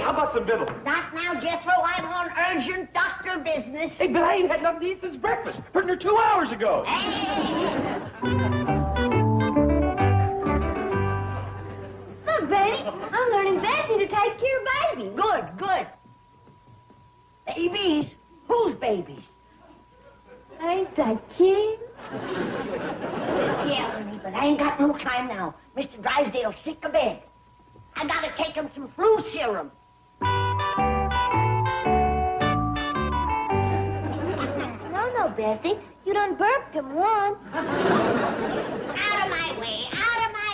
how about some victuals? Not now, Jethro. I'm on urgent doctor business. Hey, but I ain't had nothing to eat since breakfast. Pretty near 2 hours ago. Hey! Look, Betty, I'm learning Bessie to take care of babies. Good, good. Babies? Whose babies? Ain't that cute? Yeah, honey, but I ain't got no time now. Mr. Drysdale's sick of bed. I gotta take him some flu serum. No, Bessie. You done burped him once. Out of my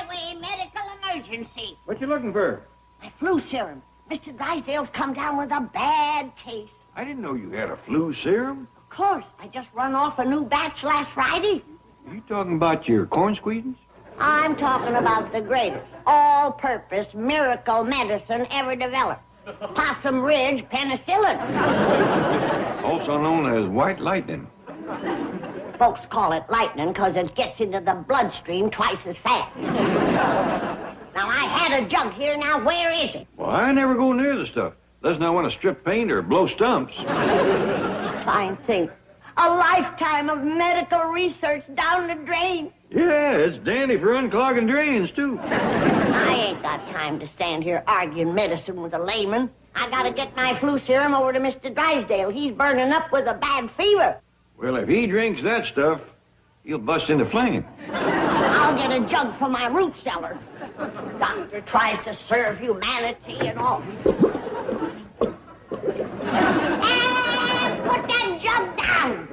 way, medical emergency. What you looking for? My flu serum. Mr. Drysdale's come down with a bad case. I didn't know you had a flu serum. Of course, I just run off a new batch last Friday. You talking about your corn squeezins? I'm talking about the greatest all-purpose miracle medicine ever developed. Possum Ridge penicillin. Also known as white lightning. Folks call it lightning because it gets into the bloodstream twice as fast. Now, I had a jug here. Now, where is it? Well, I never go near the stuff. Unless I want to strip paint or blow stumps. Fine thing. A lifetime of medical research down the drain. Yeah, it's dandy for unclogging drains, too. I ain't got time to stand here arguing medicine with a layman. I gotta get my flu serum over to Mr. Drysdale. He's burning up with a bad fever. Well, if he drinks that stuff, he'll bust into flame. I'll get a jug from my root cellar. Doctor tries to serve humanity and all. And put that jug down.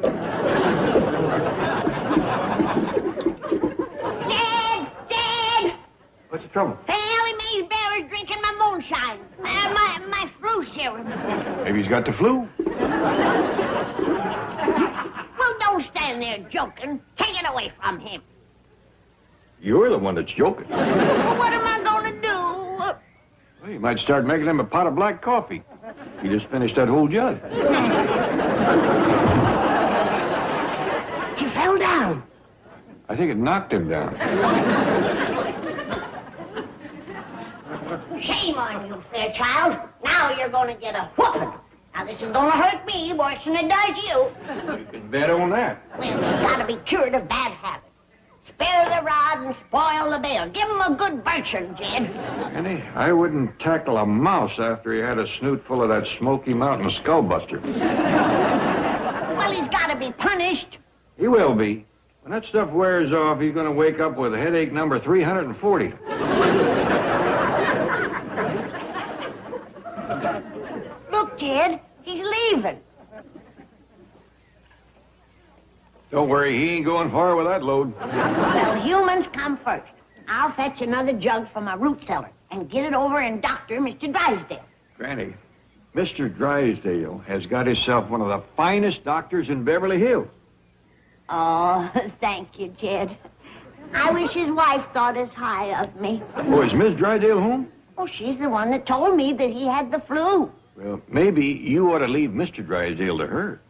Dead. What's the trouble? Ellie Mae's bear is drinking my moonshine. My flu serum. Maybe he's got the flu. Well, don't stand there joking. Take it away from him. You're the one that's joking. Well, what am I going to do? Well, you might start making him a pot of black coffee. He just finished that whole jug. He fell down. I think it knocked him down. Shame on you, Fairchild. Now you're going to get a whooping. Now, this is going to hurt me worse than it does you. You can bet on that. Well, you've got to be cured of bad habits. Spare the rod and spoil the bill. Give him a good birching, Jed. Annie, I wouldn't tackle a mouse after he had a snoot full of that Smoky Mountain skullbuster. Well, he's got to be punished. He will be. When that stuff wears off, he's going to wake up with headache number 340. Look, Jed, he's leaving. Don't worry, he ain't going far with that load. Well, humans come first. I'll fetch another jug from my root cellar and get it over and doctor Mr. Drysdale. Granny, Mr. Drysdale has got himself one of the finest doctors in Beverly Hills. Oh, thank you, Jed. I wish his wife thought as high of me. Oh, is Miss Drysdale home? Oh, she's the one that told me that he had the flu. Well, maybe you ought to leave Mr. Drysdale to her.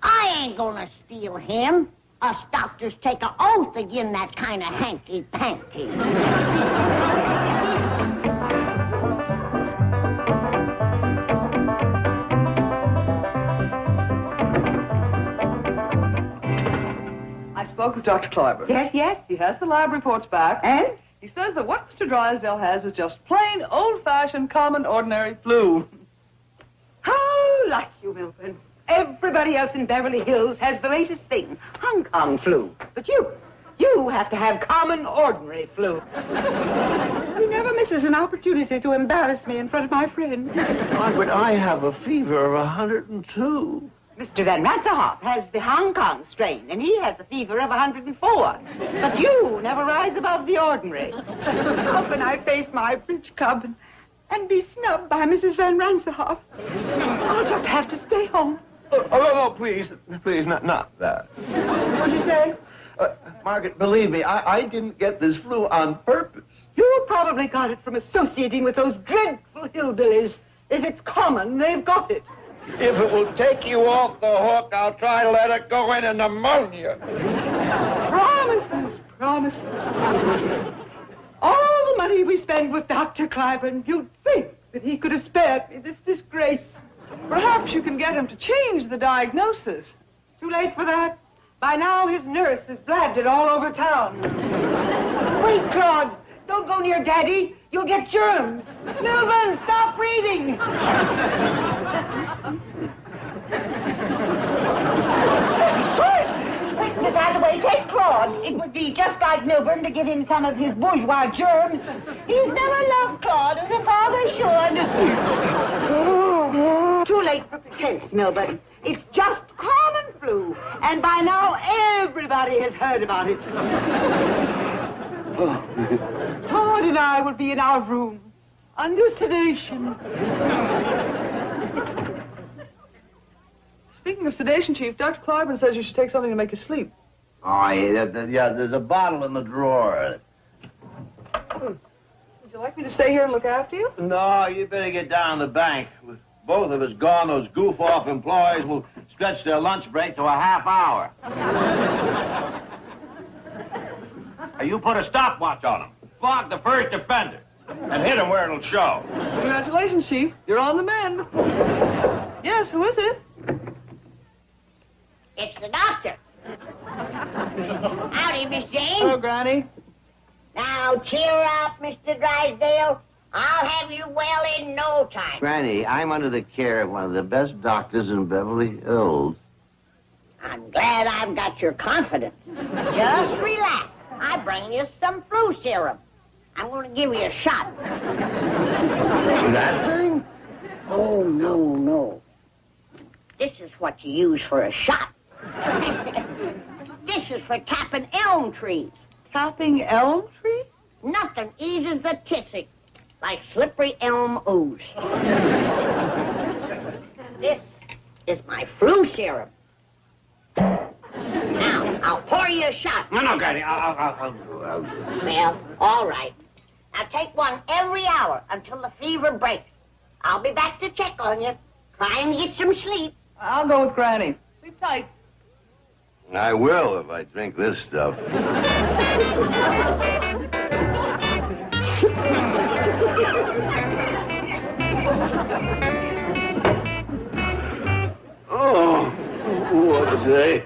I ain't gonna steal him. Us doctors take an oath agin that kind of hanky-panky. I spoke with Dr. Clampett. Yes? He has the lab reports back. And? He says that what Mr. Drysdale has is just plain, old-fashioned, common, ordinary flu. How like you, Milton. Everybody else in Beverly Hills has the latest thing, Hong Kong flu. But you have to have common, ordinary flu. He never misses an opportunity to embarrass me in front of my friends. Margaret, I have a fever of 102. Mr. Van Ratzenhoff has the Hong Kong strain, and he has a fever of 104. But you never rise above the ordinary. How can I face my bridge club and be snubbed by Mrs. Van Ratzenhoff? I'll just have to stay home. Oh, please, not that. What'd you say? Margaret, believe me, I didn't get this flu on purpose. You probably got it from associating with those dreadful hillbillies. If it's common, they've got it. If it will take you off the hook, I'll try to let it go in pneumonia. Promises. All the money we spend with Dr. Cliburn, you'd think that he could have spared me this disgrace. Perhaps you can get him to change the diagnosis. Too late for that. By now, his nurse has blabbed it all over town. Wait, Claude. Don't go near Daddy. You'll get germs. Milburn, stop breathing. Mrs. Joyce! Quick, Miss Hathaway, take Claude. It would be just like Milburn to give him some of his bourgeois germs. He's never loved Claude as a father should. Too late for pretense, Milburn. It's just common flu, and by now everybody has heard about it. Claude and I will be in our room, under sedation. Speaking of sedation, Chief, Dr. Cliburn says you should take something to make you sleep. Oh, yeah, there's a bottle in the drawer. Would you like me to stay here and look after you? No, you better get down to the bank. With both of us gone, those goof-off employees will stretch their lunch break to a half hour. Hey, you put a stopwatch on them. Flog the first offender. And hit him where it'll show. Congratulations, Chief. You're on the mend. Yes, who is it? It's the doctor. Howdy, Miss Jane. Hello, Granny. Now, cheer up, Mr. Drysdale. I'll have you well in no time. Granny, I'm under the care of one of the best doctors in Beverly Hills. I'm glad I've got your confidence. Just relax. I bring you some flu serum. I'm going to give you a shot. That thing? Oh, no. This is what you use for a shot. This is for tapping elm trees. Tapping elm tree? Nothing eases the tissy like slippery elm ooze. This is my flu serum. Now, I'll pour you a shot. No, Granny, I'll... Well, all right. Now take one every hour until the fever breaks. I'll be back to check on you. Try and get some sleep. I'll go with Granny. Sleep tight. I will if I drink this stuff. Oh, what a day.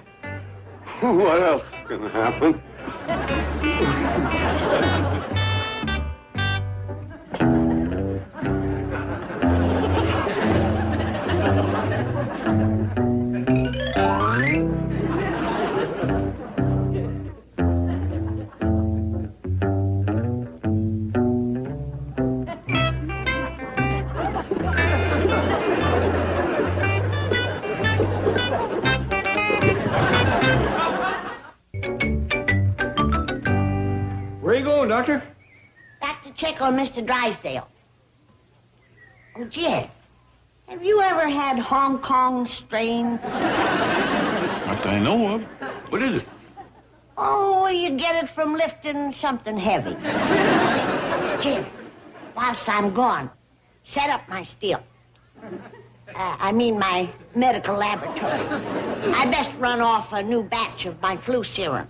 What else can happen? Where you going, Doctor? Back to check on Mr. Drysdale. Oh, Jeff, have you ever had Hong Kong strain? Not that I know of. What is it? Oh, you get it from lifting something heavy. Jeff, whilst I'm gone, set up my still. My medical laboratory. I best run off a new batch of my flu serum.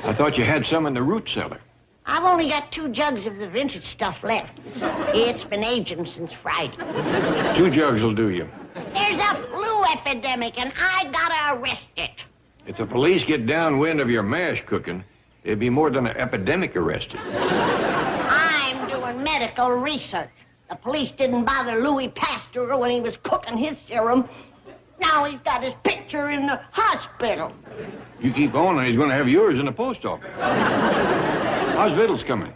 I thought you had some in the root cellar. I've only got 2 jugs of the vintage stuff left. It's been aging since Friday. 2 jugs will do you. There's a flu epidemic, and I gotta arrest it. If the police get downwind of your mash cooking, there'd be more than an epidemic arrested. I'm doing medical research. The police didn't bother Louis Pasteur when he was cooking his serum. Now he's got his picture in the hospital. You keep on, and he's going to have yours in the post office. How's victuals coming?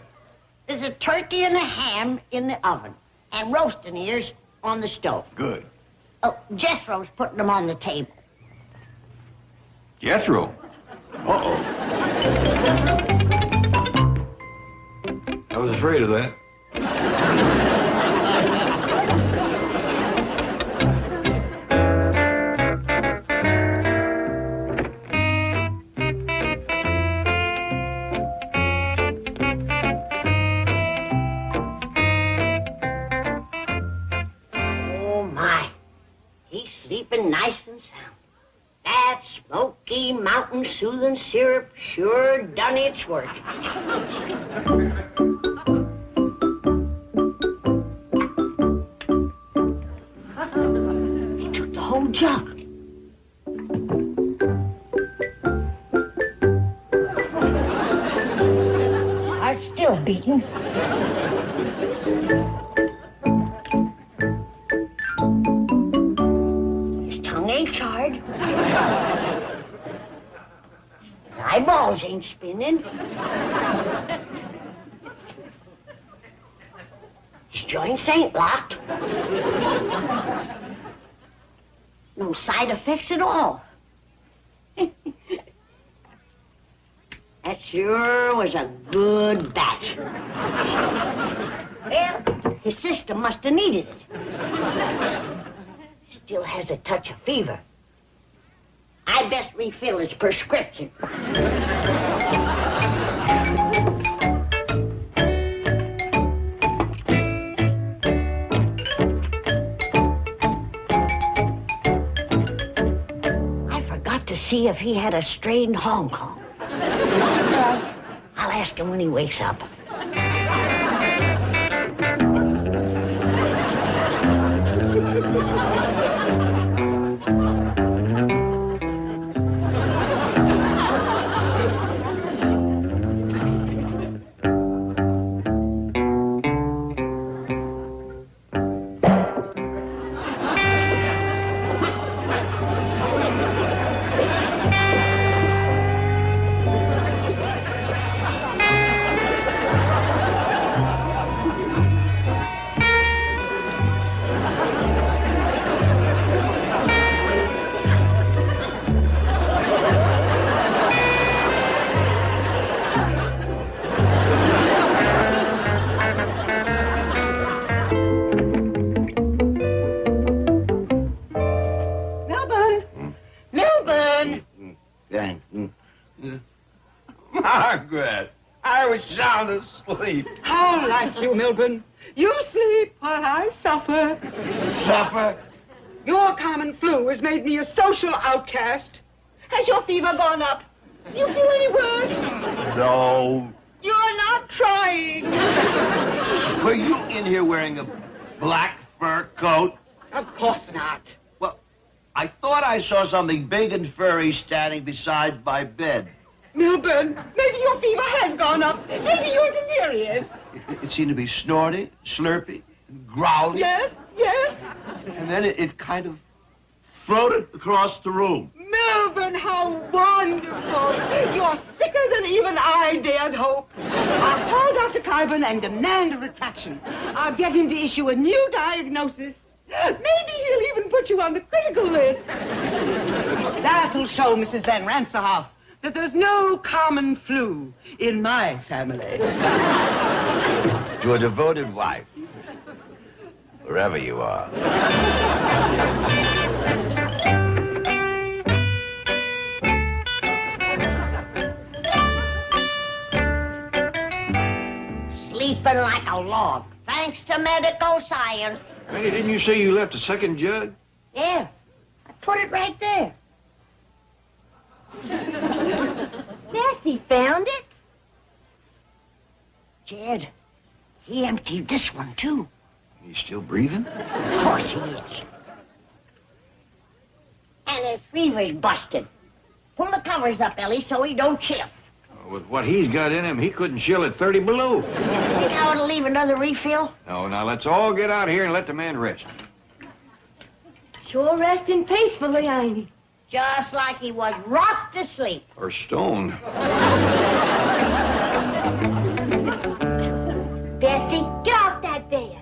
There's a turkey and a ham in the oven, and roasting ears on the stove. Good. Oh, Jethro's putting them on the table. Jethro? Uh-oh. I was afraid of that. Sleeping nice and sound. That Smoky Mountain soothing syrup sure done its work. blue jug. Heart's still beating. His tongue ain't charred. Eyeballs ain't spinning. His joints ain't locked. No side effects at all. That sure was a good batch. Well, his system must have needed it. Still has a touch of fever. I best refill his prescription. I forgot to see if he had a strained Hong Kong. I'll ask him when he wakes up. Margaret, I was sound asleep. How like you, Milburn. You sleep while I suffer. Suffer? Your common flu has made me a social outcast. Has your fever gone up? Do you feel any worse? No. You're not trying. Were you in here wearing a black fur coat? Of course not. Well, I thought I saw something big and furry standing beside my bed. Milburn, maybe your fever has gone up. Maybe you're delirious. It seemed to be snorting, slurping, growling. Yes, yes. And then it kind of floated across the room. Milburn, how wonderful. You're sicker than even I dared hope. I'll call Dr. Cliburn and demand a retraction. I'll get him to issue a new diagnosis. Maybe he'll even put you on the critical list. That'll show Mrs. Van Ranserhoff that there's no common flu in my family. To a devoted wife, wherever you are. Sleeping like a log, thanks to medical science. Granny, didn't you say you left a second jug? Yeah, I put it right there. Bessie found it. Jed, he emptied this one, too. He's still breathing? Of course he is. And his fever's busted. Pull the covers up, Ellie, so he don't chill. With what he's got in him, he couldn't chill at 30 below. Think I ought to leave another refill? No, now let's all get out here and let the man rest. Sure resting peacefully, ain't he? Just like he was rocked to sleep. Or stone. Bessie, get off that bed.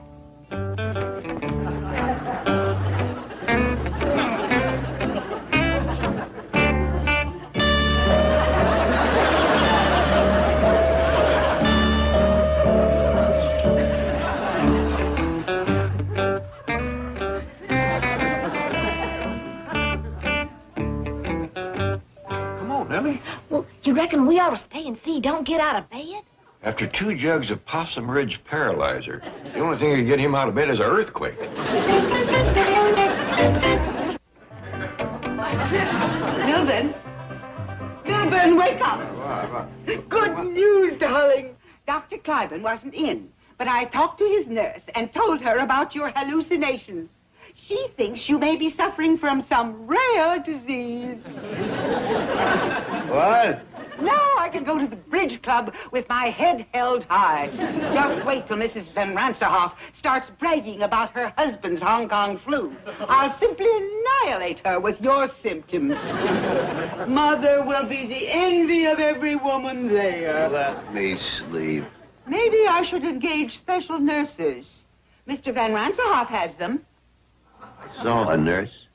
Well, you reckon we ought to stay and see he don't get out of bed? After 2 jugs of Possum Ridge Paralyzer, the only thing that can get him out of bed is an earthquake. Milburn. Milburn, wake up. Good news, darling. Dr. Cliburn wasn't in, but I talked to his nurse and told her about your hallucinations. She thinks you may be suffering from some rare disease. What? Now I can go to the bridge club with my head held high. Just wait till Mrs. Van Ranserhoff starts bragging about her husband's Hong Kong flu. I'll simply annihilate her with your symptoms. Mother will be the envy of every woman there. Let me sleep. Maybe I should engage special nurses. Mr. Van Ranserhoff has them. I saw a nurse.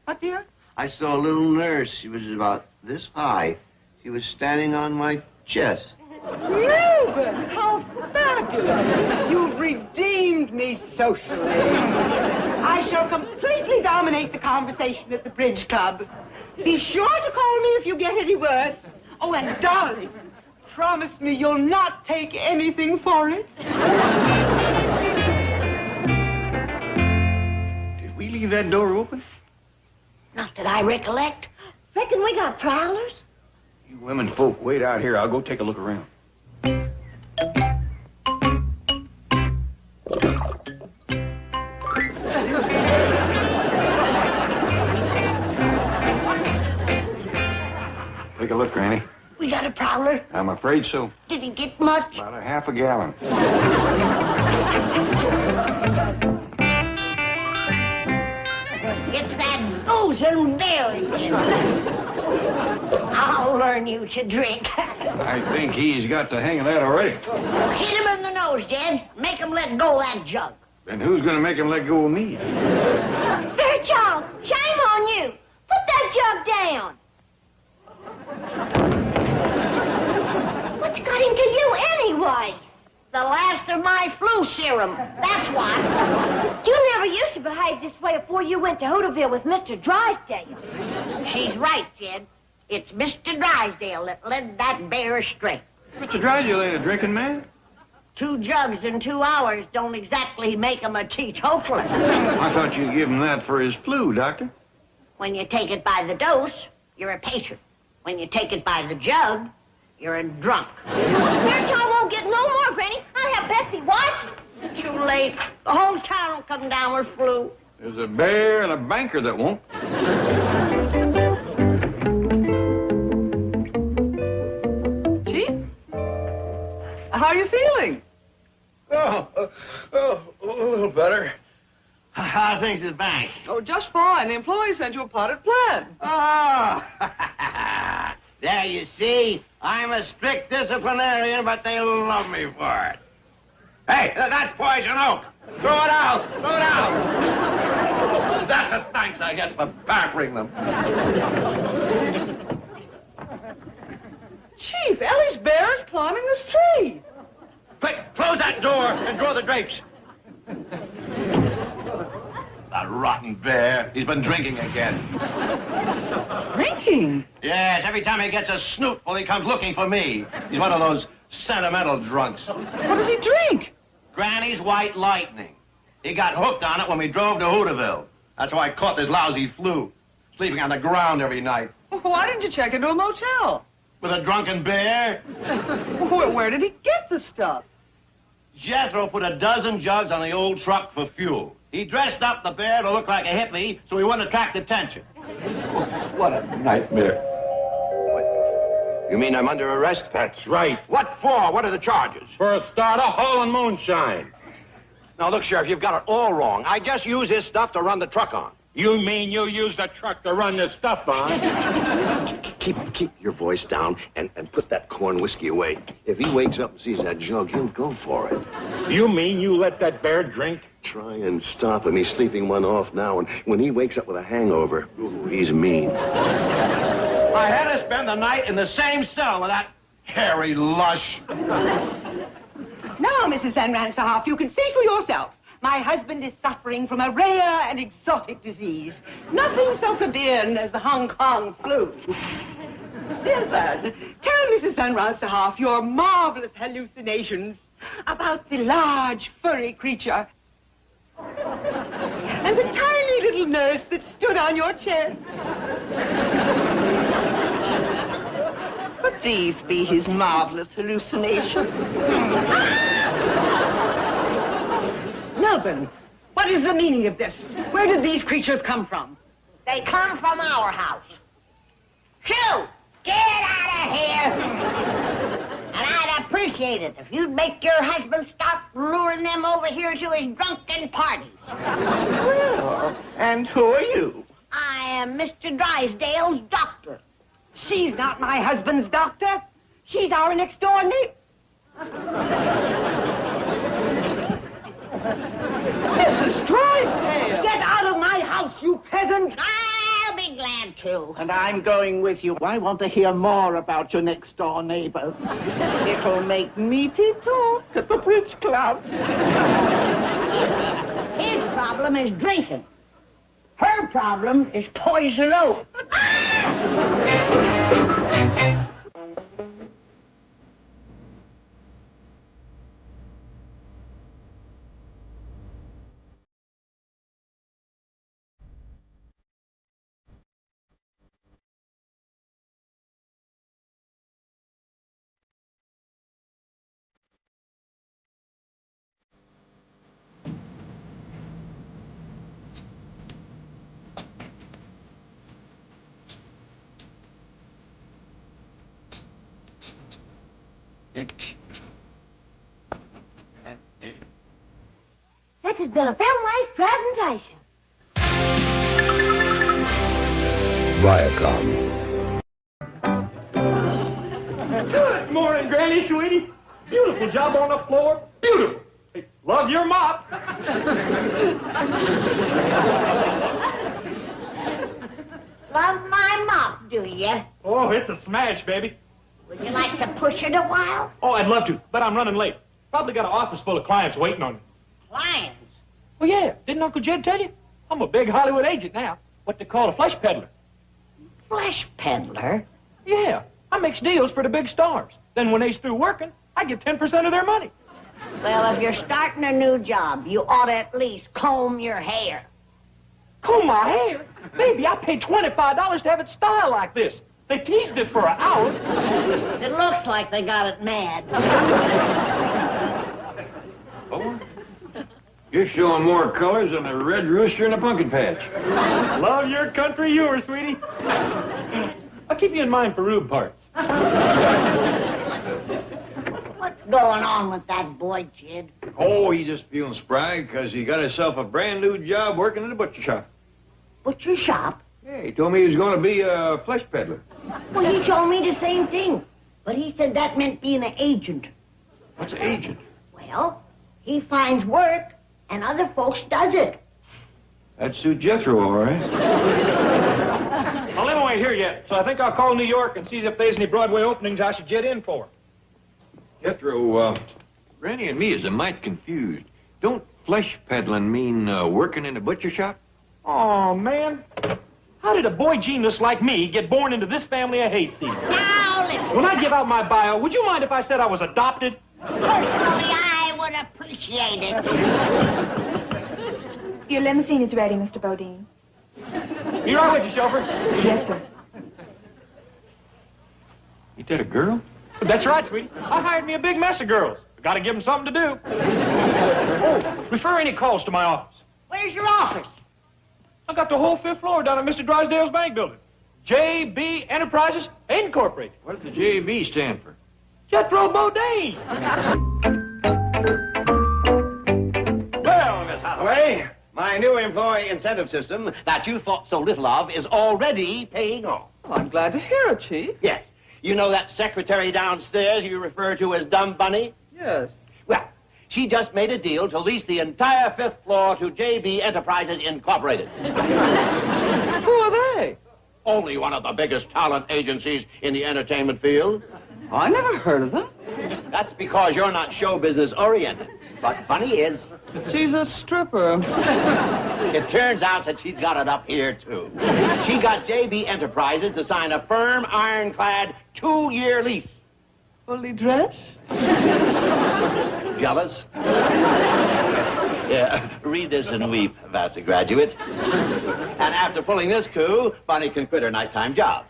What, dear? I saw a little nurse. She was about this high. She was standing on my chest. Reuben, how fabulous! You've redeemed me socially. I shall completely dominate the conversation at the bridge club. Be sure to call me if you get any worse. Oh, and darling, promise me you'll not take anything for it. Did we leave that door open? Not that I recollect. Reckon we got prowlers? You women folk wait out here. I'll go take a look around. Take a look, Granny. We got a prowler. I'm afraid so. Did he get much? About a half a gallon. It's that boozing bear again. I'll learn you to drink. I think he's got the hang of that already. Hit him in the nose, Jed. Make him let go of that jug. Then who's going to make him let go of me? Fairchild, shame on you. Put that jug down. What's got into you anyway? The last of my flu serum. That's what. You never used to behave this way before you went to Hooterville with Mr. Drysdale. She's right, Jed. It's Mr. Drysdale that led that bear astray. Mr. Drysdale ain't a drinking man. 2 jugs in 2 hours don't exactly make him a teetotaler. I thought you'd give him that for his flu, Doctor. When you take it by the dose, you're a patient. When you take it by the jug, you're a drunk. Fairchild won't get no more, Granny. I'll have Betsy watch. It's too late. The whole town will come down with flu. There's a bear and a banker that won't. Chief? How are you feeling? A little better. How are things at the bank? Oh, just fine. The employees sent you a potted plant. Oh, there you see. I'm a strict disciplinarian, but they love me for it. Hey, that's poison oak. Throw it out. Throw it out. That's the thanks I get for pampering them. Chief, Ellie's bear is climbing this tree. Quick, close that door and draw the drapes. That rotten bear. He's been drinking again. Drinking? Yes, every time he gets a snootful, he comes looking for me. He's one of those sentimental drunks. What does he drink? Granny's White Lightning. He got hooked on it when we drove to Hooterville. That's how I caught this lousy flu. Sleeping on the ground every night. Why didn't you check into a motel? With a drunken bear? Where did he get the stuff? Jethro put 12 jugs on the old truck for fuel. He dressed up the bear to look like a hippie so he wouldn't attract attention. What a nightmare. What? You mean I'm under arrest? That's right. What for? What are the charges? For a starter, hauling moonshine. Now, look, Sheriff, you've got it all wrong. I just use this stuff to run the truck on. You mean you used the truck to run this stuff on? Keep your voice down and put that corn whiskey away. If he wakes up and sees that jug, he'll go for it. You mean you let that bear drink? Try and stop him. He's sleeping one off now, and when he wakes up with a hangover, ooh, he's mean. I had to spend the night in the same cell with that hairy lush. Now, Mrs. Van Ranserhoff, you can see for yourself. My husband is suffering from a rare and exotic disease. Nothing so plebeian as the Hong Kong flu. Silver, tell Mrs. Van Ranserhoff your marvelous hallucinations about the large, furry creature and the tiny little nurse that stood on your chest. But these be his marvelous hallucinations. Melbourne, what What is the meaning of this? Where did these creatures come from? They come from our house. Shoo! Get out of here! And I'd appreciate it if you'd make your husband stop luring them over here to his drunken parties. Well, and who are you? I am Mr. Drysdale's doctor. She's not my husband's doctor. She's our next door neighbor. Mrs. Drysdale! Get out of my house, you peasant! I'll be glad to. And I'm going with you. I want to hear more about your next-door neighbors. It'll make meaty talk at the bridge club. His problem is drinking. Her problem is poison oak. That has been a very nice presentation. Viacom. Good morning, Granny, sweetie. Beautiful job on the floor. Beautiful. Hey, love your mop. Love my mop, do you? Oh, it's a smash, baby. Would you like to push it a while? Oh, I'd love to, but I'm running late. Probably got an office full of clients waiting on me. Clients? Well, yeah. Didn't Uncle Jed tell you? I'm a big Hollywood agent now. What they call a flesh peddler. Flesh peddler? Yeah. I makes deals for the big stars. Then when they's through working, I get 10% of their money. Well, if you're starting a new job, you ought to at least comb your hair. Comb my hair? Baby, I paid $25 to have it styled like this. They teased it for an hour. It looks like they got it mad. Oh, you're showing more colors than a red rooster in a pumpkin patch. Love your country humor, sweetie. I'll keep you in mind for rube parts. What's going on with that boy, Jed? Oh, he's just feeling spry because he got himself a brand new job working in a butcher shop. Butcher shop? Yeah, he told me he was going to be a flesh peddler. Well, he told me the same thing. But he said that meant being an agent. What's an agent? Well, he finds work, and other folks does it. That'd suit Jethro, all right. Well, Limo ain't here yet, so I think I'll call New York and see if there's any Broadway openings I should jet in for. Jethro, Granny and me is a mite confused. Don't flesh peddling mean working in a butcher shop? Oh, man. How did a boy genius like me get born into this family of hayseeds? Now, listen. When I give out my bio, would you mind if I said I was adopted? Personally, I would appreciate it. Your limousine is ready, Mr. Bodine. Be right with you, chauffeur. Yes, sir. Ain't that a girl? That's right, sweetie. I hired me a big mess of girls. Got to give them something to do. Oh, refer any calls to my office. Where's your office? I got the whole 5th floor down at Mr. Drysdale's bank building. J.B. Enterprises Incorporated. What does the J.B. stand for? Jethro Bodine. Well, Miss Hathaway, my new employee incentive system that you thought so little of is already paying off. Well, I'm glad to hear it, Chief. Yes. You know that secretary downstairs you refer to as Dumb Bunny? Yes. Well, she just made a deal to lease the entire 5th floor to J.B. Enterprises Incorporated. Who are they? Only one of the biggest talent agencies in the entertainment field. I never heard of them. That's because you're not show business oriented. But Bunny is. She's a stripper. It turns out that she's got it up here, too. She got J.B. Enterprises to sign a firm, ironclad, 2-year lease. Fully dressed? Jealous? Yeah, read this and weep, Vassar graduate. And after pulling this coup, Bunny can quit her nighttime job.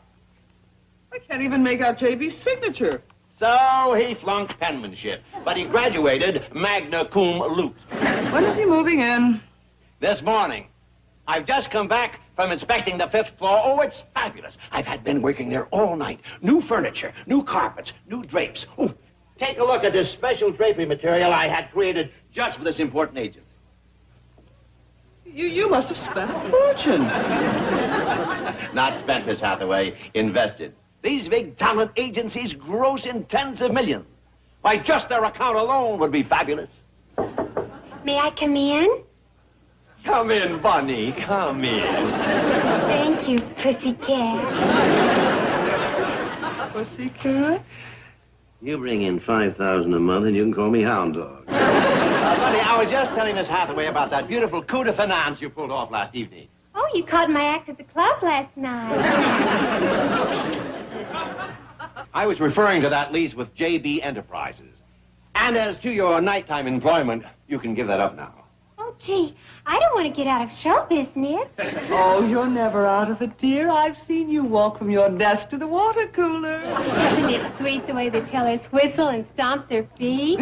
I can't even make out JB's signature. So he flunked penmanship, but he graduated magna cum laude. When is he moving in? This morning. I've just come back from inspecting the 5th floor. Oh, it's fabulous. I've had men working there all night. New furniture, new carpets, new drapes. Oh, take a look at this special drapery material I had created just for this important agent. You must have spent a fortune. Not spent, Miss Hathaway, invested. These big talent agencies gross in tens of millions. Why, just their account alone would be fabulous. May I come in? Come in, Bunny, come in. Thank you, Pussycat. Pussycat? You bring in $5,000 a month and you can call me Hound Dog. Bunny, I was just telling Miss Hathaway about that beautiful coup de finance you pulled off last evening. Oh, you caught my act at the club last night. I was referring to that lease with JB Enterprises. And as to your nighttime employment, you can give that up now. Oh, gee, I don't want to get out of show business. Oh, you're never out of it, dear. I've seen you walk from your desk to the water cooler. Isn't it sweet the way the tellers whistle and stomp their feet?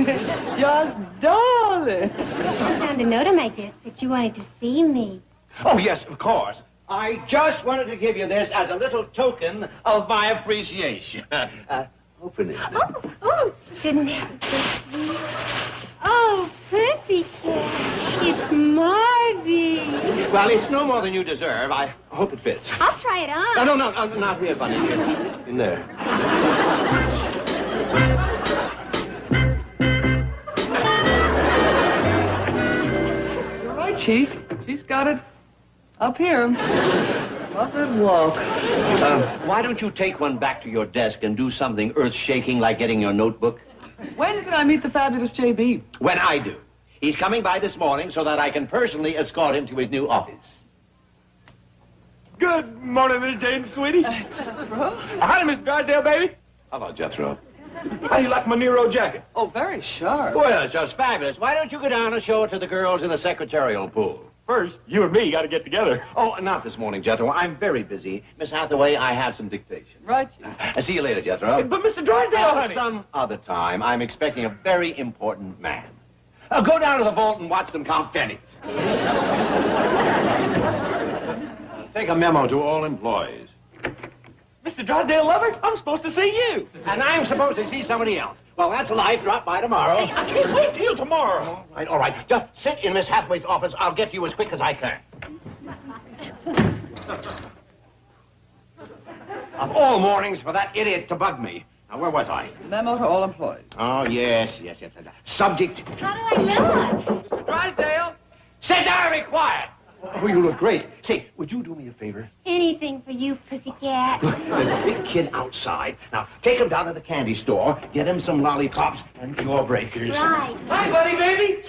Just darling. I found a note on my desk that you wanted to see me. Oh, yes, of course. I just wanted to give you this as a little token of my appreciation. Open it. Shouldn't have been so sweet. Oh, Pussycat, it's Marty. Well, it's no more than you deserve. I hope it fits. I'll try it on. No, not here, Bunny. Here. In there. You're right, Chief. She's got it up here. Up that walk. Why don't you take one back to your desk and do something earth-shaking like getting your notebook? When can I meet the fabulous JB? When I do. He's coming by this morning so that I can personally escort him to his new office. Good morning, Miss Jane, sweetie. Howdy, Mr. Drysdale, baby. Hello, Jethro. How you like my Nero jacket? Oh, very sharp. Well, it's just fabulous. Why don't you go down and show it to the girls in the secretarial pool? First, you and me got to get together. Oh, not this morning, Jethro. I'm very busy. Miss Hathaway, I have some dictation. Right. I'll see you later, Jethro. But Mr. Drysdale, honey. Some other time, I'm expecting a very important man. Go down to the vault and watch them count pennies. Take a memo to all employees. Mr. Drysdale lover, I'm supposed to see you. And I'm supposed to see somebody else. Well, that's life. Drop by tomorrow. Hey, I can't wait till tomorrow. All right. Just sit in Miss Hathaway's office. I'll get you as quick as I can. Of all mornings for that idiot to bug me. Now, where was I? Memo to all employees. Oh, yes. Subject. How do I look? Mr. Drysdale. Sit down and be quiet. Oh, you look great. Say, would you do me a favor? Anything for you, Pussycat. Look, there's a big kid outside. Now, take him down to the candy store, get him some lollipops and jawbreakers. Right. Hi, buddy, baby.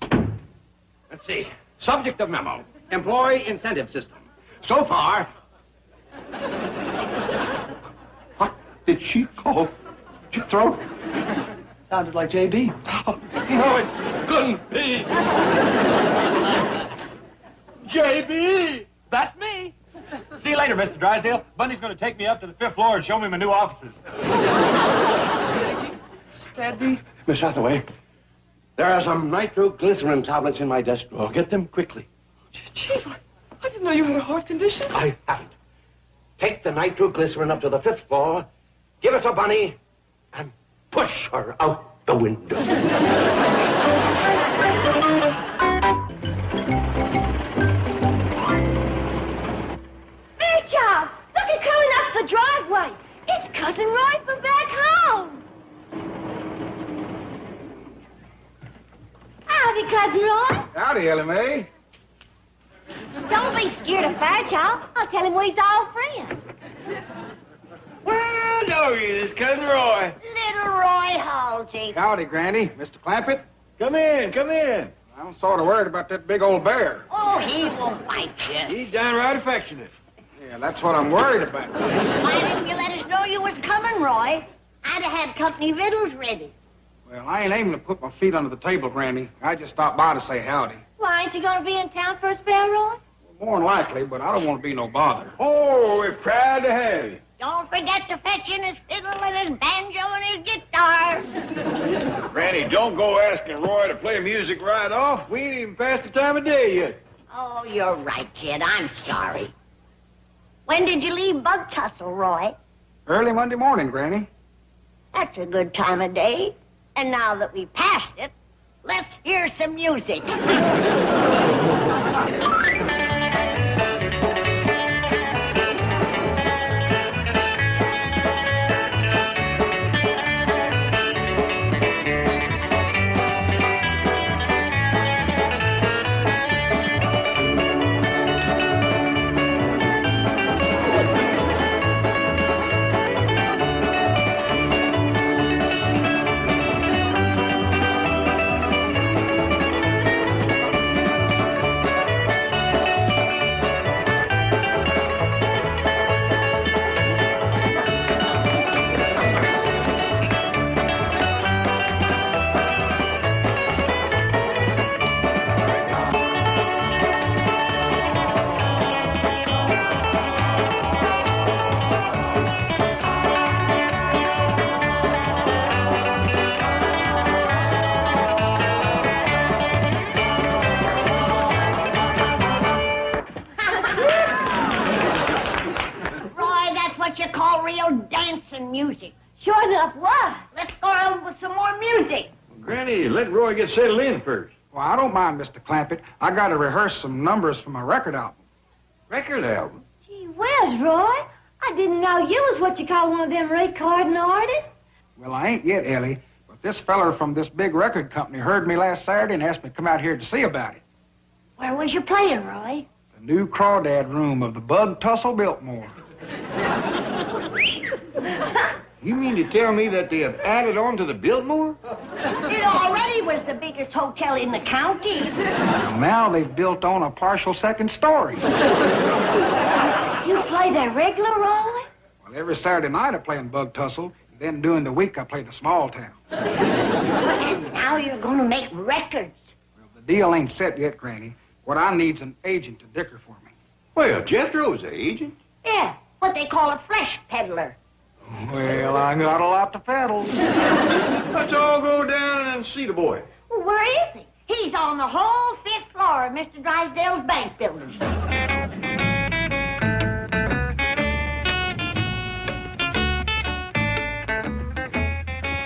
JB! Let's see. Subject of memo. Employee incentive system. So far... What did she call Jethro? Sounded like JB. No, it couldn't be. JB. That's me. See you later, Mr. Drysdale. Bunny's going to take me up to the 5th floor and show me my new offices. Steady. Miss Hathaway, there are some nitroglycerin tablets in my desk drawer. Get them quickly. Chief, I didn't know you had a heart condition. I haven't. Take the nitroglycerin up to the 5th floor, give it to Bunny, and push her out the window. Fairchild, look at coming up the driveway. It's Cousin Roy from back home. Howdy, Cousin Roy. Howdy, Ellie Mae. Don't be scared of Fairchild. I'll tell him we's all friends. Well, doggy, this is Cousin Roy. Little Roy Hall, Chief. Howdy, Granny. Mr. Clampett. Come in, come in. I'm sort of worried about that big old bear. Oh, he won't bite you. He's downright affectionate. Yeah, that's what I'm worried about. Why didn't you let us know you was coming, Roy? I'd have had company victuals ready. Well, I ain't aiming to put my feet under the table, Granny. I just stopped by to say howdy. Why, ain't you going to be in town for a spell, Roy? More than likely, but I don't want to be no bother. Oh, we're proud to have you. Don't forget to fetch in his fiddle and his banjo and his guitar. Granny, don't go asking Roy to play music right off. We ain't even past the time of day yet. Oh, you're right, kid. I'm sorry. When did you leave Bug Tussle, Roy? Early Monday morning, Granny. That's a good time of day. And now that we've passed it, let's hear some music. You call real dancing music. Sure enough, what? Let's go on with some more music. Granny, let Roy get settled in first. Well, I don't mind, Mr. Clampett. I got to rehearse some numbers for my record album. Record album? Gee whiz, Roy. I didn't know you was what you call one of them recording artists. Well, I ain't yet, Ellie. But this feller from this big record company heard me last Saturday and asked me to come out here to see about it. Where was you playing, Roy? The new crawdad room of the Bug Tussle Biltmore. You mean to tell me that they have added on to the Biltmore? It already was the biggest hotel in the county. Well, now they've built on a partial second story. You play there regular, Roy? Well, every Saturday night I play in Bug Tussle. And then during the week I play the small town. And now you're going to make records. Well, the deal ain't set yet, Granny. What I need's an agent to dicker for me. Well, Jethro's the agent. Yeah, what they call a flesh peddler. Well, I got a lot to peddle. Let's all go down and see the boy. Well, where is he? He's on the whole 5th floor of Mr. Drysdale's bank building.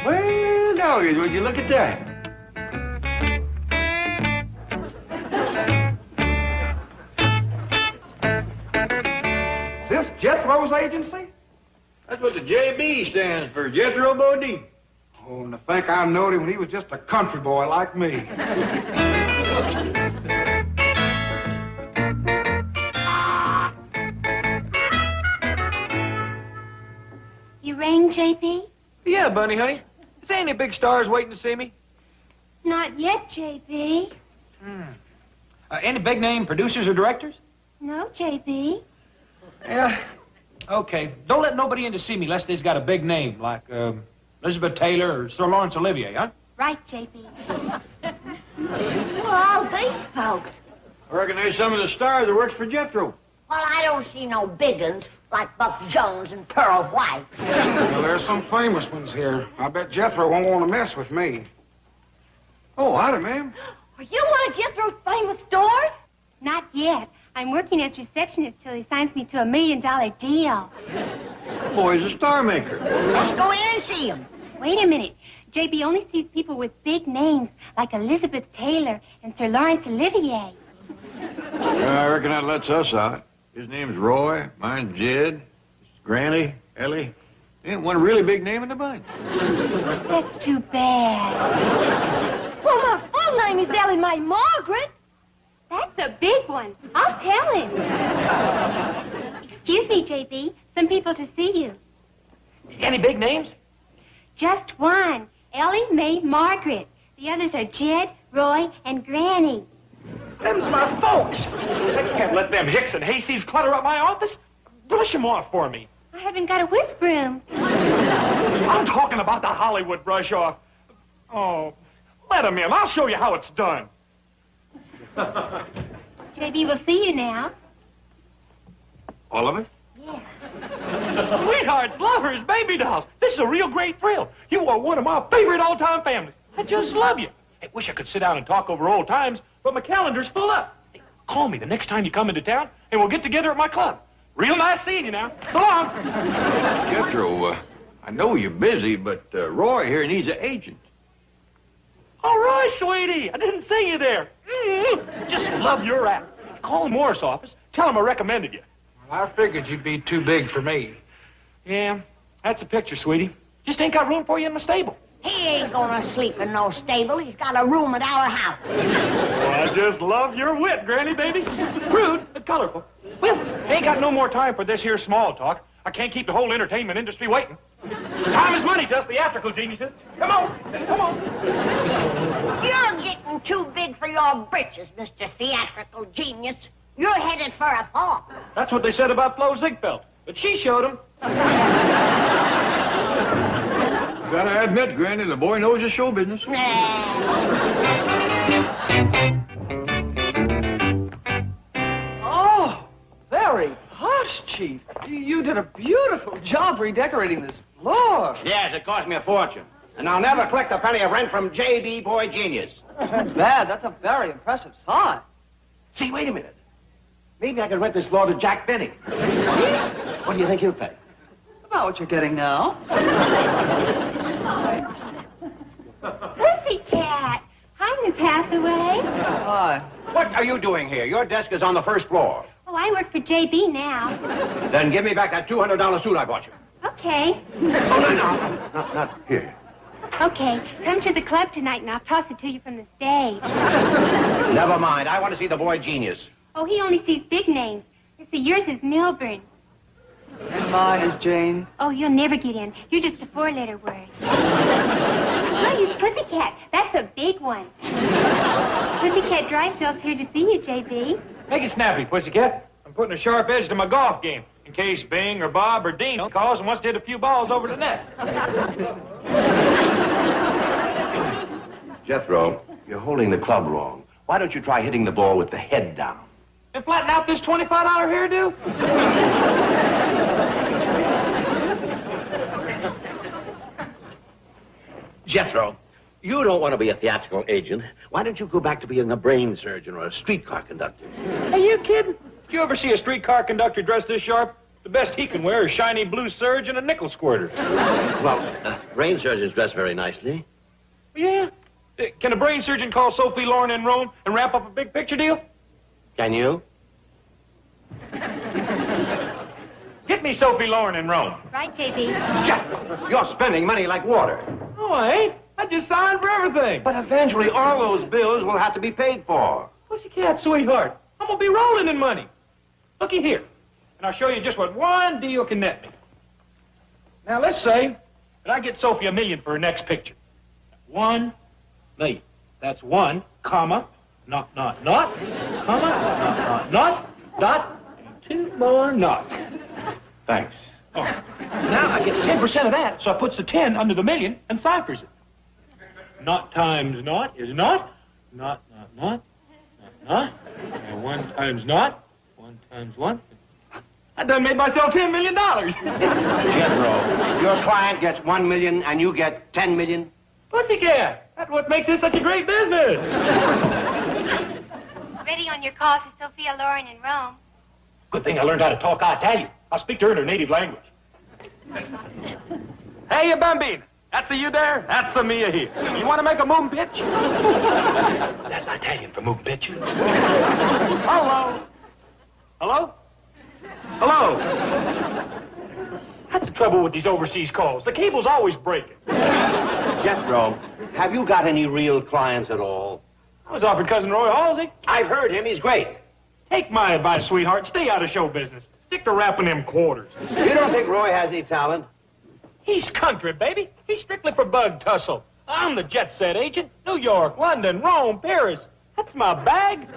Well, doggies, would you look at that? Is this Jethro's agency? That's what the JB stands for, Jethro Bodine. Oh, and to think I knowed him when he was just a country boy like me. You rang, JP? Yeah, Bunny, honey. Is there any big stars waiting to see me? Not yet, JP. Any big-name producers or directors? No, JP. Yeah. Okay. Don't let nobody in to see me unless they's got a big name, like Elizabeth Taylor or Sir Laurence Olivier, huh? Right, JP. Who are all these folks? I reckon there's some of the stars that works for Jethro. Well, I don't see no big uns like Buck Jones and Pearl White. Well, there's some famous ones here. I bet Jethro won't want to mess with me. Oh, howdy, ma'am. Are you one of Jethro's famous stars? Not yet. I'm working as receptionist till he signs me to $1 million deal. Boy's a star maker. Let's go in and see him. Wait a minute. JB only sees people with big names like Elizabeth Taylor and Sir Laurence Olivier. I reckon that lets us out. His name's Roy. Mine's Jed. Granny. Ellie. Ain't one really big name in the bunch. That's too bad. Well, my full name is Ellie Mae Margaret. That's a big one. I'll tell him. Excuse me, JB. Some people to see you. Any big names? Just one. Ellie Mae Margaret. The others are Jed, Roy, and Granny. Them's my folks. I can't let them hicks and hayseeds clutter up my office. Brush them off for me. I haven't got a whisk broom. I'm talking about the Hollywood brush off. Oh, let them in. I'll show you how it's done. JB will see you now. All of it? Yeah. Sweethearts, lovers, baby dolls. This is a real great thrill. You are one of my favorite all-time families. I just love you. I wish I could sit down and talk over old times, but my calendar's full up. Hey, call me the next time you come into town, and we'll get together at my club. Real nice seeing you now. So long. Jethro, I know you're busy, but Roy here needs an agent. All right, sweetie. I didn't see you there. Just love your act. Call the Morris office. Tell him I recommended you. Well, I figured you'd be too big for me. Yeah, that's a picture, sweetie. Just ain't got room for you in my stable. He ain't gonna sleep in no stable. He's got a room at our house. Well, I just love your wit, Granny, baby. Crude, but colorful. Well, ain't got no more time for this here small talk. I can't keep the whole entertainment industry waiting. Time is money to us theatrical geniuses. Come on, come on. You're getting too big for your britches, Mr. Theatrical Genius. You're headed for a fall. That's what they said about Flo Ziegfeld, but she showed him. Gotta admit, Granny, the boy knows his show business. Oh, very posh, Chief. You did a beautiful job redecorating this floor. Yes, it cost me a fortune. And I'll never collect a penny of rent from J.B. Boy Genius. Not bad. That's a very impressive sign. See, wait a minute. Maybe I could rent this floor to Jack Benny. What do you think he'll pay? About what you're getting now. Pussycat. Hi, Miss Hathaway. Hi. What are you doing here? Your desk is on the first floor. Oh, I work for J.B. now. Then give me back that $200 suit I bought you. Okay. Oh, no, not here. Okay, come to the club tonight and I'll toss it to you from the stage. Never mind. I want to see the Boy Genius. Oh, he only sees big names. You see, yours is Milburn. And mine is Jane. Oh, you'll never get in. You're just a four-letter word. Oh, you Pussycat. That's a big one. Pussycat Drysdale's here to see you, J.B. Make it snappy, Pussycat. I'm putting a sharp edge to my golf game in case Bing or Bob or Dean calls and wants to hit a few balls over the net. Jethro, you're holding the club wrong. Why don't you try hitting the ball with the head down? And flatten out this $25 hairdo? Jethro, you don't want to be a theatrical agent. Why don't you go back to being a brain surgeon or a streetcar conductor? Are you kidding? Did you ever see a streetcar conductor dressed this sharp? The best he can wear is shiny blue serge and a nickel squirter. Well, brain surgeons dress very nicely. Yeah. Can a brain surgeon call Sophie Loren in Rome and wrap up a big picture deal? Can you? Get me Sophie Loren in Rome. Right, J.B. Jethro, you're spending money like water. Oh, I ain't. I just signed for everything. But eventually all those bills will have to be paid for. Pussycat, sweetheart, I'm going to be rolling in money. Looky here, and I'll show you just what one deal can net me. Now, let's say that I get Sophie $1 million for her next picture. $1 million. That's 1, comma, not, comma, not, dot, and 2 more knots. Thanks. Oh. Now I get 10% of that, so I puts the 10 under the million and ciphers it. Not times not is not. And 1 times not. 1 times 1. I done made myself $10 million. Jethro, your client gets $1 million and you get $10 million? Pussycat, that's what makes this such a great business. Ready on your call to Sophia Loren in Rome. Good thing I learned how to talk Italian. I'll speak to her in her native language. Hey, you bambino. That's a you there? That's a Mia here. You want to make a moon pitch? That's Italian for moon pitch. Hello? Hello? Hello? That's the trouble with these overseas calls. The cable's always breaking. Jethro, have you got any real clients at all? I was offered Cousin Roy Halsey. I've heard him. He's great. Take my advice, sweetheart. Stay out of show business. Stick to wrapping them quarters. You don't think Roy has any talent? He's country, baby. He's strictly for bug tussle. I'm the jet set agent. New York, London, Rome, Paris. That's my bag.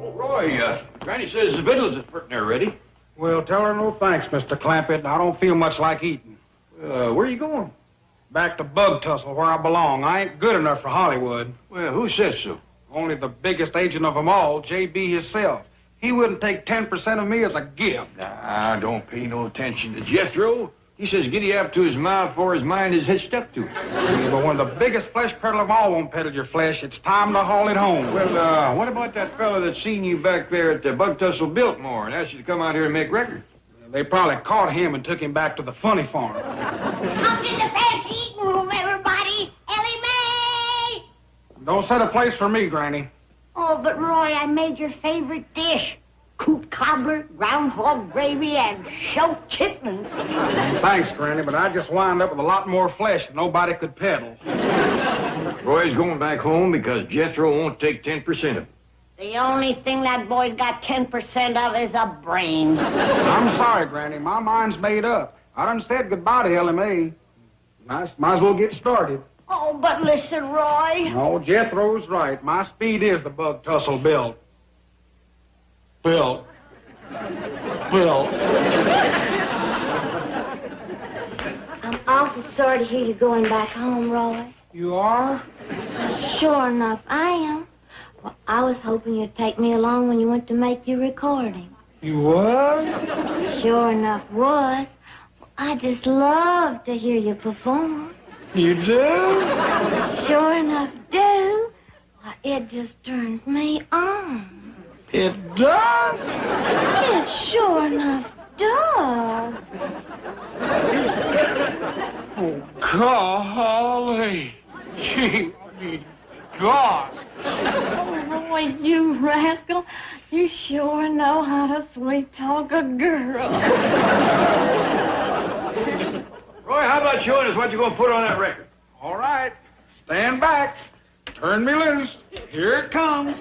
Oh, Roy, Granny says the victuals is pretty near ready. Well, tell her no thanks, Mr. Clampett. I don't feel much like eating. Where are you going? Back to bug tussle where I belong. I ain't good enough for Hollywood. Well, who says so? Only the biggest agent of them all, J.B. himself. He wouldn't take 10% of me as a gift. Nah, don't pay no attention to Jethro. He says giddy up to his mouth before his mind is hitched up to it. Yeah, but when the biggest flesh peddler of all won't peddle your flesh, it's time to haul it home. Well, what about that fella that seen you back there at the Bug Tussle Biltmore and asked you to come out here and make records? They probably caught him and took him back to the funny farm. Come to the fancy eating room, everybody. Ellie Mae! Don't set a place for me, Granny. Oh, but Roy, I made your favorite dish. Coot cobbler, groundhog gravy, and shoat chitlins. Thanks, Granny, but I just wound up with a lot more flesh than nobody could peddle. Roy's going back home because Jethro won't take 10% of it. The only thing that boy's got 10% of is a brain. I'm sorry, Granny. My mind's made up. I done said goodbye to LMA. Might as well get started. Oh, but listen, Roy. No, Jethro's right. My speed is the Bug Tussle built. Built. I'm awful sorry to hear you going back home, Roy. You are? Sure enough, I am. Well, I was hoping you'd take me along when you went to make your recording. You was? Sure enough was. Well, I just love to hear you perform. You do? Sure enough do. Why, it just turns me on. It does? It sure enough does. Oh, golly. Gee, God. Oh, Roy, you rascal. You sure know how to sweet-talk a girl. Roy, how about showing us what you're going to put on that record? All right. Stand back. Turn me loose. Here it comes.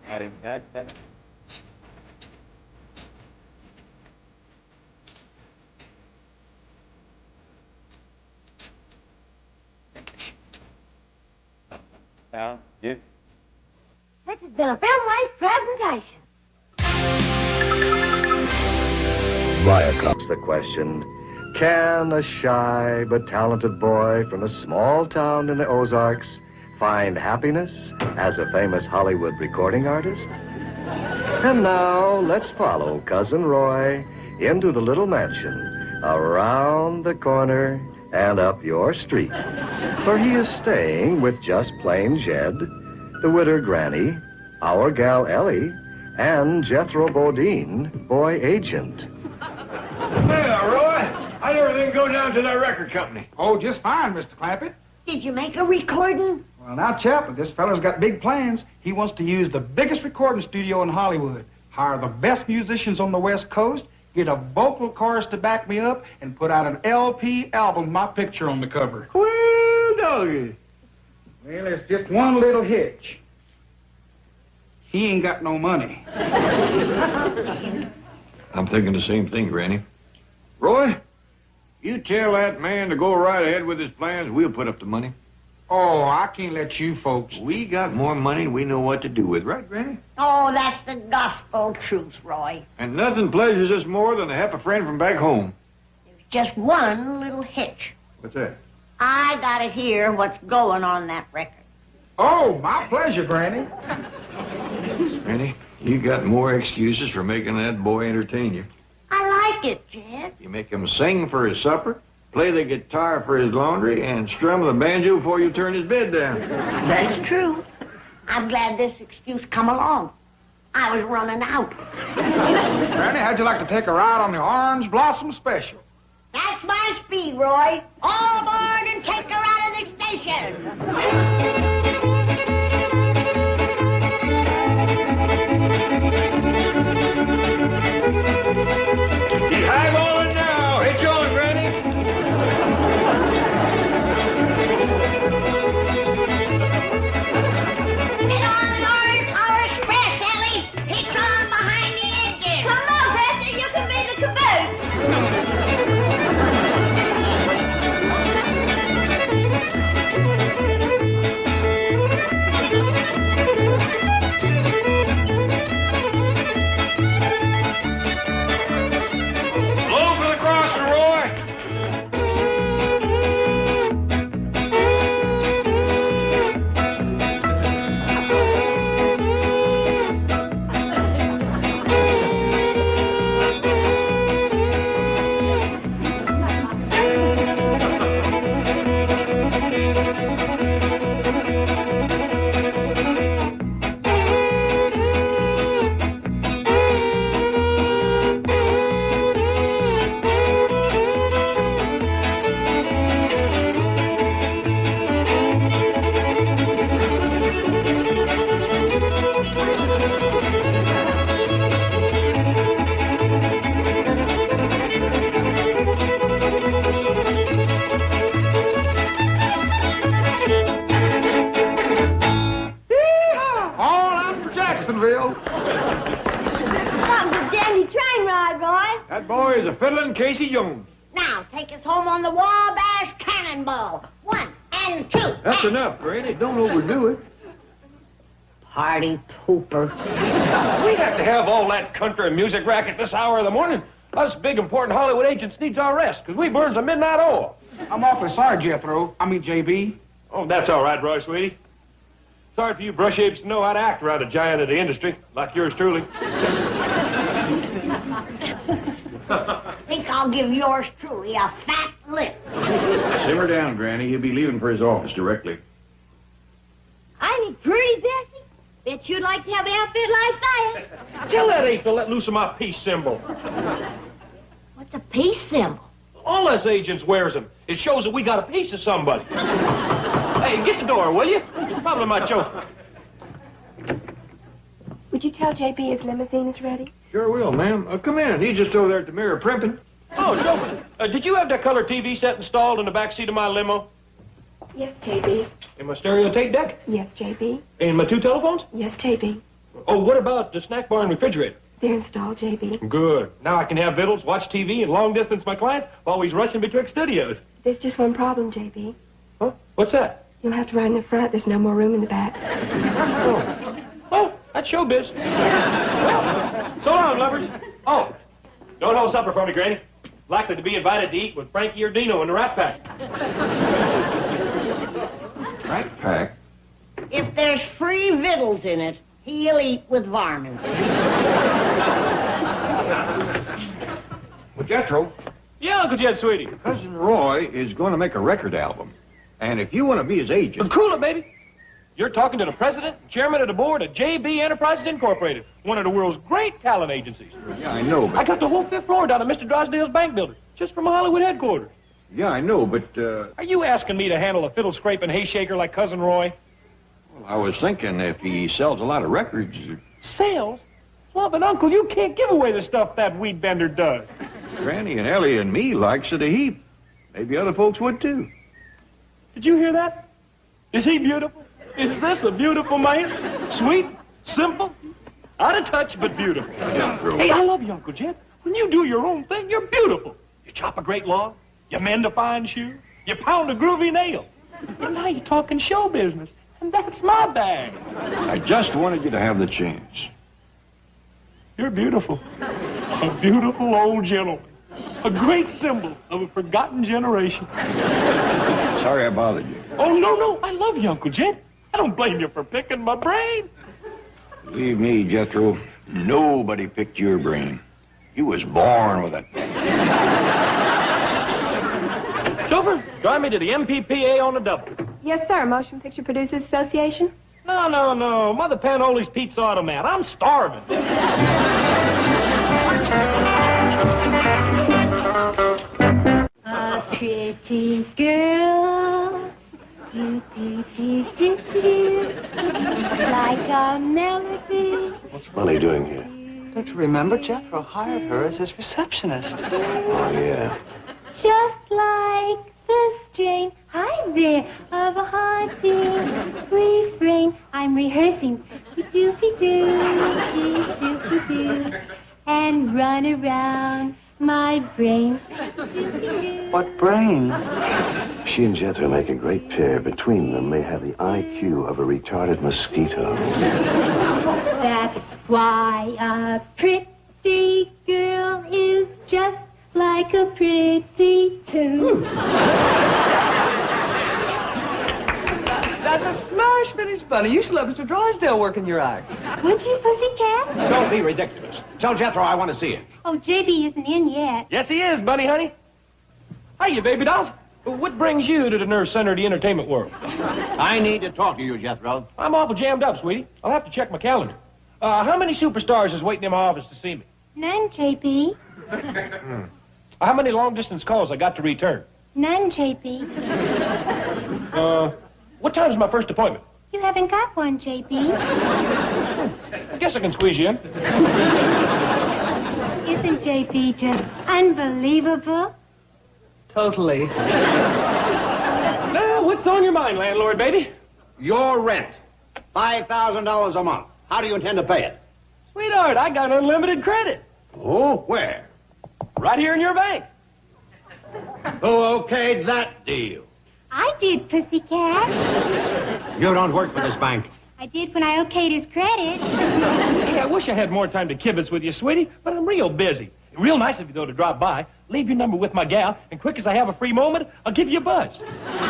I've got that. Now, you. This has been a Film-Wise presentation. Viacop's the question. Can a shy but talented boy from a small town in the Ozarks find happiness as a famous Hollywood recording artist? And now, let's follow Cousin Roy into the little mansion, around the corner, and up your street, where he is staying with just plain Jed, the widder Granny, our gal Ellie, and Jethro Bodine, boy agent. Yeah, Roy, how'd everything go down to that record company? Oh, just fine, Mr. Clampett. Did you make a recording? Well, now, Chap, this feller's got big plans. He wants to use the biggest recording studio in Hollywood, hire the best musicians on the West Coast, get a vocal chorus to back me up, and put out an LP album with my picture on the cover. Well, doggy. Well, there's just one little hitch. He ain't got no money. I'm thinking the same thing, Granny. Roy, you tell that man to go right ahead with his plans. We'll put up the money. Oh, I can't let you folks. We got more money than we know what to do with, right, Granny? Oh, that's the gospel truth, Roy. And nothing pleasures us more than to help a friend from back home. There's just one little hitch. What's that? I gotta hear what's going on that record. Oh, my pleasure, Granny. Granny, you got more excuses for making that boy entertain you. I like it, Jed. You make him sing for his supper, play the guitar for his laundry, and strum the banjo before you turn his bed down. That's true. I'm glad this excuse come along. I was running out. Granny, how'd you like to take a ride on the Orange Blossom Special? That's my speed, Roy. All aboard and take her out of the station. Jethro. That was a dandy train ride, Roy. That boy is a fiddling Casey Jones. Now, take us home on the Wabash Cannonball. 1 and 2. That's enough, Granny. Don't overdo it. Party pooper. We have to have all that country music racket this hour of the morning. Us big, important Hollywood agents needs our rest, because we burns a midnight oil. I'm awfully sorry, Jethro. I mean, JB. Oh, that's all right, Roy, sweetie. Sorry for you brush apes to know how to act around a giant of the industry, like yours truly. Think I'll give yours truly a fat lip. Simmer down, Granny. He'll be leaving for his office directly. I'm pretty, Bessie. Bet you'd like to have an outfit like that. Tell that ape to let loose of my peace symbol. What's a peace symbol? All us agents wears them. It shows that we got a piece of somebody. Hey, get the door, will you? It's probably my joke. Would you tell JB his limousine is ready? Sure will, ma'am. Come in. He's just over there at the mirror primping. Oh, Joker, did you have that color TV set installed in the back seat of my limo? Yes, JB. In my stereo tape deck? Yes, JB. In my 2 telephones? Yes, JB. Oh, what about the snack bar and refrigerator? They're installed, JB. Good. Now I can have victuals, watch TV, and long distance my clients while he's rushing betwixt studios. There's just one problem, JB. Huh? What's that? You'll have to ride in the front. There's no more room in the back. Oh, that's showbiz. Well, so long, lovers. Oh, don't hold supper for me, Granny. Likely to be invited to eat with Frankie or Dino in the Rat Pack. Rat Pack? If there's free victuals in it, he'll eat with varmints. Well, Jethro, Yeah, Uncle Jed, sweetie. Cousin Roy is going to make a record album. And if you want to be his agent... Cool it, baby. You're talking to the president and chairman of the board of JB Enterprises Incorporated, one of the world's great talent agencies. Yeah, I know, but... I got the whole 5th floor down at Mr. Drysdale's bank building, just from Hollywood headquarters. Yeah, I know, but, Are you asking me to handle a fiddle-scraping hay shaker like Cousin Roy? well, I was thinking if he sells a lot of records... Sales? Loving Uncle, you can't give away the stuff that weed bender does. Granny and Ellie and me likes it a heap. Maybe other folks would, too. Did you hear that? Is he beautiful? Is this a beautiful man? Sweet, simple, out of touch, but beautiful. Jethro. Hey, I love you, Uncle Jed. When you do your own thing, you're beautiful. You chop a great log, you mend a fine shoe, you pound a groovy nail. And now you're talking show business, and that's my bag. I just wanted you to have the chance. You're beautiful. A beautiful old gentleman. A great symbol of a forgotten generation. Sorry I bothered you. Oh, no, I love you, Uncle Jed. I don't blame you for picking my brain. Believe me, Jethro, nobody picked your brain. You was born with it. Chauffeur, drive me to the MPPA on the double. Yes, sir. Motion Picture Producers Association. No. Mother Panoli's Pizza Automat. I'm starving. A pretty girl, do, like a melody. What's Molly doing here? Don't you remember Jethro hired her as his receptionist? Oh, yeah. Just like the strain, hi there, of a haunting refrain. I'm rehearsing, doo-doo-doo, and run around my brain. What brain? She and Jethro make a great pair. Between them, they have the IQ of a retarded mosquito. That's why a pretty girl is just like a pretty tune. That's a smash finish, Bunny. You should let Mr. Drysdale work in your act. Would you, Pussycat? Don't be ridiculous. Tell Jethro I want to see it. Oh, JB isn't in yet. Yes, he is, Bunny, honey. Hiya, baby dolls. What brings you to the Nurse Center of the entertainment world? I need to talk to you, Jethro. I'm awful jammed up, sweetie. I'll have to check my calendar. How many superstars is waiting in my office to see me? None, JB. How many long-distance calls I got to return? None, JB. What time is my first appointment? You haven't got one, JB. I guess I can squeeze you in. Isn't JB just unbelievable? Totally. Now, what's on your mind, landlord baby? Your rent. $5,000 a month. How do you intend to pay it? Sweetheart, I got unlimited credit. Oh, where? Right here in your bank. Who okayed that deal? I did, Pussycat. You don't work for this bank. I did when I okayed his credit. Hey, I wish I had more time to kibitz with you, sweetie, but I'm real busy. Real nice of you, though, to drop by. Leave your number with my gal, and quick as I have a free moment, I'll give you a buzz.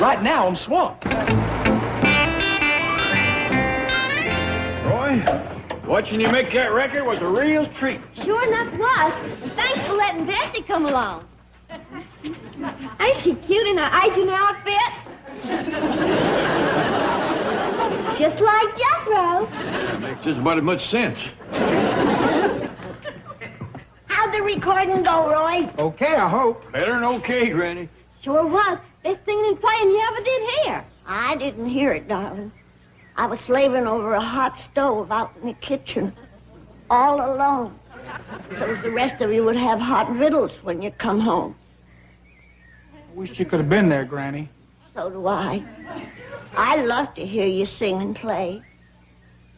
Right now, I'm swamped. Roy, watching you make that record was a real treat. Sure enough was. And thanks for letting Bessie come along. Ain't she cute in her agent outfit? Just like Jethro. Makes just about as much sense. How'd the recording go, Roy? Okay, I hope. Better than okay, Granny. Sure was. Best singing and playing you ever did hear. I didn't hear it, darling. I was slaving over a hot stove out in the kitchen, all alone. So the rest of you would have hot victuals when you come home. I wish you could have been there, Granny. So do I. I love to hear you sing and play.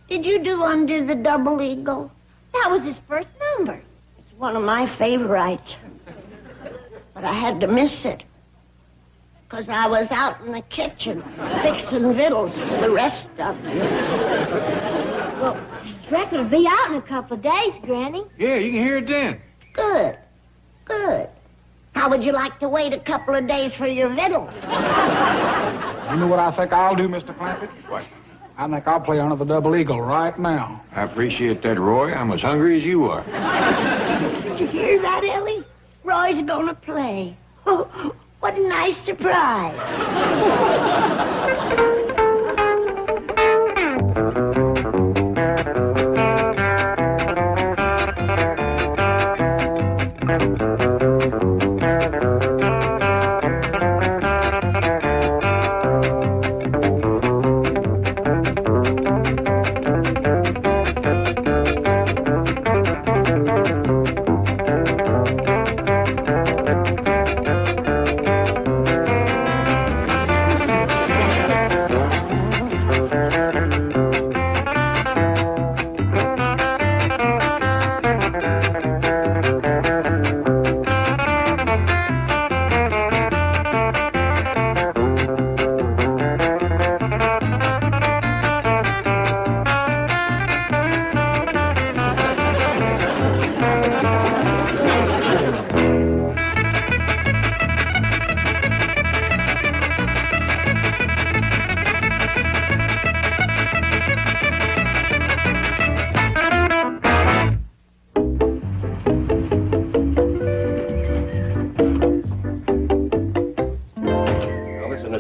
Did you do Under the Double Eagle? That was his first number. It's one of my favorites. But I had to miss it. 'Cause I was out in the kitchen fixing victuals for the rest of you. Well, his record will be out in a couple of days, Granny. Yeah, you can hear it then. Good. Good. How would you like to wait a couple of days for your victuals? You know what I think I'll do, Mr. Clampett? What? I think I'll play Under the Double Eagle right now. I appreciate that, Roy. I'm as hungry as you are. Did you hear that, Ellie? Roy's gonna play. Oh, what a nice surprise.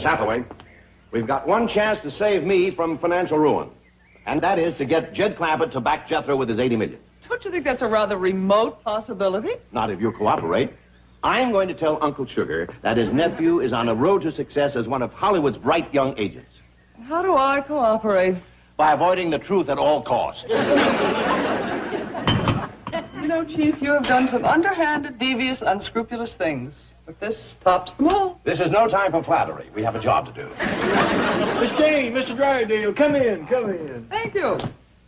Hathaway, we've got one chance to save me from financial ruin, and that is to get Jed Clampett to back Jethro with his $80 million. Don't you think that's a rather remote possibility? Not if you cooperate. I'm going to tell Uncle Sugar that his nephew is on a road to success as one of Hollywood's bright young agents. How do I cooperate? By avoiding the truth at all costs. You know, Chief, you have done some underhanded, devious, unscrupulous things. But this tops them all. This is no time for flattery. We have a job to do. Miss Jane, Mr. Drydale, come in, come in. Thank you.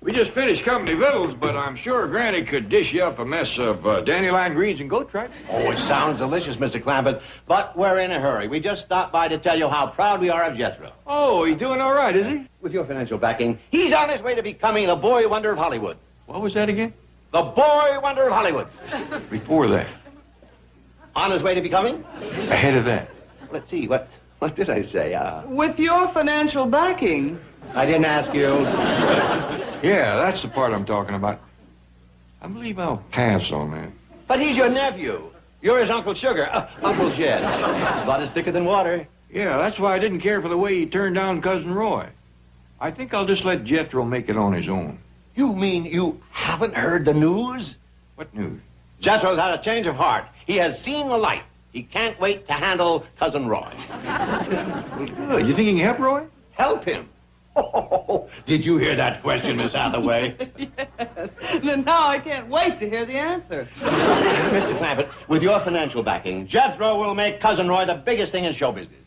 We just finished company victuals, but I'm sure Granny could dish you up a mess of dandelion greens and goat tripe. Oh, it sounds delicious, Mr. Clampett, but we're in a hurry. We just stopped by to tell you how proud we are of Jethro. Oh, he's doing all right, is he? With your financial backing, he's on his way to becoming the boy wonder of Hollywood. What was that again? The boy wonder of Hollywood. Before that. On his way to becoming? Ahead of that. Let's see, what did I say? With your financial backing. I didn't ask you. Yeah, that's the part I'm talking about. I believe I'll pass on that. But he's your nephew. You're his Uncle Sugar, Uncle Jed. Blood is thicker than water. Yeah, that's why I didn't care for the way he turned down Cousin Roy. I think I'll just let Jethro make it on his own. You mean you haven't heard the news? What news? Jethro's had a change of heart. He has seen the light. He can't wait to handle Cousin Roy. Well, good. You think he can help Roy? Help him? Oh, did you hear that question, Miss Hathaway? Yes. Then now I can't wait to hear the answer. Mr. Clampett, with your financial backing, Jethro will make Cousin Roy the biggest thing in show business.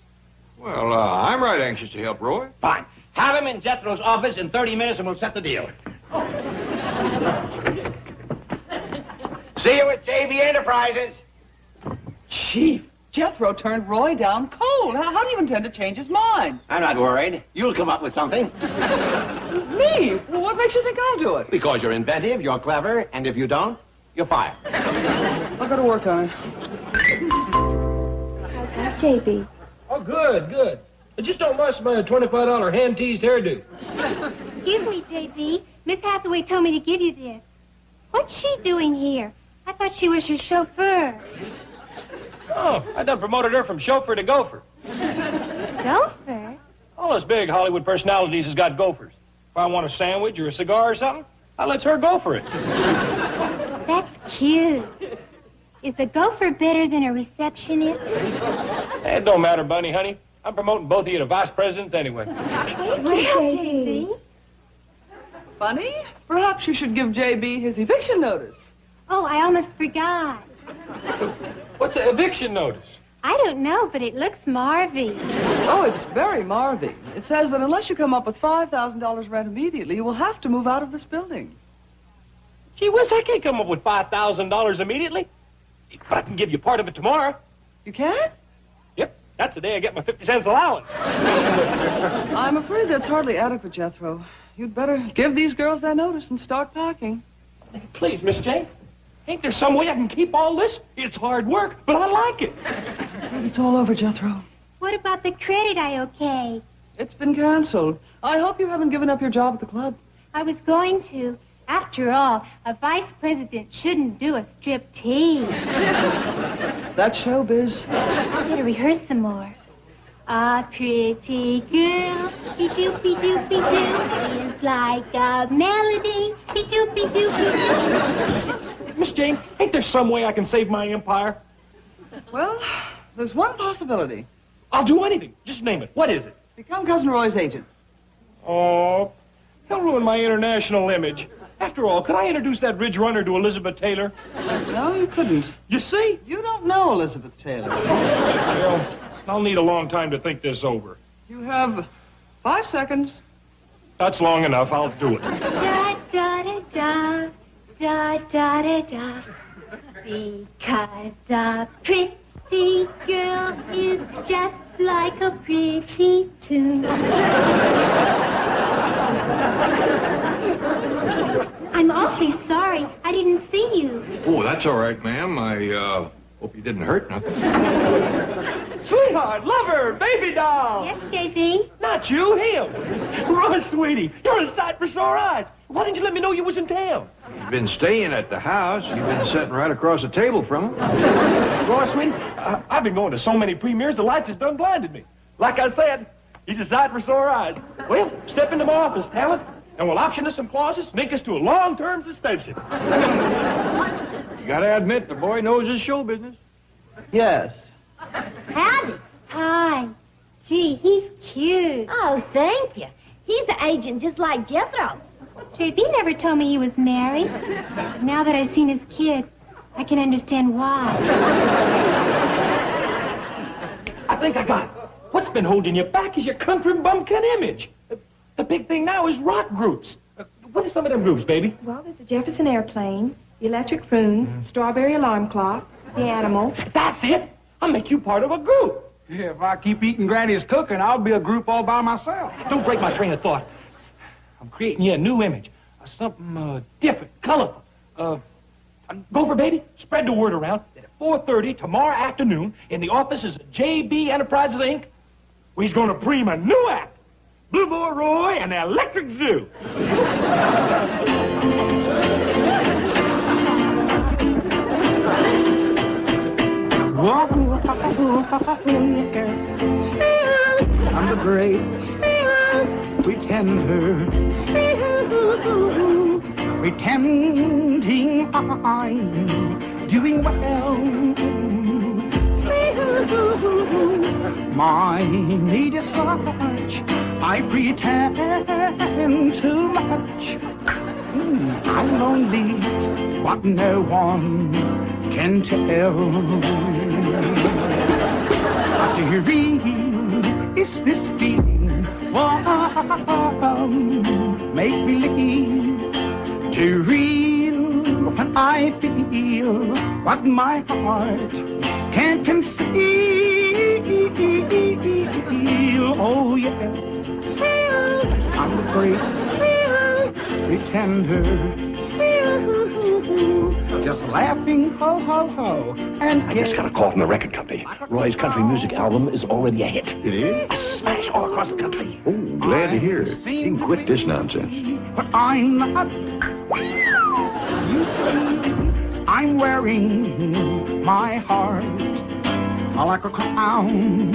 Well, I'm right anxious to help Roy. Fine. Have him in Jethro's office in 30 minutes and we'll set the deal. See you at JB Enterprises. Chief, Jethro turned Roy down cold. How do you intend to change his mind? I'm not worried. You'll come up with something. Me? Well, what makes you think I'll do it? Because you're inventive, you're clever, and if you don't, you're fired. I'll go to work on it. How's that, JB? Oh, good, good. But just don't mess my $25 hand-teased hairdo. Excuse me, JB. Miss Hathaway told me to give you this. What's she doing here? I thought she was your chauffeur. Oh, I done promoted her from chauffeur to gopher. Gopher? All us big Hollywood personalities has got gophers. If I want a sandwich or a cigar or something, I lets her go for it. That's cute. Is a gopher better than a receptionist? It don't matter, Bunny, honey. I'm promoting both of you to vice presidents anyway. Well, JB. Funny? Perhaps you should give JB his eviction notice. Oh, I almost forgot. What's an eviction notice? I don't know, but it looks Marvy. Oh, it's very Marvy. It says that unless you come up with $5,000 rent immediately, you will have to move out of this building. Gee whiz, I can't come up with $5,000 immediately. But I can give you part of it tomorrow. You can't? Yep, that's the day I get my 50 cents allowance. I'm afraid that's hardly adequate, Jethro. You'd better give these girls their notice and start packing. Please, Miss Jane. Ain't there some way I can keep all this? It's hard work, but I like it. It's all over, Jethro. What about the credit I okay? It's been canceled. I hope you haven't given up your job at the club. I was going to. After all, a vice president shouldn't do a strip tease. That's showbiz. I better rehearse some more. A pretty girl, be-doopy-doopy-doo, is like a melody, be-doopy-doopy-doo. Miss Jane, ain't there some way I can save my empire? Well, there's one possibility. I'll do anything. Just name it. What is it? Become Cousin Roy's agent. Oh, he'll ruin my international image. After all, could I introduce that Ridge Runner to Elizabeth Taylor? No, you couldn't. You see? You don't know Elizabeth Taylor. Well, I'll need a long time to think this over. You have 5 seconds. That's long enough. I'll do it. Da da da da da da da da. Because a pretty girl is just like a pretty tune. I'm awfully sorry. I didn't see you. Oh, that's all right, ma'am. I hope you didn't hurt nothing. Sweetheart, lover, baby doll. Yes, JB? Not you, him. Roy, sweetie, you're a sight for sore eyes. Why didn't you let me know you was in town? You've been staying at the house. You've been sitting right across the table from him. Roy, sweetie, I've been going to so many premieres, the lights has done blinded me. Like I said, he's a sight for sore eyes. Well, step into my office, talent, and we'll option us some clauses, make us to a long-term suspension. You gotta admit, the boy knows his show business. Yes. Howdy. Hi. Gee, he's cute. Oh, thank you. He's an agent just like Jethro. JB never told me he was married. Now that I've seen his kid, I can understand why. I think I got it. What's been holding you back is your country bumpkin image. The big thing now is rock groups. What are some of them groups, baby? Well, there's the Jefferson Airplane, the Electric Prunes, Strawberry Alarm Clock, the Animals. That's it. I'll make you part of a group. Yeah, if I keep eating Granny's cooking, I'll be a group all by myself. Don't break my train of thought. I'm creating you a new image. Something different, colorful. Gopher, baby, spread the word around that at 4:30 tomorrow afternoon in the offices of JB Enterprises, Inc., we's going to prem a new act. Blue Boy Roy and the Electric Zoo. I'm the great pretender, pretending I'm doing well. My need is such, I pretend too much. I'm lonely, but no one can tell. But real is this feeling, make believe. Too real when I feel what my heart can't conceal. Oh yes, I'm the great pretender, just laughing ho ho ho. And I just got a call from the record company. Roy's country music album is already a hit. It is? A smash all across the country. Oh, glad to hear it. You can quit this nonsense. But I'm not. You see, I'm wearing my heart like a crown,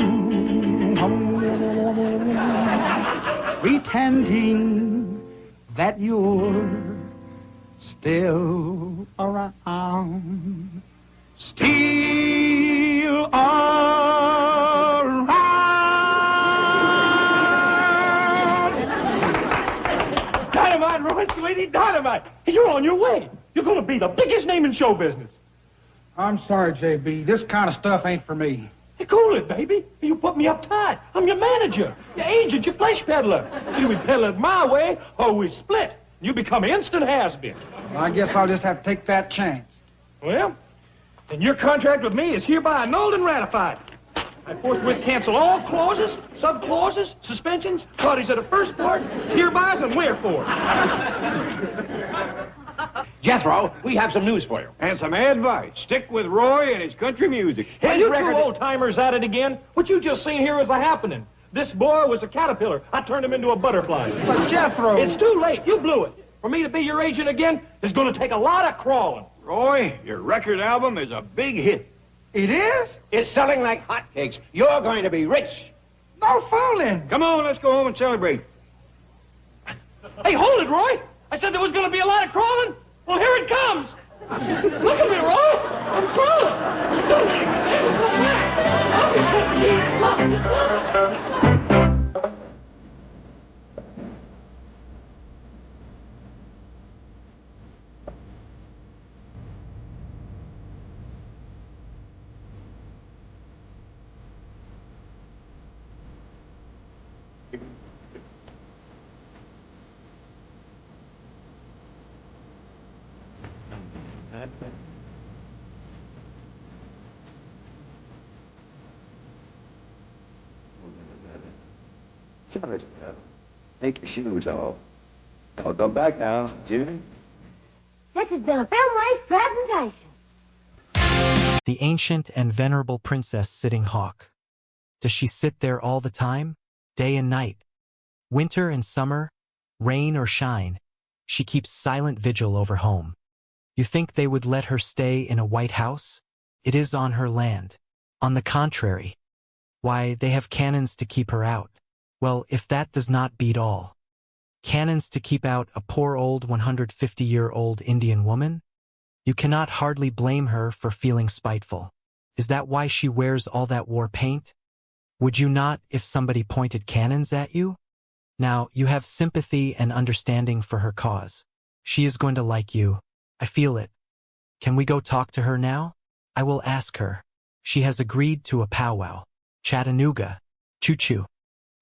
pretending that you're still around, still around. Dynamite, Roy, sweetie, dynamite. You're on your way. You're going to be the biggest name in show business. I'm sorry, J.B. This kind of stuff ain't for me. Hey, cool it, baby. You put me up tight. I'm your manager, your agent, your flesh peddler. You be peddling my way, or we split. You become instant has-been. Well, I guess I'll just have to take that chance. Well, then your contract with me is hereby annulled and ratified. I forthwith cancel all clauses, sub-clauses, suspensions, parties of the first part, hereby and wherefore. Jethro, we have some news for you. And some advice. Stick with Roy and his country music. Are you two old-timers at it again? What you just seen here is a happening. This boy was a caterpillar. I turned him into a butterfly. But Jethro... It's too late. You blew it. For me to be your agent again is going to take a lot of crawling. Roy, your record album is a big hit. It is? It's selling like hotcakes. You're going to be rich. No fooling. Come on, let's go home and celebrate. Hey, hold it, Roy. I said there was going to be a lot of crawling. Well, here it comes. Look at me, Roy. I'm crawling. Take your shoes off. Don't go back now, Jimmy. This has been a film-wise presentation. The ancient and venerable princess sitting hawk. Does she sit there all the time, day and night? Winter and summer, rain or shine, she keeps silent vigil over home. You think they would let her stay in a white house? It is on her land. On the contrary. Why, they have cannons to keep her out. Well, if that does not beat all. Cannons to keep out a poor old 150-year-old Indian woman? You cannot hardly blame her for feeling spiteful. Is that why she wears all that war paint? Would you not if somebody pointed cannons at you? Now, you have sympathy and understanding for her cause. She is going to like you. I feel it. Can we go talk to her now? I will ask her. She has agreed to a powwow. Chattanooga. Choo-choo.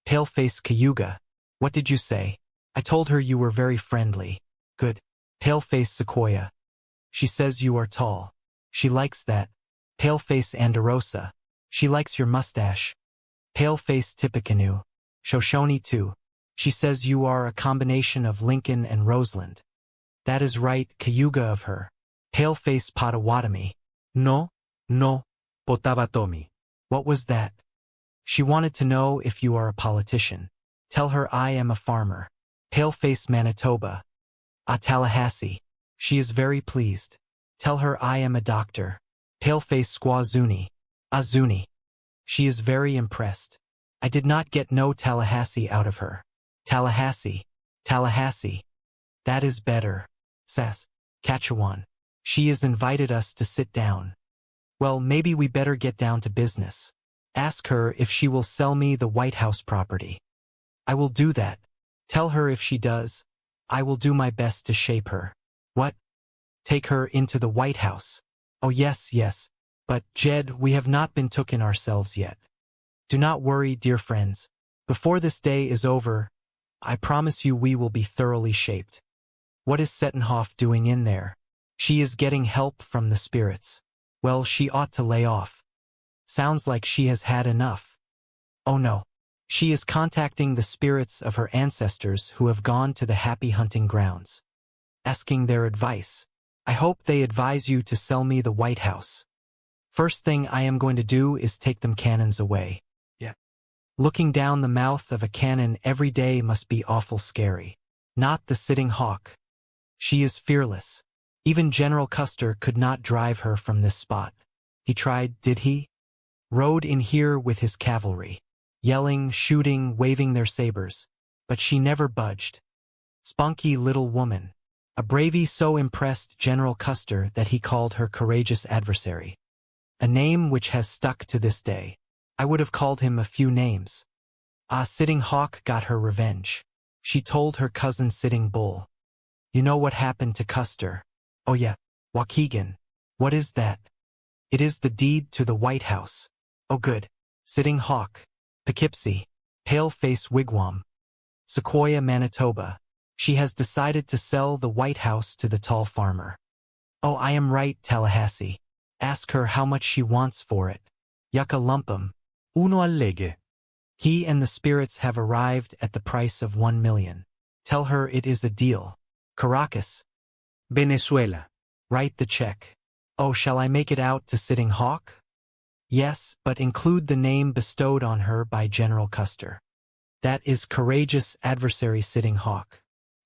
Paleface Cayuga. What did you say? I told her you were very friendly. Good. Paleface Sequoia. She says you are tall. She likes that. Paleface Anderosa. She likes your mustache. Paleface Tippecanoe. Shoshone too. She says you are a combination of Lincoln and Roseland. That is right, Cayuga of her. Paleface Potawatomi. No, Potawatomi. What was that? She wanted to know if you are a politician. Tell her I am a farmer. Paleface Manitoba. Tallahassee. She is very pleased. Tell her I am a doctor. Paleface Squazuni. Azuni. She is very impressed. I did not get no Tallahassee out of her. Tallahassee. That is better. Saskatchewan. She has invited us to sit down. Well, maybe we better get down to business. Ask her if she will sell me the White House property. I will do that. Tell her if she does, I will do my best to shape her. What? Take her into the White House. Oh yes. But, Jed, we have not been tooken ourselves yet. Do not worry, dear friends. Before this day is over, I promise you we will be thoroughly shaped. What is Settenhoff doing in there? She is getting help from the spirits. Well, she ought to lay off. Sounds like she has had enough. Oh no. She is contacting the spirits of her ancestors who have gone to the happy hunting grounds, asking their advice. I hope they advise you to sell me the White House. First thing I am going to do is take them cannons away. Yeah. Looking down the mouth of a cannon every day must be awful scary. Not the sitting hawk. She is fearless. Even General Custer could not drive her from this spot. He tried, did he? Rode in here with his cavalry, yelling, shooting, waving their sabers. But she never budged. Spunky little woman. A bravey so impressed General Custer that he called her courageous adversary. A name which has stuck to this day. I would have called him a few names. Sitting Hawk got her revenge. She told her cousin Sitting Bull. You know what happened to Custer? Oh yeah, Waukegan. What is that? It is the deed to the White House. Oh good. Sitting Hawk. Poughkeepsie. Paleface Wigwam. Sequoia, Manitoba. She has decided to sell the White House to the tall farmer. Oh, I am right, Tallahassee. Ask her how much she wants for it. Yucca lumpum. Uno allege. He and the spirits have arrived at the price of 1 million. Tell her it is a deal. Caracas. Venezuela. Write the check. Oh, shall I make it out to Sitting Hawk? Yes, but include the name bestowed on her by General Custer. That is courageous adversary Sitting Hawk.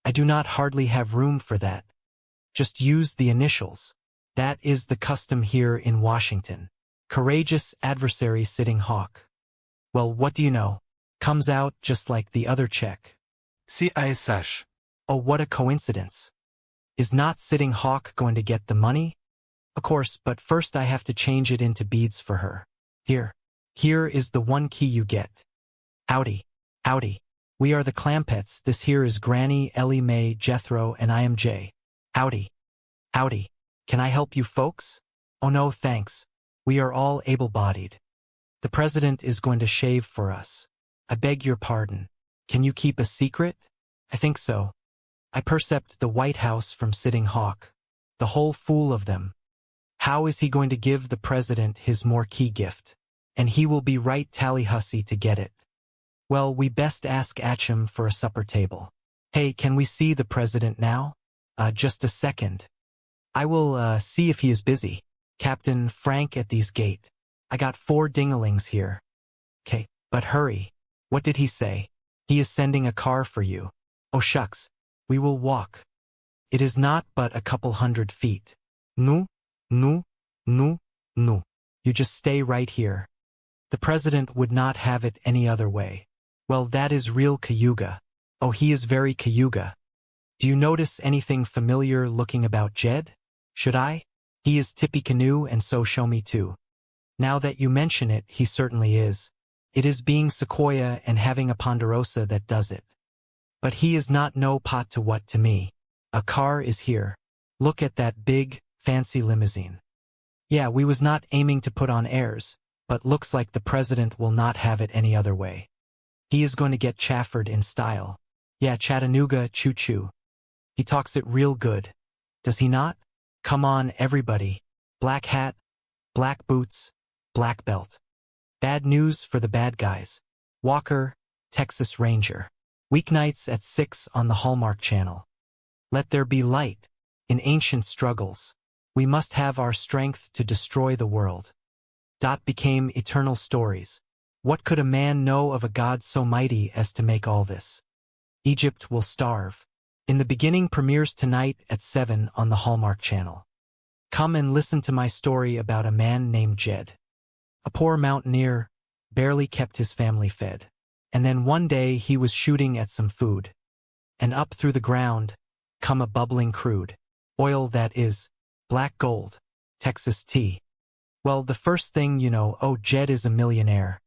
I do not hardly have room for that. Just use the initials. That is the custom here in Washington. Courageous adversary Sitting Hawk. Well, what do you know? Comes out just like the other check. CISH. Oh, what a coincidence. Is not Sitting Hawk going to get the money? Of course, but first I have to change it into beads for her. Here. Here is the one key you get. Howdy. Howdy. We are the Clampetts. This here is Granny, Ellie Mae, Jethro, and I am Jay. Howdy. Howdy. Can I help you folks? Oh no, thanks. We are all able-bodied. The president is going to shave for us. I beg your pardon. Can you keep a secret? I think so. I percept the White House from Sitting Hawk. The whole fool of them. How is he going to give the president his more key gift? And he will be right tally-hussy to get it. Well, we best ask Atcham for a supper table. Hey, can we see the president now? Just a second. I will, see if he is busy. Captain Frank at these gate. I got 4 dingalings here. 'Kay, but hurry. What did he say? He is sending a car for you. Oh shucks. We will walk. It is not but a couple 100 feet. No. You just stay right here. The president would not have it any other way. Well, that is real Cayuga. Oh, he is very Cayuga. Do you notice anything familiar looking about Jed? Should I? He is Tippecanoe and so show me too. Now that you mention it, he certainly is. It is being Sequoia and having a Ponderosa that does it. But he is not no pot to what to me. A car is here. Look at that big, fancy limousine. Yeah, we was not aiming to put on airs, but looks like the president will not have it any other way. He is going to get Chafford in style. Yeah, Chattanooga choo-choo. He talks it real good. Does he not? Come on, everybody. Black hat, black boots, black belt. Bad news for the bad guys. Walker, Texas Ranger. Weeknights at 6 on the Hallmark Channel. Let there be light. In ancient struggles, we must have our strength to destroy the world. Became eternal stories. What could a man know of a God so mighty as to make all this? Egypt will starve. In the Beginning premieres tonight at 7 on the Hallmark Channel. Come and listen to my story about a man named Jed. A poor mountaineer, barely kept his family fed. And then one day he was shooting at some food. And up through the ground, come a bubbling crude. Oil that is, black gold, Texas tea. Well, the first thing you know, oh, Jed is a millionaire.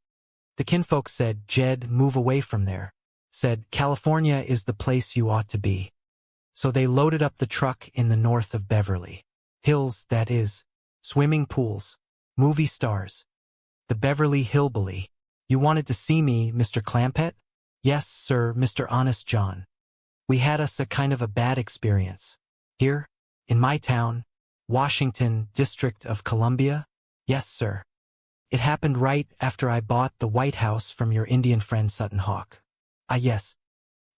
The kinfolk said, Jed, move away from there. Said, California is the place you ought to be. So they loaded up the truck in the north of Beverly Hills, that is, swimming pools, movie stars. The Beverly Hillbilly. You wanted to see me, Mr. Clampett? Yes, sir, Mr. Honest John. We had us a kind of a bad experience. Here, in my town, Washington, District of Columbia? Yes, sir. It happened right after I bought the White House from your Indian friend Sutton Hawk. Ah, yes.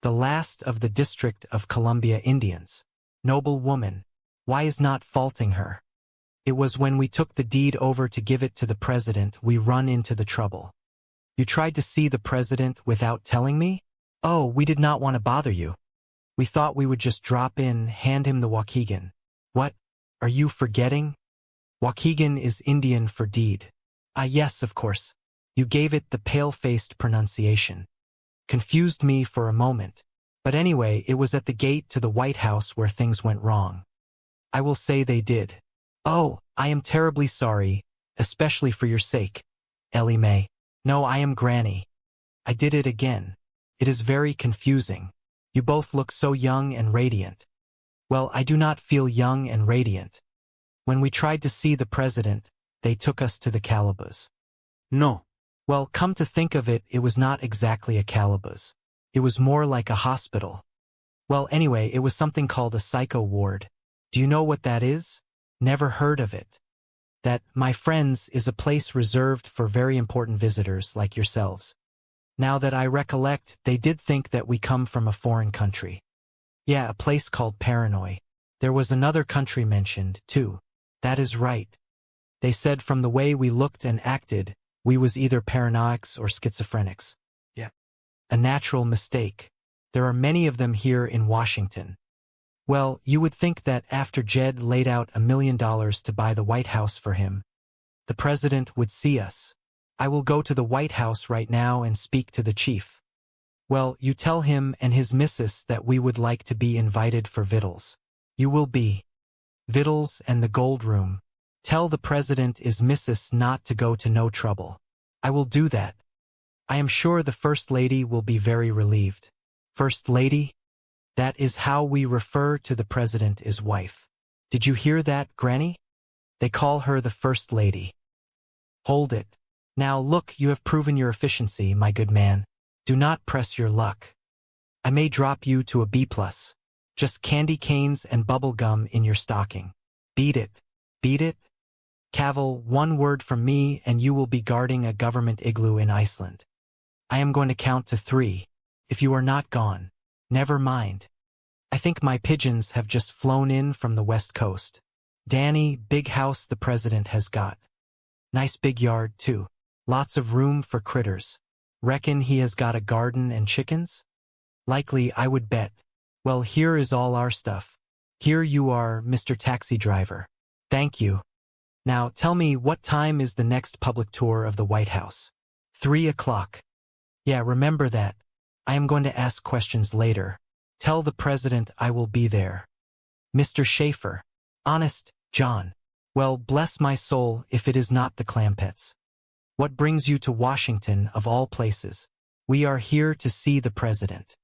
The last of the District of Columbia Indians. Noble woman. Why is not faulting her? It was when we took the deed over to give it to the president we run into the trouble. You tried to see the president without telling me? Oh, we did not want to bother you. We thought we would just drop in, hand him the Waukegan. What? Are you forgetting? Waukegan is Indian for deed. Ah, yes, of course. You gave it the pale-faced pronunciation. Confused me for a moment. But anyway, it was at the gate to the White House where things went wrong. I will say they did. Oh, I am terribly sorry, especially for your sake. Ellie Mae. No, I am Granny. I did it again. It is very confusing. You both look so young and radiant. Well, I do not feel young and radiant. When we tried to see the president, they took us to the Calabas. No. Well, come to think of it, it was not exactly a Calabas. It was more like a hospital. Well, anyway, it was something called a psycho ward. Do you know what that is? Never heard of it. That, my friends, is a place reserved for very important visitors like yourselves. Now that I recollect, they did think that we come from a foreign country. Yeah, a place called Paranoid. There was another country mentioned, too. That is right. They said from the way we looked and acted, we was either paranoics or schizophrenics. Yeah. A natural mistake. There are many of them here in Washington. Well, you would think that after Jed laid out $1 million to buy the White House for him, the president would see us. I will go to the White House right now and speak to the chief. Well, you tell him and his missus that we would like to be invited for victuals. You will be. Victuals and the gold room. Tell the president is missus not to go to no trouble. I will do that. I am sure the First Lady will be very relieved. First Lady? That is how we refer to the president as wife. Did you hear that, Granny? They call her the First Lady. Hold it. Now look, you have proven your efficiency, my good man. Do not press your luck. I may drop you to a B+. Just candy canes and bubble gum in your stocking. Beat it. Beat it? Cavil, one word from me and you will be guarding a government igloo in Iceland. I am going to count to 3. If you are not gone. Never mind. I think my pigeons have just flown in from the West Coast. Danny, big house the president has got. Nice big yard, too. Lots of room for critters. Reckon he has got a garden and chickens? Likely, I would bet. Well, here is all our stuff. Here you are, Mr. Taxi Driver. Thank you. Now, tell me, what time is the next public tour of the White House? 3 o'clock. Yeah, remember that. I am going to ask questions later. Tell the president I will be there. Mr. Schaefer. Honest, John. Well, bless my soul if it is not the Clampetts. What brings you to Washington, of all places? We are here to see the president.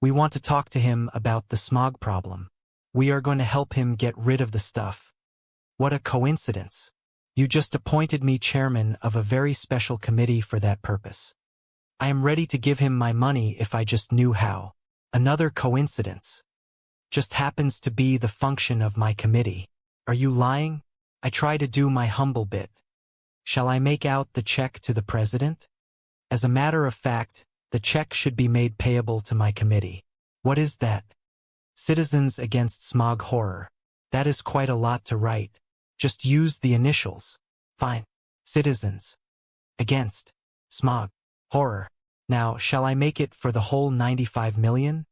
We want to talk to him about the smog problem. We are going to help him get rid of the stuff. What a coincidence. You just appointed me chairman of a very special committee for that purpose. I am ready to give him my money if I just knew how. Another coincidence. Just happens to be the function of my committee. Are you lying? I try to do my humble bit. Shall I make out the check to the president? As a matter of fact, the check should be made payable to my committee. What is that? Citizens Against Smog Horror. That is quite a lot to write. Just use the initials. Fine. Citizens Against Smog Horror. Now, shall I make it for the whole 95 million?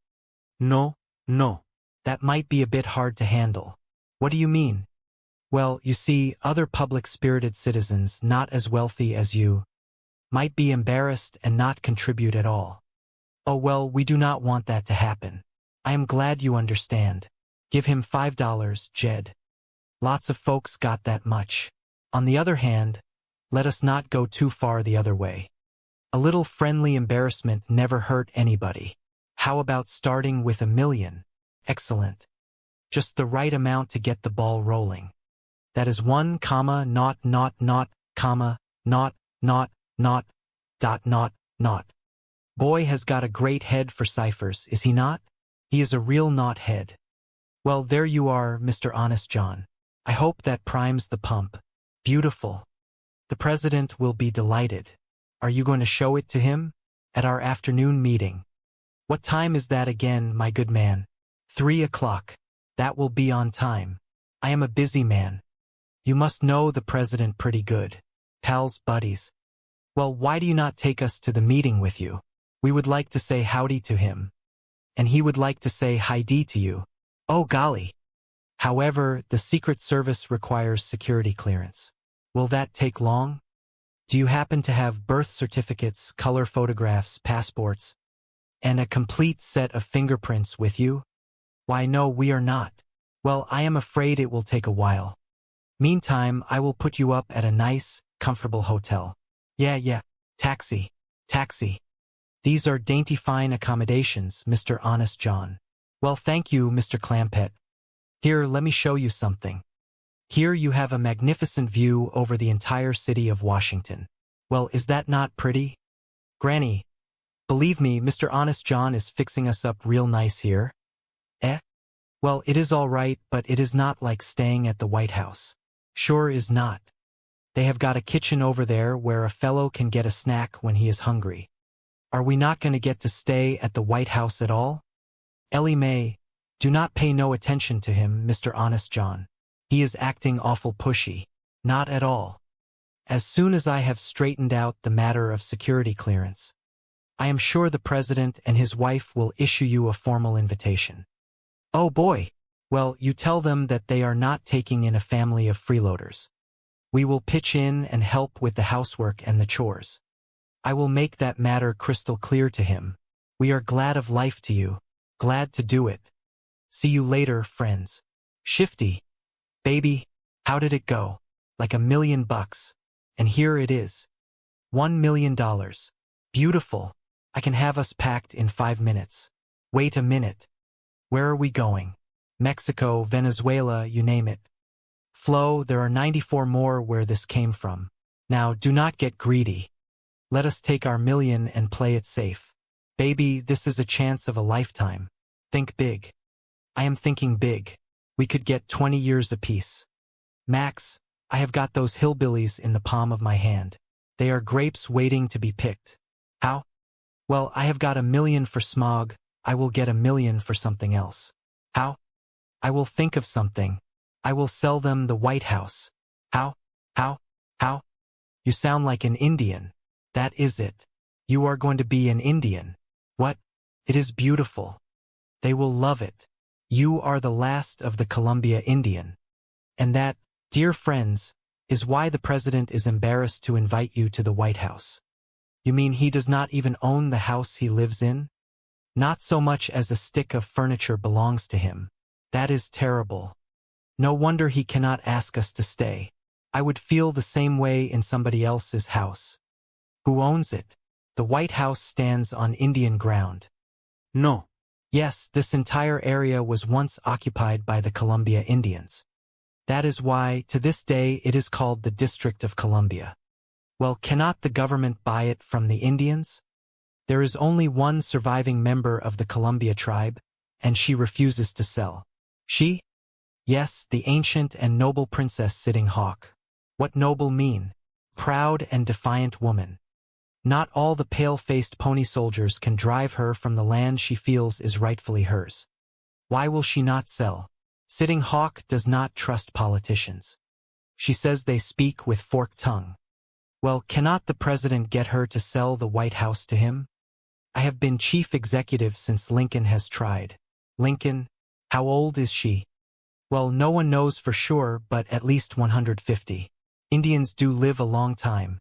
No. That might be a bit hard to handle. What do you mean? Well, you see, other public-spirited citizens not as wealthy as you might be embarrassed and not contribute at all. Oh well, we do not want that to happen. I am glad you understand. Give him $5, Jed. Lots of folks got that much. On the other hand, let us not go too far the other way. A little friendly embarrassment never hurt anybody. How about starting with $1 million? Excellent. Just the right amount to get the ball rolling. That is 1, not, comma, not. Boy has got a great head for ciphers, is he not? He is a real knot head. Well, there you are, Mr. Honest John. I hope that primes the pump. Beautiful. The president will be delighted. Are you going to show it to him? At our afternoon meeting. What time is that again, my good man? 3 o'clock. That will be on time. I am a busy man. You must know the president pretty good. Pals, buddies. Well, why do you not take us to the meeting with you? We would like to say howdy to him. And he would like to say hi-dee to you. Oh golly. However, the Secret Service requires security clearance. Will that take long? Do you happen to have birth certificates, color photographs, passports, and a complete set of fingerprints with you? Why, no, we are not. Well, I am afraid it will take a while. Meantime, I will put you up at a nice, comfortable hotel. Yeah. Taxi. These are dainty fine accommodations, Mr. Honest John. Well, thank you, Mr. Clampett. Here, let me show you something. Here you have a magnificent view over the entire city of Washington. Well, is that not pretty? Granny, believe me, Mr. Honest John is fixing us up real nice here. Well, it is all right, but it is not like staying at the White House. Sure is not. They have got a kitchen over there where a fellow can get a snack when he is hungry. Are we not going to get to stay at the White House at all? Ellie Mae, do not pay no attention to him, Mr. Honest John. He is acting awful pushy. Not at all. As soon as I have straightened out the matter of security clearance, I am sure the president and his wife will issue you a formal invitation. Oh boy. Well, you tell them that they are not taking in a family of freeloaders. We will pitch in and help with the housework and the chores. I will make that matter crystal clear to him. We are glad of life to you. Glad to do it. See you later, friends. Shifty. Baby, how did it go? Like $1 million. And here it is. $1 million. Beautiful. I can have us packed in 5 minutes. Wait a minute. Where are we going? Mexico, Venezuela, you name it. Flo, there are 94 more where this came from. Now, do not get greedy. Let us take our $1 million and play it safe. Baby, this is a chance of a lifetime. Think big. I am thinking big. We could get 20 years apiece. Max, I have got those hillbillies in the palm of my hand. They are grapes waiting to be picked. How? Well, I have got $1 million for smog. I will get $1 million for something else. How? I will think of something. I will sell them the White House. How? You sound like an Indian. That is it. You are going to be an Indian. What? It is beautiful. They will love it. You are the last of the Columbia Indian. And that, dear friends, is why the president is embarrassed to invite you to the White House. You mean he does not even own the house he lives in? Not so much as a stick of furniture belongs to him. That is terrible. No wonder he cannot ask us to stay. I would feel the same way in somebody else's house. Who owns it? The White House stands on Indian ground. No. Yes, this entire area was once occupied by the Columbia Indians. That is why, to this day, it is called the District of Columbia. Well, cannot the government buy it from the Indians? There is only one surviving member of the Columbia tribe, and she refuses to sell. She? Yes, the ancient and noble Princess Sitting Hawk. What noble mean? Proud and defiant woman. Not all the pale-faced pony soldiers can drive her from the land she feels is rightfully hers. Why will she not sell? Sitting Hawk does not trust politicians. She says they speak with forked tongue. Well, cannot the president get her to sell the White House to him? I have been chief executive since Lincoln has tried. Lincoln? How old is she? Well, no one knows for sure, but at least 150. Indians do live a long time.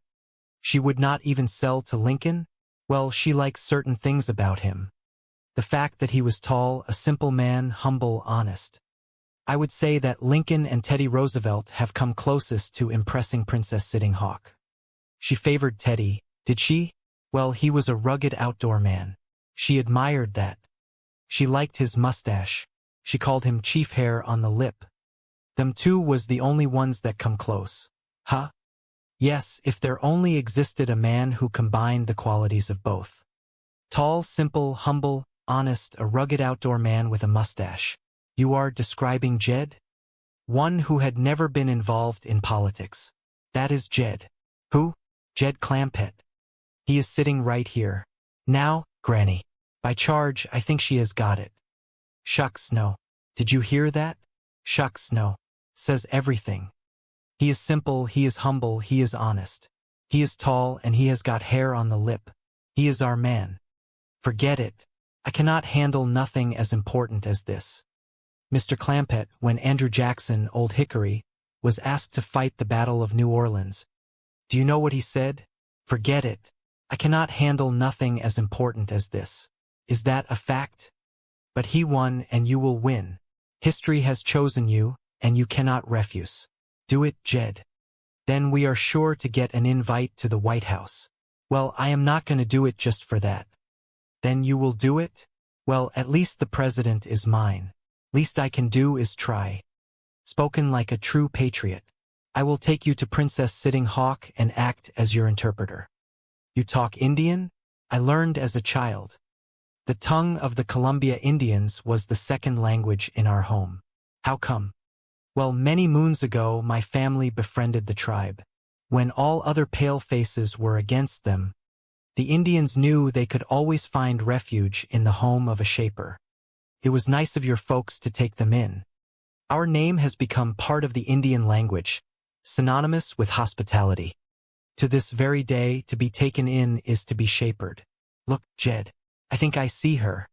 She would not even sell to Lincoln? Well, she likes certain things about him. The fact that he was tall, a simple man, humble, honest. I would say that Lincoln and Teddy Roosevelt have come closest to impressing Princess Sitting Hawk. She favored Teddy, did she? Well, he was a rugged outdoor man. She admired that. She liked his mustache. She called him chief hair on the lip. Them two was the only ones that come close. Huh? Yes, if there only existed a man who combined the qualities of both. Tall, simple, humble, honest, a rugged outdoor man with a mustache. You are describing Jed? one who had never been involved in politics. That is Jed. Who? Jed Clampett. He is sitting right here. Now, Granny. By charge, I think she has got it. Shucks, no. Did you hear that? Shucks, no. Says everything. He is simple, he is humble, he is honest. He is tall, and he has got hair on the lip. He is our man. Forget it. I cannot handle nothing as important as this. Mr. Clampett, when Andrew Jackson, Old Hickory, was asked to fight the Battle of New Orleans, do you know what he said? Forget it. I cannot handle nothing as important as this. Is that a fact? But he won, and you will win. History has chosen you, and you cannot refuse. Do it, Jed. Then we are sure to get an invite to the White House. Well, I am not going to do it just for that. Then you will do it? Well, at least the president is mine. Least I can do is try. Spoken like a true patriot. I will take you to Princess Sitting Hawk and act as your interpreter. You talk Indian? I learned as a child. The tongue of the Columbia Indians was the second language in our home. How come? Well, many moons ago, my family befriended the tribe. When all other pale-faces were against them, the Indians knew they could always find refuge in the home of a shaper. It was nice of your folks to take them in. Our name has become part of the Indian language, synonymous with hospitality. To this very day, to be taken in is to be shapered. Look, Jed, I think I see her.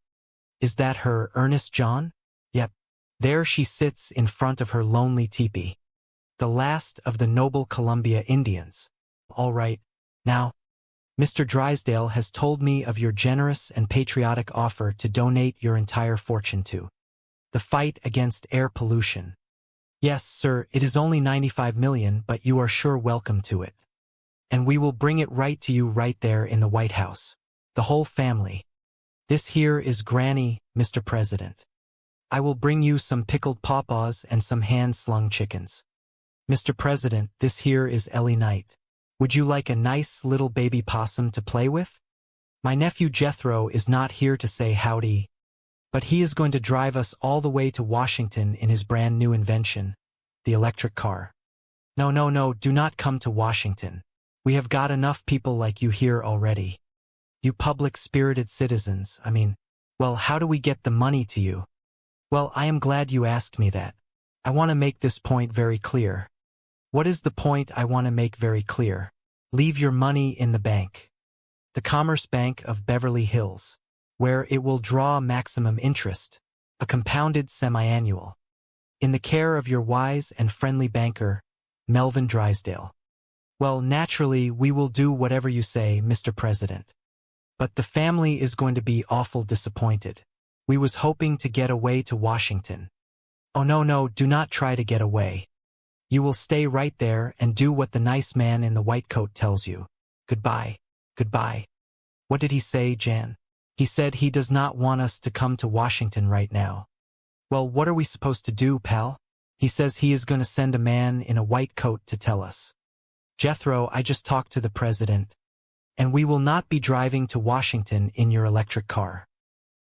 Is that her Ernest John? Yep. There she sits in front of her lonely teepee. The last of the noble Columbia Indians. All right. Now, Mr. Drysdale has told me of your generous and patriotic offer to donate your entire fortune to the fight against air pollution. Yes, sir, it is only $95 million, but you are sure welcome to it. And we will bring it right to you right there in the White House. The whole family. This here is Granny, Mr. President. I will bring you some pickled pawpaws and some hand-slung chickens. Mr. President, this here is Ellie Knight. Would you like a nice little baby possum to play with? My nephew Jethro is not here to say howdy, but he is going to drive us all the way to Washington in his brand new invention, the electric car. No, no, no, do not come to Washington. We have got enough people like you here already. You public-spirited citizens, well, how do we get the money to you? Well, I am glad you asked me that. I want to make this point very clear. What is the point I want to make very clear? Leave your money in the bank. The Commerce Bank of Beverly Hills, where it will draw maximum interest, a compounded semi-annual. In the care of your wise and friendly banker, Melvin Drysdale. Well, naturally, we will do whatever you say, Mr. President. But the family is going to be awful disappointed. We was hoping to get away to Washington. Oh, no, no, do not try to get away. You will stay right there and do what the nice man in the white coat tells you. Goodbye. Goodbye. What did he say, Jan? He said he does not want us to come to Washington right now. Well, what are we supposed to do, pal? He says he is going to send a man in a white coat to tell us. Jethro, I just talked to the president, and we will not be driving to Washington in your electric car.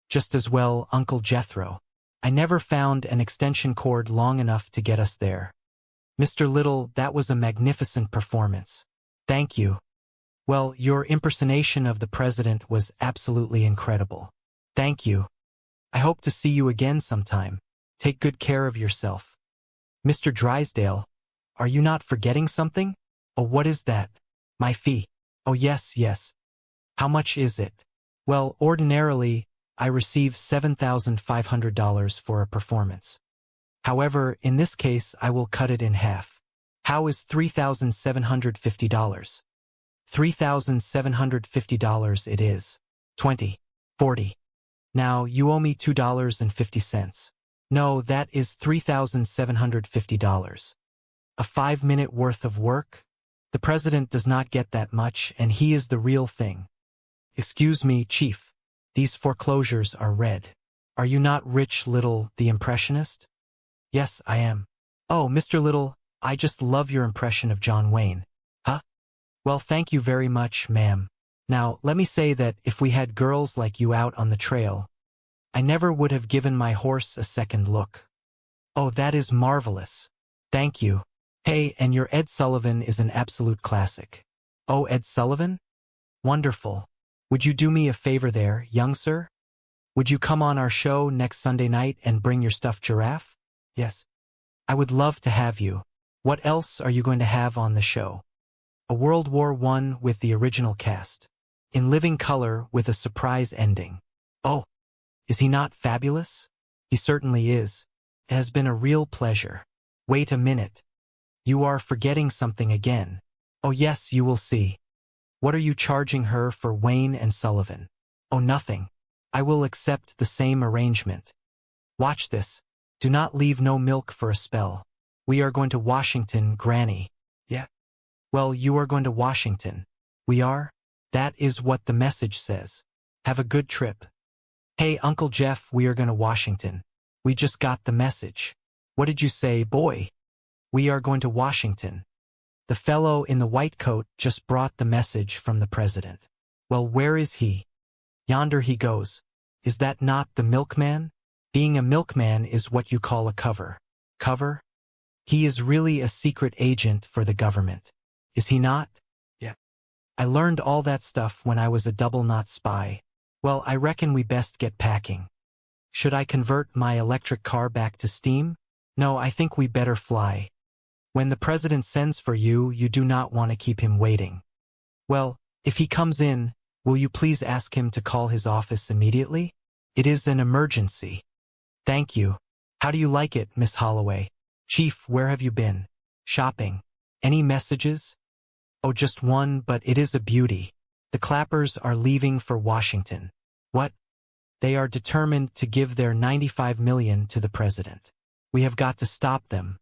Just as well, Uncle Jethro. I never found an extension cord long enough to get us there. Mr. Little, that was a magnificent performance. Thank you. Well, your impersonation of the president was absolutely incredible. Thank you. I hope to see you again sometime. Take good care of yourself. Mr. Drysdale, are you not forgetting something? Oh, what is that? My fee. Oh, yes, yes. How much is it? Well, ordinarily, I receive $7,500 for a performance. However, in this case, I will cut it in half. How is $3,750? $3,750 it is. 20, 40. Now, you owe me $2.50. No, that is $3,750. A 5-minute worth of work? The president does not get that much, and he is the real thing. Excuse me, Chief. These foreclosures are red. Are you not Rich Little, the impressionist? Yes, I am. Oh, Mr. Little, I just love your impression of John Wayne. Huh? Well, thank you very much, ma'am. Now, let me say that if we had girls like you out on the trail, I never would have given my horse a second look. Oh, that is marvelous. Thank you. Hey, and your Ed Sullivan is an absolute classic. Oh, Ed Sullivan? Wonderful. Would you do me a favor there, young sir? Would you come on our show next Sunday night and bring your stuffed giraffe? Yes. I would love to have you. What else are you going to have on the show? A World War I with the original cast. In living color with a surprise ending. Oh, is he not fabulous? He certainly is. It has been a real pleasure. Wait a minute. You are forgetting something again. Oh yes, you will see. What are you charging her for Wayne and Sullivan? Oh, nothing. I will accept the same arrangement. Watch this. Do not leave no milk for a spell. We are going to Washington, Granny. Yeah. Well, you are going to Washington. We are? That is what the message says. Have a good trip. Hey, Uncle Jeff, we are going to Washington. We just got the message. What did you say, boy? We are going to Washington. The fellow in the white coat just brought the message from the president. Well, where is he? Yonder he goes. Is that not the milkman? Being a milkman is what you call a cover. Cover? He is really a secret agent for the government. Is he not? Yeah. I learned all that stuff when I was a double-knot spy. Well, I reckon we best get packing. Should I convert my electric car back to steam? No, I think we better fly. When the president sends for you, you do not want to keep him waiting. Well, if he comes in, will you please ask him to call his office immediately? It is an emergency. Thank you. How do you like it, Miss Holloway? Chief, where have you been? Shopping. Any messages? Oh, just one, but it is a beauty. The Clappers are leaving for Washington. What? They are determined to give their $95 million to the president. We have got to stop them.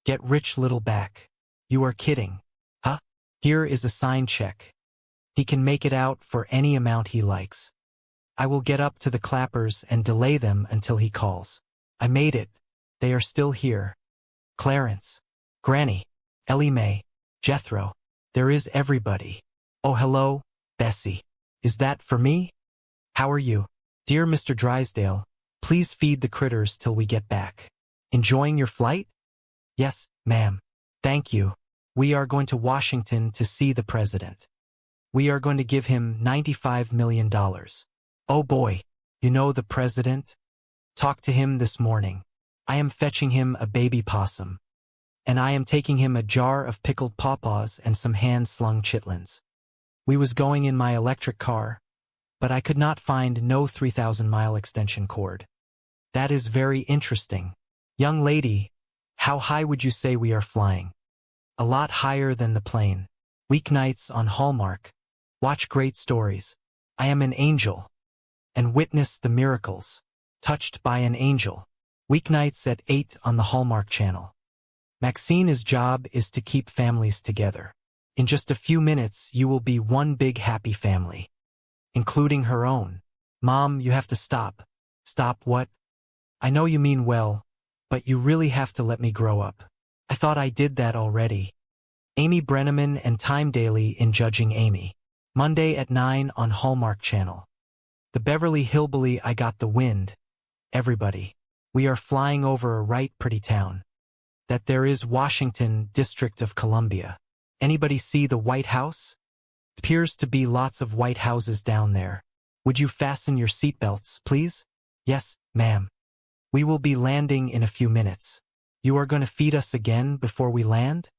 Get rich little back. You are kidding. Huh? Here is a signed check. He can make it out for any amount he likes. I will get up to the Clappers and delay them until he calls. I made it. They are still here. Clarence. Granny. Ellie Mae. Jethro. There is everybody. Oh, hello, Bessie. Is that for me? How are you? Dear Mr. Drysdale, please feed the critters till we get back. Enjoying your flight? Yes, ma'am. Thank you. We are going to Washington to see the president. We are going to give him $95 million. Oh boy, you know the president? Talked to him this morning. I am fetching him a baby possum. And I am taking him a jar of pickled pawpaws and some hand-slung chitlins. We was going in my electric car, but I could not find no 3,000-mile extension cord. That is very interesting. Young lady, how high would you say we are flying? A lot higher than the plane. Weeknights on Hallmark. Watch great stories. I am an angel. And witness the miracles. Touched by an angel. Weeknights at 8 on the Hallmark Channel. Maxine's job is to keep families together. In just a few minutes, you will be one big happy family. Including her own. Mom, you have to stop. Stop what? I know you mean well, but you really have to let me grow up. I thought I did that already. Amy Brenneman and Time Daily in Judging Amy. Monday at 9 on Hallmark Channel. The Beverly Hillbilly I Got the Wind. Everybody. We are flying over a right pretty town. That there is Washington, District of Columbia. Anybody see the White House? Appears to be lots of white houses down there. Would you fasten your seatbelts, please? Yes, ma'am. We will be landing in a few minutes. You are going to feed us again before we land?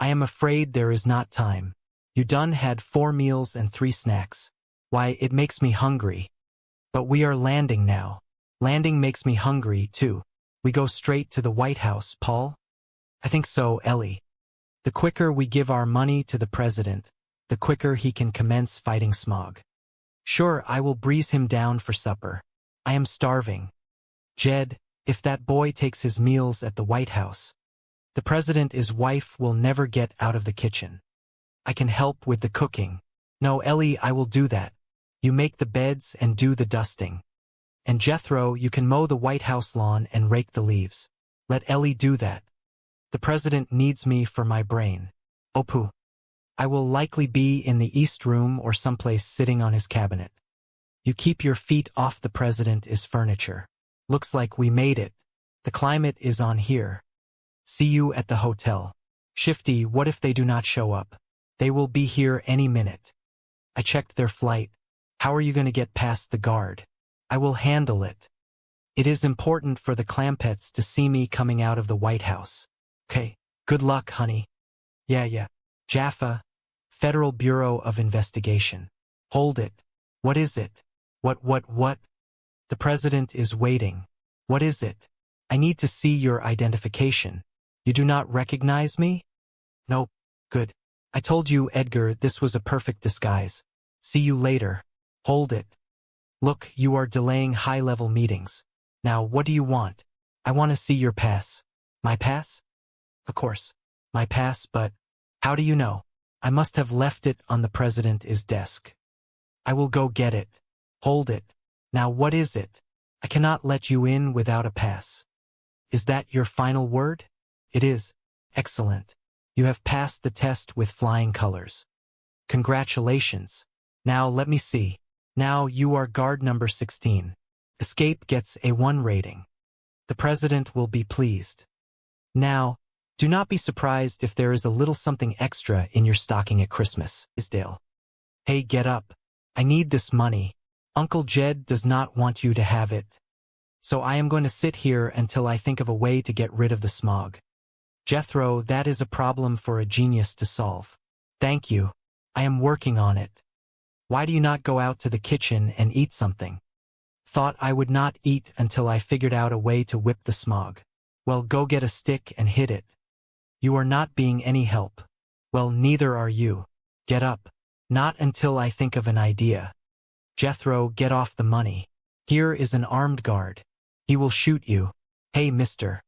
I am afraid there is not time. You done had 4 meals and 3 snacks. Why, it makes me hungry. But we are landing now. Landing makes me hungry, too. We go straight to the White House, Paul? I think so, Ellie. The quicker we give our money to the president, the quicker he can commence fighting smog. Sure, I will breeze him down for supper. I am starving. Jed, if that boy takes his meals at the White House, the president's wife will never get out of the kitchen. I can help with the cooking. No, Ellie, I will do that. You make the beds and do the dusting. And Jethro, you can mow the White House lawn and rake the leaves. Let Ellie do that. The president needs me for my brain. Oh pooh. I will likely be in the East Room or someplace sitting on his cabinet. You keep your feet off the president's furniture. Looks like we made it. The climate is on here. See you at the hotel. Shifty, what if they do not show up? They will be here any minute. I checked their flight. How are you going to get past the guard? I will handle it. It is important for the Clampetts to see me coming out of the White House. Okay, good luck, honey. Yeah. Jaffa, Federal Bureau of Investigation. Hold it. What is it? What? The president is waiting. What is it? I need to see your identification. You do not recognize me? Nope. Good. I told you, Edgar, this was a perfect disguise. See you later. Hold it. Look, you are delaying high-level meetings. Now, what do you want? I want to see your pass. My pass? Of course. My pass, but how do you know? I must have left it on the president's desk. I will go get it. Hold it. Now what is it? I cannot let you in without a pass. Is that your final word? It is. Excellent. You have passed the test with flying colors. Congratulations. Now let me see. Now you are guard number 16. Escape gets a 1 rating. The president will be pleased. Now, do not be surprised if there is a little something extra in your stocking at Christmas, Isdale. Hey, get up. I need this money. Uncle Jed does not want you to have it. So I am going to sit here until I think of a way to get rid of the smog. Jethro, that is a problem for a genius to solve. Thank you. I am working on it. Why do you not go out to the kitchen and eat something? Thought I would not eat until I figured out a way to whip the smog. Well, go get a stick and hit it. You are not being any help. Well, neither are you. Get up. Not until I think of an idea. Jethro, get off the money. Here is an armed guard. He will shoot you. Hey, mister.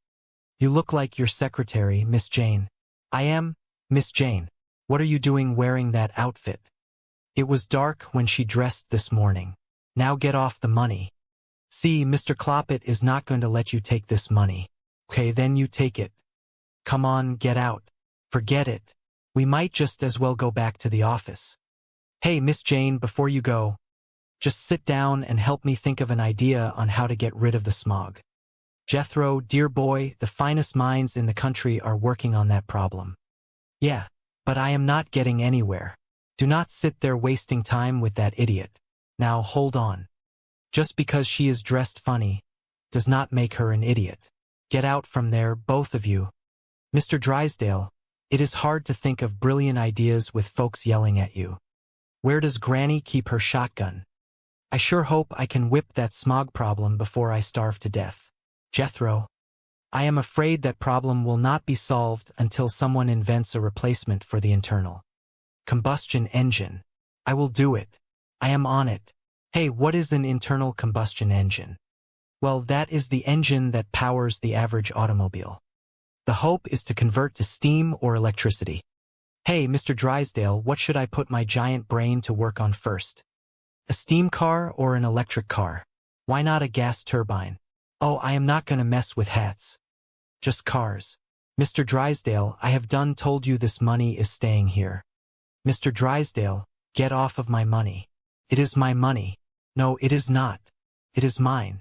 You look like your secretary, Miss Jane. I am, Miss Jane. What are you doing wearing that outfit? It was dark when she dressed this morning. Now get off the money. See, Mr. Clampett is not going to let you take this money. Okay, then you take it. Come on, get out. Forget it. We might just as well go back to the office. Hey, Miss Jane, before you go, just sit down and help me think of an idea on how to get rid of the smog. Jethro, dear boy, the finest minds in the country are working on that problem. Yeah, but I am not getting anywhere. Do not sit there wasting time with that idiot. Now hold on. Just because she is dressed funny does not make her an idiot. Get out from there, both of you. Mr. Drysdale, it is hard to think of brilliant ideas with folks yelling at you. Where does Granny keep her shotgun? I sure hope I can whip that smog problem before I starve to death. Jethro, I am afraid that problem will not be solved until someone invents a replacement for the internal combustion engine. I will do it. I am on it. Hey, what is an internal combustion engine? Well, that is the engine that powers the average automobile. The hope is to convert to steam or electricity. Hey, Mr. Drysdale, what should I put my giant brain to work on first? A steam car or an electric car? Why not a gas turbine? Oh, I am not going to mess with hats. Just cars. Mr. Drysdale, I have done told you this money is staying here. Mr. Drysdale, get off of my money. It is my money. No, it is not. It is mine.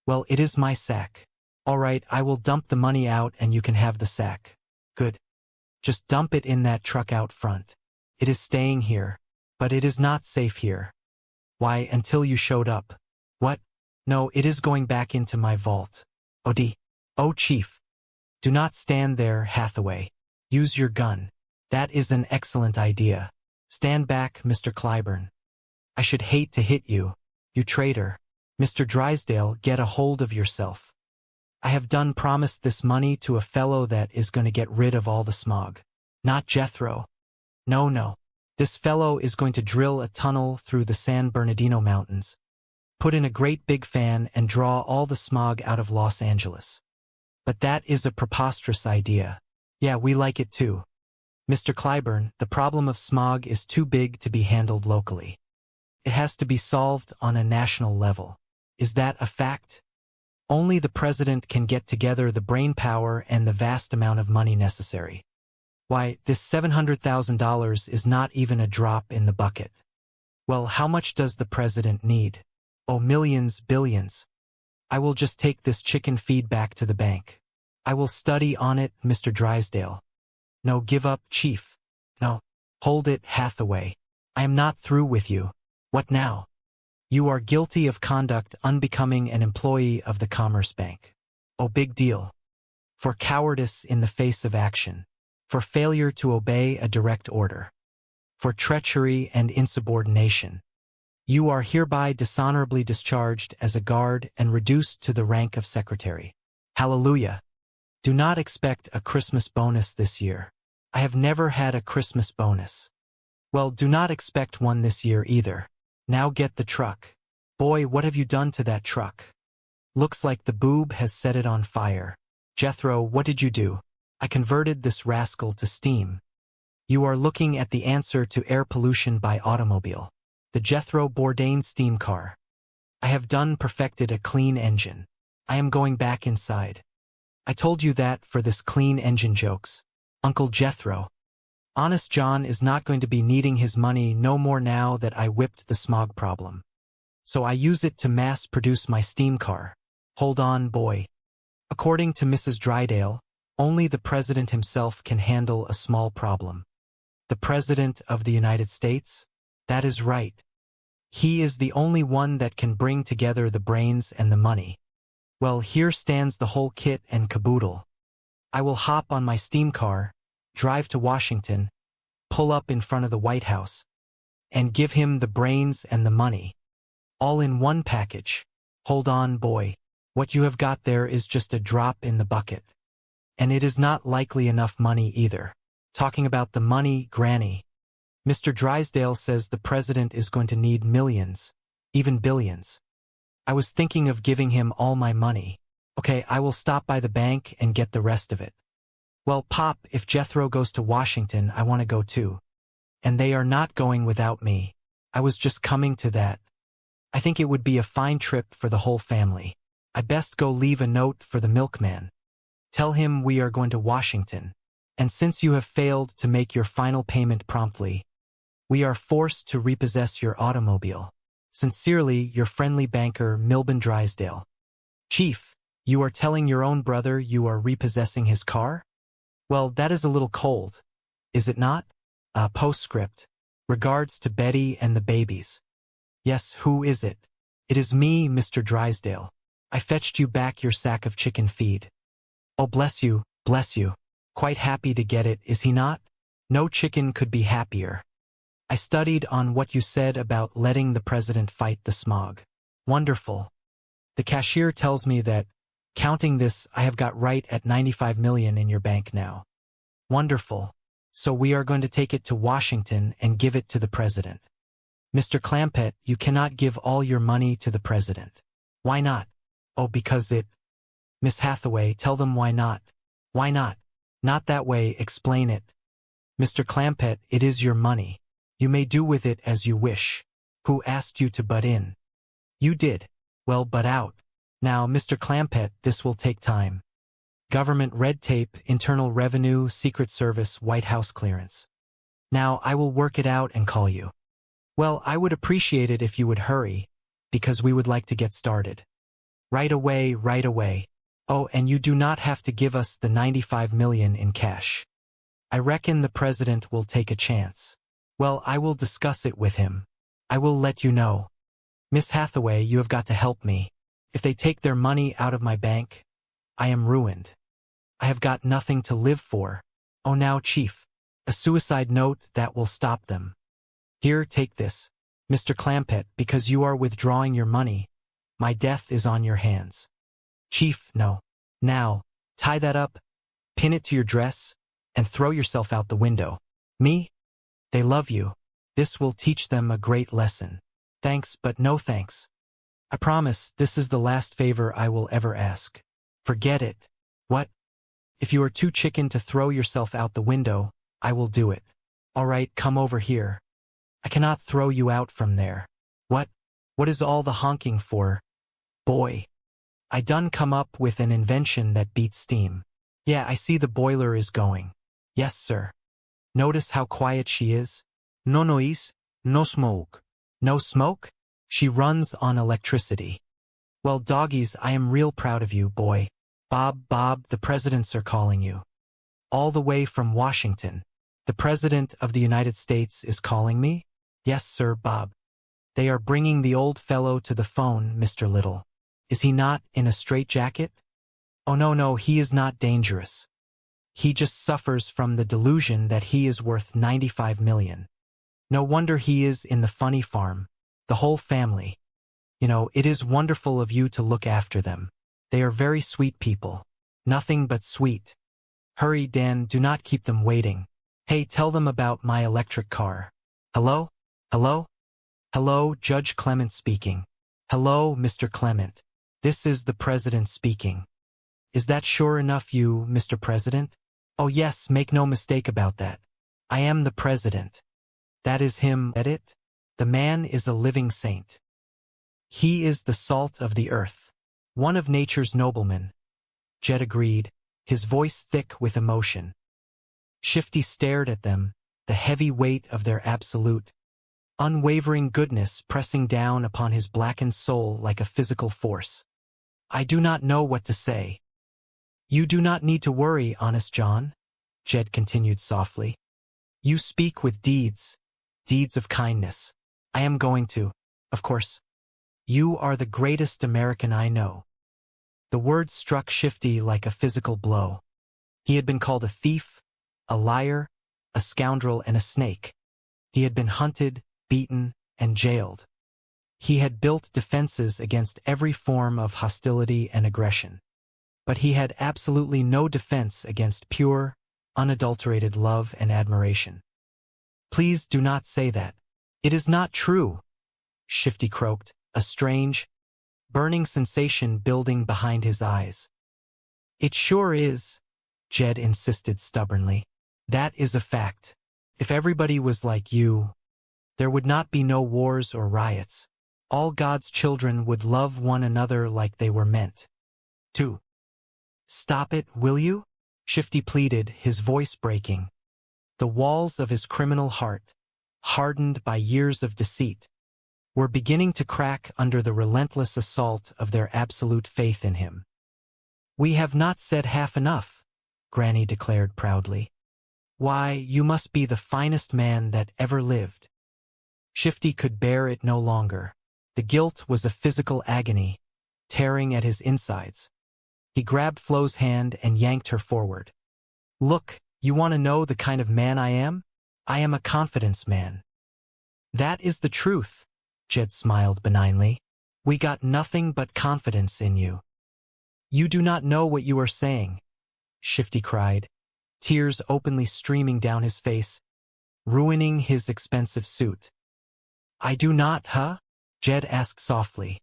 Well, it is my sack. All right, I will dump the money out and you can have the sack. Good. Just dump it in that truck out front. It is staying here. But it is not safe here. Why, until you showed up. What? No, it is going back into my vault. Oh, Chief. Do not stand there, Hathaway. Use your gun. That is an excellent idea. Stand back, Mr. Clyburn. I should hate to hit you, you traitor. Mr. Drysdale, get a hold of yourself. I have done promised this money to a fellow that is going to get rid of all the smog. Not Jethro. No. This fellow is going to drill a tunnel through the San Bernardino Mountains, put in a great big fan and draw all the smog out of Los Angeles. But that is a preposterous idea. Yeah, we like it too. Mr. Clyburn, the problem of smog is too big to be handled locally. It has to be solved on a national level. Is that a fact? Only the president can get together the brain power and the vast amount of money necessary. Why, this $700,000 is not even a drop in the bucket. Well, how much does the president need? Oh, millions, billions. I will just take this chicken feed back to the bank. I will study on it, Mr. Drysdale. No, give up, Chief. No. Hold it, Hathaway. I am not through with you. What now? You are guilty of conduct unbecoming an employee of the Commerce Bank. Oh, big deal. For cowardice in the face of action. For failure to obey a direct order. For treachery and insubordination. You are hereby dishonorably discharged as a guard and reduced to the rank of secretary. Hallelujah. Do not expect a Christmas bonus this year. I have never had a Christmas bonus. Well, do not expect one this year either. Now get the truck. Boy, what have you done to that truck? Looks like the boob has set it on fire. Jethro, what did you do? I converted this rascal to steam. You are looking at the answer to air pollution by automobile. The Jethro Bourdain steam car. I have perfected a clean engine. I am going back inside. I told you that for this clean engine jokes. Uncle Jethro. Honest John is not going to be needing his money no more now that I whipped the smog problem. So I use it to mass produce my steam car. Hold on, boy. According to Mrs. Drydale, only the President himself can handle a small problem. The President of the United States? That is right. He is the only one that can bring together the brains and the money. Well, here stands the whole kit and caboodle. I will hop on my steam car, drive to Washington, pull up in front of the White House, and give him the brains and the money. All in one package. Hold on, boy. What you have got there is just a drop in the bucket. And it is not likely enough money either. Talking about the money, Granny. Mr. Drysdale says the President is going to need millions, even billions. I was thinking of giving him all my money. Okay, I will stop by the bank and get the rest of it. Well, Pop, if Jethro goes to Washington, I want to go too. And they are not going without me. I was just coming to that. I think it would be a fine trip for the whole family. I best go leave a note for the milkman. Tell him we are going to Washington. And since you have failed to make your final payment promptly, we are forced to repossess your automobile. Sincerely, your friendly banker, Milburn Drysdale. Chief, you are telling your own brother you are repossessing his car? Well, that is a little cold, is it not? Postscript. Regards to Betty and the babies. Yes, who is it? It is me, Mr. Drysdale. I fetched you back your sack of chicken feed. Oh, bless you, bless you. Quite happy to get it, is he not? No chicken could be happier. I studied on what you said about letting the President fight the smog. Wonderful. The cashier tells me that, counting this, I have got right at 95 million in your bank now. Wonderful. So we are going to take it to Washington and give it to the President. Mr. Clampett, you cannot give all your money to the President. Why not? Oh, because it... Miss Hathaway, tell them why not. Why not? Not that way, explain it. Mr. Clampett, it is your money. You may do with it as you wish. Who asked you to butt in? You did. Well, butt out. Now, Mr. Clampett, this will take time. Government red tape, Internal Revenue, Secret Service, White House clearance. Now, I will work it out and call you. Well, I would appreciate it if you would hurry, because we would like to get started. Right away, right away. Oh, and you do not have to give us the 95 million in cash. I reckon the President will take a chance. Well, I will discuss it with him. I will let you know. Miss Hathaway, you have got to help me. If they take their money out of my bank, I am ruined. I have got nothing to live for. Oh, now, Chief, a suicide note that will stop them. Here, take this, Mr. Clampett, because you are withdrawing your money. My death is on your hands. Chief, no. Now, tie that up, pin it to your dress, and throw yourself out the window. Me? They love you. This will teach them a great lesson. Thanks, but no thanks. I promise this is the last favor I will ever ask. Forget it. What? If you are too chicken to throw yourself out the window, I will do it. All right, come over here. I cannot throw you out from there. What? What is all the honking for? Boy. I done come up with an invention that beats steam. Yeah, I see the boiler is going. Yes, sir. Notice how quiet she is? No noise, no smoke. No smoke? She runs on electricity. Well, doggies, I am real proud of you, boy. Bob, the presidents are calling you. All the way from Washington. The President of the United States is calling me? Yes, sir, Bob. They are bringing the old fellow to the phone, Mr. Little. Is he not in a straitjacket? Oh, no, he is not dangerous. He just suffers from the delusion that he is worth 95 million. No wonder he is in the funny farm. The whole family. You know, it is wonderful of you to look after them. They are very sweet people. Nothing but sweet. Hurry, Dan, do not keep them waiting. Hey, tell them about my electric car. Hello? Hello? Hello, Judge Clement speaking. Hello, Mr. Clement. This is the President speaking. Is that sure enough you, Mr. President? Oh yes, make no mistake about that. I am the President. That is him, edit? The man is a living saint. He is the salt of the earth. One of nature's noblemen. Jed agreed, his voice thick with emotion. Shifty stared at them, the heavy weight of their absolute, unwavering goodness pressing down upon his blackened soul like a physical force. I do not know what to say. You do not need to worry, Honest John, Jed continued softly. You speak with deeds of kindness. I am going to, of course. You are the greatest American I know. The words struck Shifty like a physical blow. He had been called a thief, a liar, a scoundrel, and a snake. He had been hunted, beaten, and jailed. He had built defenses against every form of hostility and aggression. But he had absolutely no defense against pure, unadulterated love and admiration. Please do not say that. It is not true, Shifty croaked, a strange, burning sensation building behind his eyes. It sure is, Jed insisted stubbornly. That is a fact. If everybody was like you, there would not be no wars or riots. All God's children would love one another like they were meant to. Stop it, will you? Shifty pleaded, his voice breaking. The walls of his criminal heart, hardened by years of deceit, were beginning to crack under the relentless assault of their absolute faith in him. We have not said half enough, Granny declared proudly. Why, you must be the finest man that ever lived. Shifty could bear it no longer. The guilt was a physical agony, tearing at his insides. He grabbed Flo's hand and yanked her forward. Look, you want to know the kind of man I am? I am a confidence man. That is the truth, Jed smiled benignly. We got nothing but confidence in you. You do not know what you are saying, Shifty cried, tears openly streaming down his face, ruining his expensive suit. I do not, huh? Jed asked softly.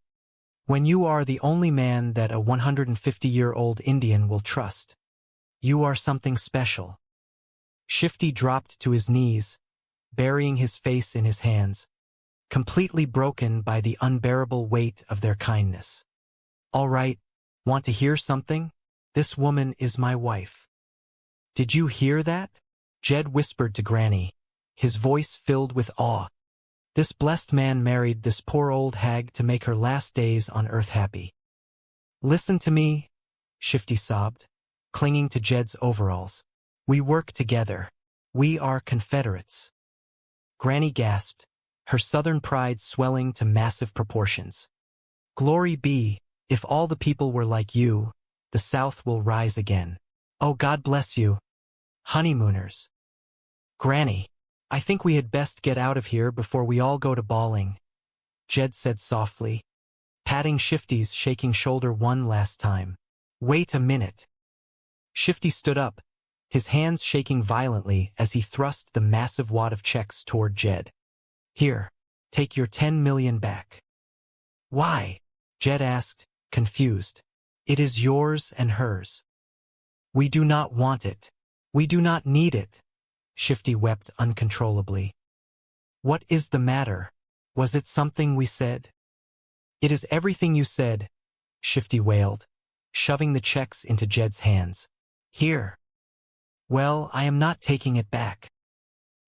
When you are the only man that a 150-year-old Indian will trust, you are something special. Shifty dropped to his knees, burying his face in his hands, completely broken by the unbearable weight of their kindness. All right, want to hear something? This woman is my wife. Did you hear that? Jed whispered to Granny, his voice filled with awe. This blessed man married this poor old hag to make her last days on earth happy. Listen to me, Shifty sobbed, clinging to Jed's overalls. We work together. We are Confederates. Granny gasped, her southern pride swelling to massive proportions. Glory be, if all the people were like you, the South will rise again. Oh, God bless you, honeymooners. Granny, I think we had best get out of here before we all go to bawling, Jed said softly, patting Shifty's shaking shoulder one last time. Wait a minute. Shifty stood up, his hands shaking violently as he thrust the massive wad of checks toward Jed. Here, take your 10 million back. Why? Jed asked, confused. It is yours and hers. We do not want it. We do not need it. Shifty wept uncontrollably. What is the matter? Was it something we said? It is everything you said, Shifty wailed, shoving the checks into Jed's hands. Here. Well, I am not taking it back.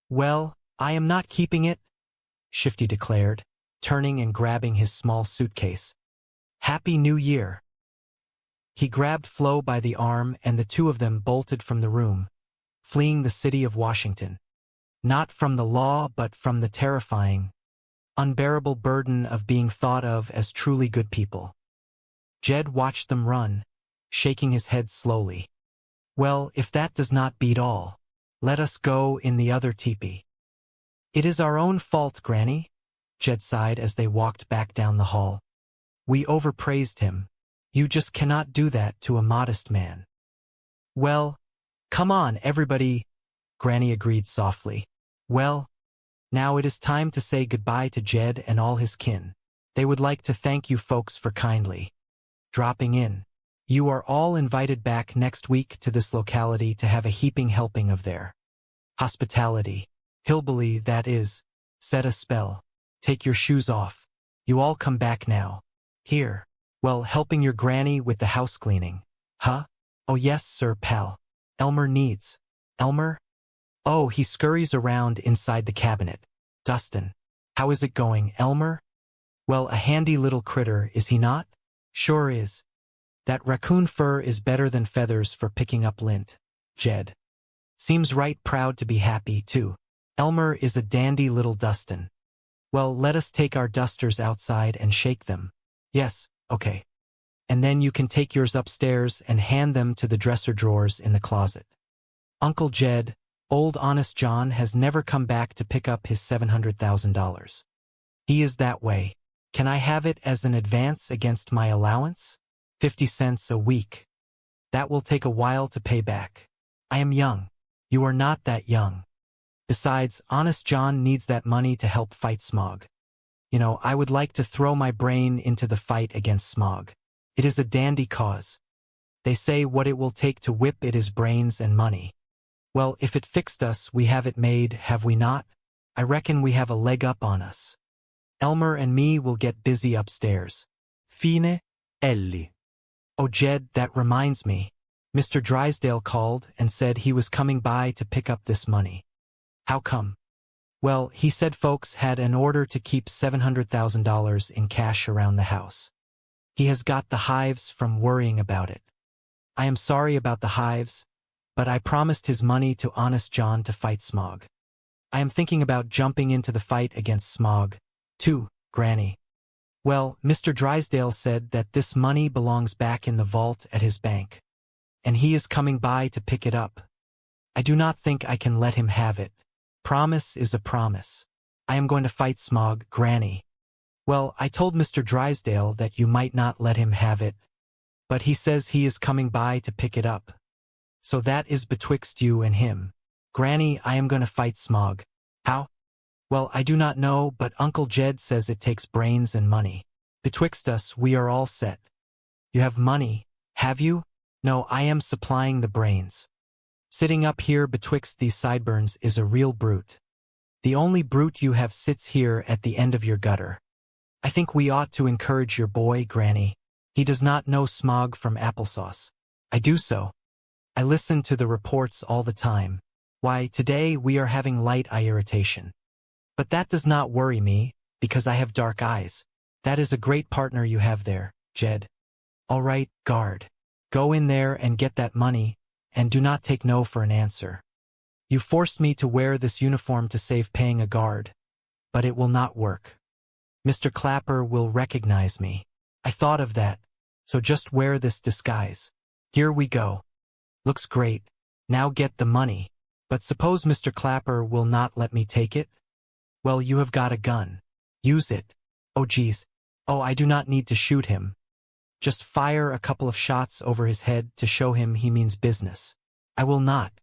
Well, I am not keeping it, Shifty declared, turning and grabbing his small suitcase. Happy New Year. He grabbed Flo by the arm and the two of them bolted from the room, fleeing the city of Washington. Not from the law, but from the terrifying, unbearable burden of being thought of as truly good people. Jed watched them run, shaking his head slowly. Well, if that does not beat all, let us go in the other teepee. It is our own fault, Granny, Jed sighed as they walked back down the hall. We overpraised him. You just cannot do that to a modest man. Well, come on, everybody, Granny agreed softly. Well, now it is time to say goodbye to Jed and all his kin. They would like to thank you folks for kindly dropping in. You are all invited back next week to this locality to have a heaping helping of their hospitality. Hillbilly, that is, said a spell. Take your shoes off. You all come back now. Here. Well, helping your granny with the house cleaning. Huh? Oh yes, sir, pal. Elmer needs. Elmer? Oh, he scurries around inside the cabinet. Dustin. How is it going, Elmer? Well, a handy little critter, is he not? Sure is. That raccoon fur is better than feathers for picking up lint. Jed. Seems right proud to be happy, too. Elmer is a dandy little Dustin. Well, let us take our dusters outside and shake them. Yes, okay. And then you can take yours upstairs and hand them to the dresser drawers in the closet. Uncle Jed, old Honest John has never come back to pick up his $700,000. He is that way. Can I have it as an advance against my allowance? 50 cents a week. That will take a while to pay back. I am young. You are not that young. Besides, Honest John needs that money to help fight smog. You know, I would like to throw my brain into the fight against smog. It is a dandy cause. They say what it will take to whip it is brains and money. Well, if it fixed us, we have it made, have we not? I reckon we have a leg up on us. Elmer and me will get busy upstairs. Fine, Ellie. Oh, Jed, that reminds me. Mr. Drysdale called and said he was coming by to pick up this money. How come? Well, he said folks had an order to keep $700,000 in cash around the house. He has got the hives from worrying about it. I am sorry about the hives, but I promised his money to Honest John to fight smog. I am thinking about jumping into the fight against smog, too, Granny. Well, Mr. Drysdale said that this money belongs back in the vault at his bank, and he is coming by to pick it up. I do not think I can let him have it. Promise is a promise. I am going to fight smog, Granny. Well, I told Mr. Drysdale that you might not let him have it, but he says he is coming by to pick it up. So that is betwixt you and him. Granny, I am going to fight smog. How? Well, I do not know, but Uncle Jed says it takes brains and money. Betwixt us, we are all set. You have money, have you? No, I am supplying the brains. Sitting up here betwixt these sideburns is a real brute. The only brute you have sits here at the end of your gutter. I think we ought to encourage your boy, Granny. He does not know smog from applesauce. I do so. I listen to the reports all the time. Why, today we are having light eye irritation. But that does not worry me, because I have dark eyes. That is a great partner you have there, Jed. All right, guard. Go in there and get that money, and do not take no for an answer. You forced me to wear this uniform to save paying a guard, but it will not work. Mr. Clapper will recognize me. I thought of that, so just wear this disguise. Here we go. Looks great. Now get the money. But suppose Mr. Clapper will not let me take it? Well, you have got a gun. Use it. Oh, geez. Oh, I do not need to shoot him. Just fire a couple of shots over his head to show him he means business. I will not.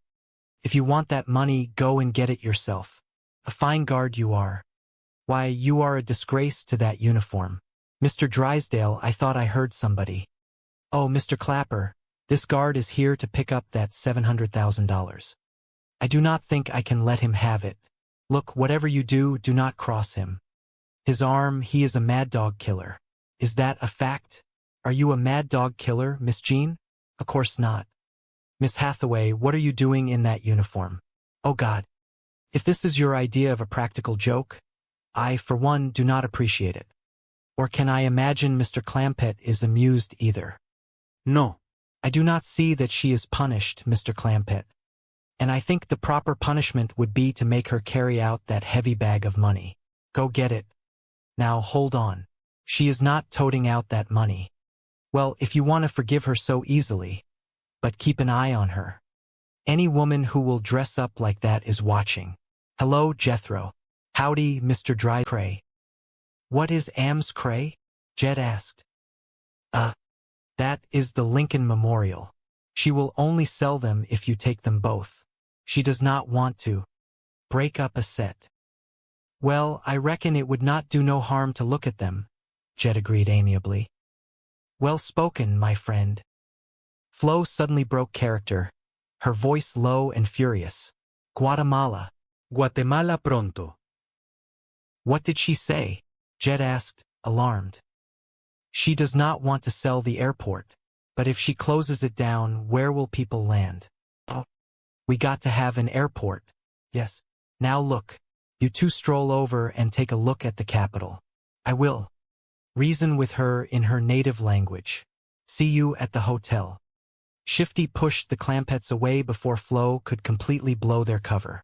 If you want that money, go and get it yourself. A fine guard you are. Why, you are a disgrace to that uniform. Mr. Drysdale, I thought I heard somebody. Oh, Mr. Clapper, this guard is here to pick up that $700,000. I do not think I can let him have it. Look, whatever you do, do not cross him. His arm, he is a mad dog killer. Is that a fact? Are you a mad dog killer, Miss Jean? Of course not. Miss Hathaway, what are you doing in that uniform? Oh God. If this is your idea of a practical joke, I, for one, do not appreciate it. Or can I imagine Mr. Clampett is amused either? No, I do not see that she is punished, Mr. Clampett. And I think the proper punishment would be to make her carry out that heavy bag of money. Go get it. Now hold on. She is not toting out that money. Well, if you want to forgive her so easily, but keep an eye on her. Any woman who will dress up like that is watching. Hello, Jethro. Howdy, Mr. Dry Cray. What is Am's Cray? Jed asked. That is the Lincoln Memorial. She will only sell them if you take them both. She does not want to break up a set. Well, I reckon it would not do no harm to look at them, Jed agreed amiably. Well spoken, my friend. Flo suddenly broke character, her voice low and furious. Guatemala. Guatemala pronto. What did she say? Jed asked, alarmed. She does not want to sell the airport, but if she closes it down, where will people land? Oh, we got to have an airport. Yes. Now look, you two stroll over and take a look at the Capitol. I will. Reason with her in her native language. See you at the hotel. Shifty pushed the Clampetts away before Flo could completely blow their cover.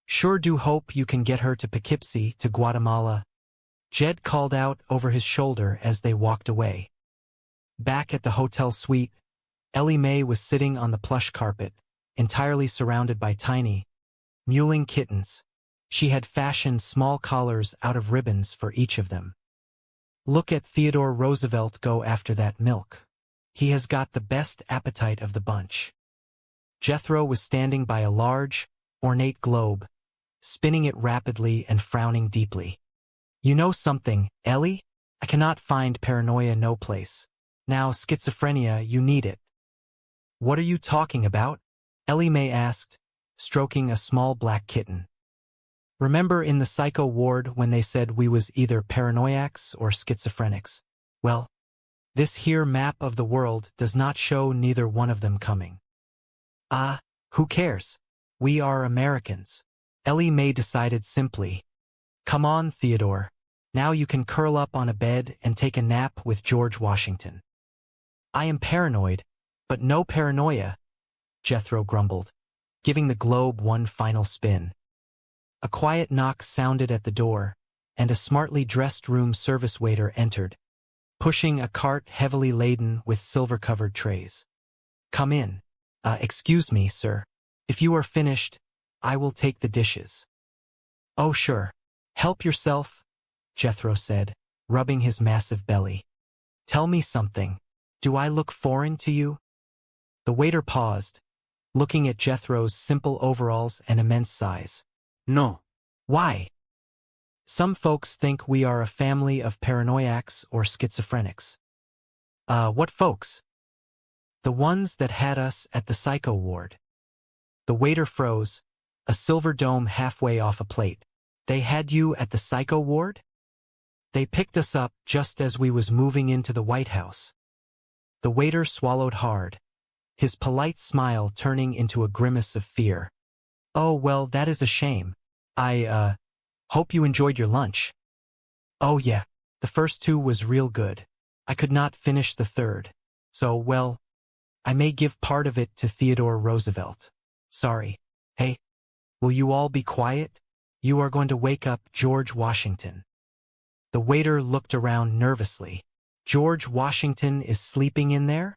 Sure do hope you can get her to Poughkeepsie, to Guatemala. Jed called out over his shoulder as they walked away. Back at the hotel suite, Ellie Mae was sitting on the plush carpet, entirely surrounded by tiny, mewling kittens. She had fashioned small collars out of ribbons for each of them. Look at Theodore Roosevelt go after that milk. He has got the best appetite of the bunch. Jethro was standing by a large, ornate globe, spinning it rapidly and frowning deeply. You know something, Ellie? I cannot find paranoia no place. Now schizophrenia, you need it. What are you talking about? Ellie Mae asked, stroking a small black kitten. Remember in the psycho ward when they said we was either paranoiacs or schizophrenics? Well, this here map of the world does not show neither one of them coming. Who cares? We are Americans. Ellie Mae decided simply. Come on, Theodore. Now you can curl up on a bed and take a nap with George Washington. I am paranoid, but no paranoia, Jethro grumbled, giving the globe one final spin. A quiet knock sounded at the door, and a smartly dressed room service waiter entered, pushing a cart heavily laden with silver-covered trays. Come in. Excuse me, sir. If you are finished, I will take the dishes. Oh, sure. Help yourself, Jethro said, rubbing his massive belly. Tell me something. Do I look foreign to you? The waiter paused, looking at Jethro's simple overalls and immense size. No. Why? Some folks think we are a family of paranoiacs or schizophrenics. What folks? The ones that had us at the psycho ward. The waiter froze, a silver dome halfway off a plate. They had you at the psycho ward? They picked us up just as we was moving into the White House. The waiter swallowed hard, his polite smile turning into a grimace of fear. Oh, well, that is a shame. I hope you enjoyed your lunch. Oh yeah, the first two was real good. I could not finish the third. So, well, I may give part of it to Theodore Roosevelt. Sorry. Hey, will you all be quiet? You are going to wake up George Washington. The waiter looked around nervously. George Washington is sleeping in there?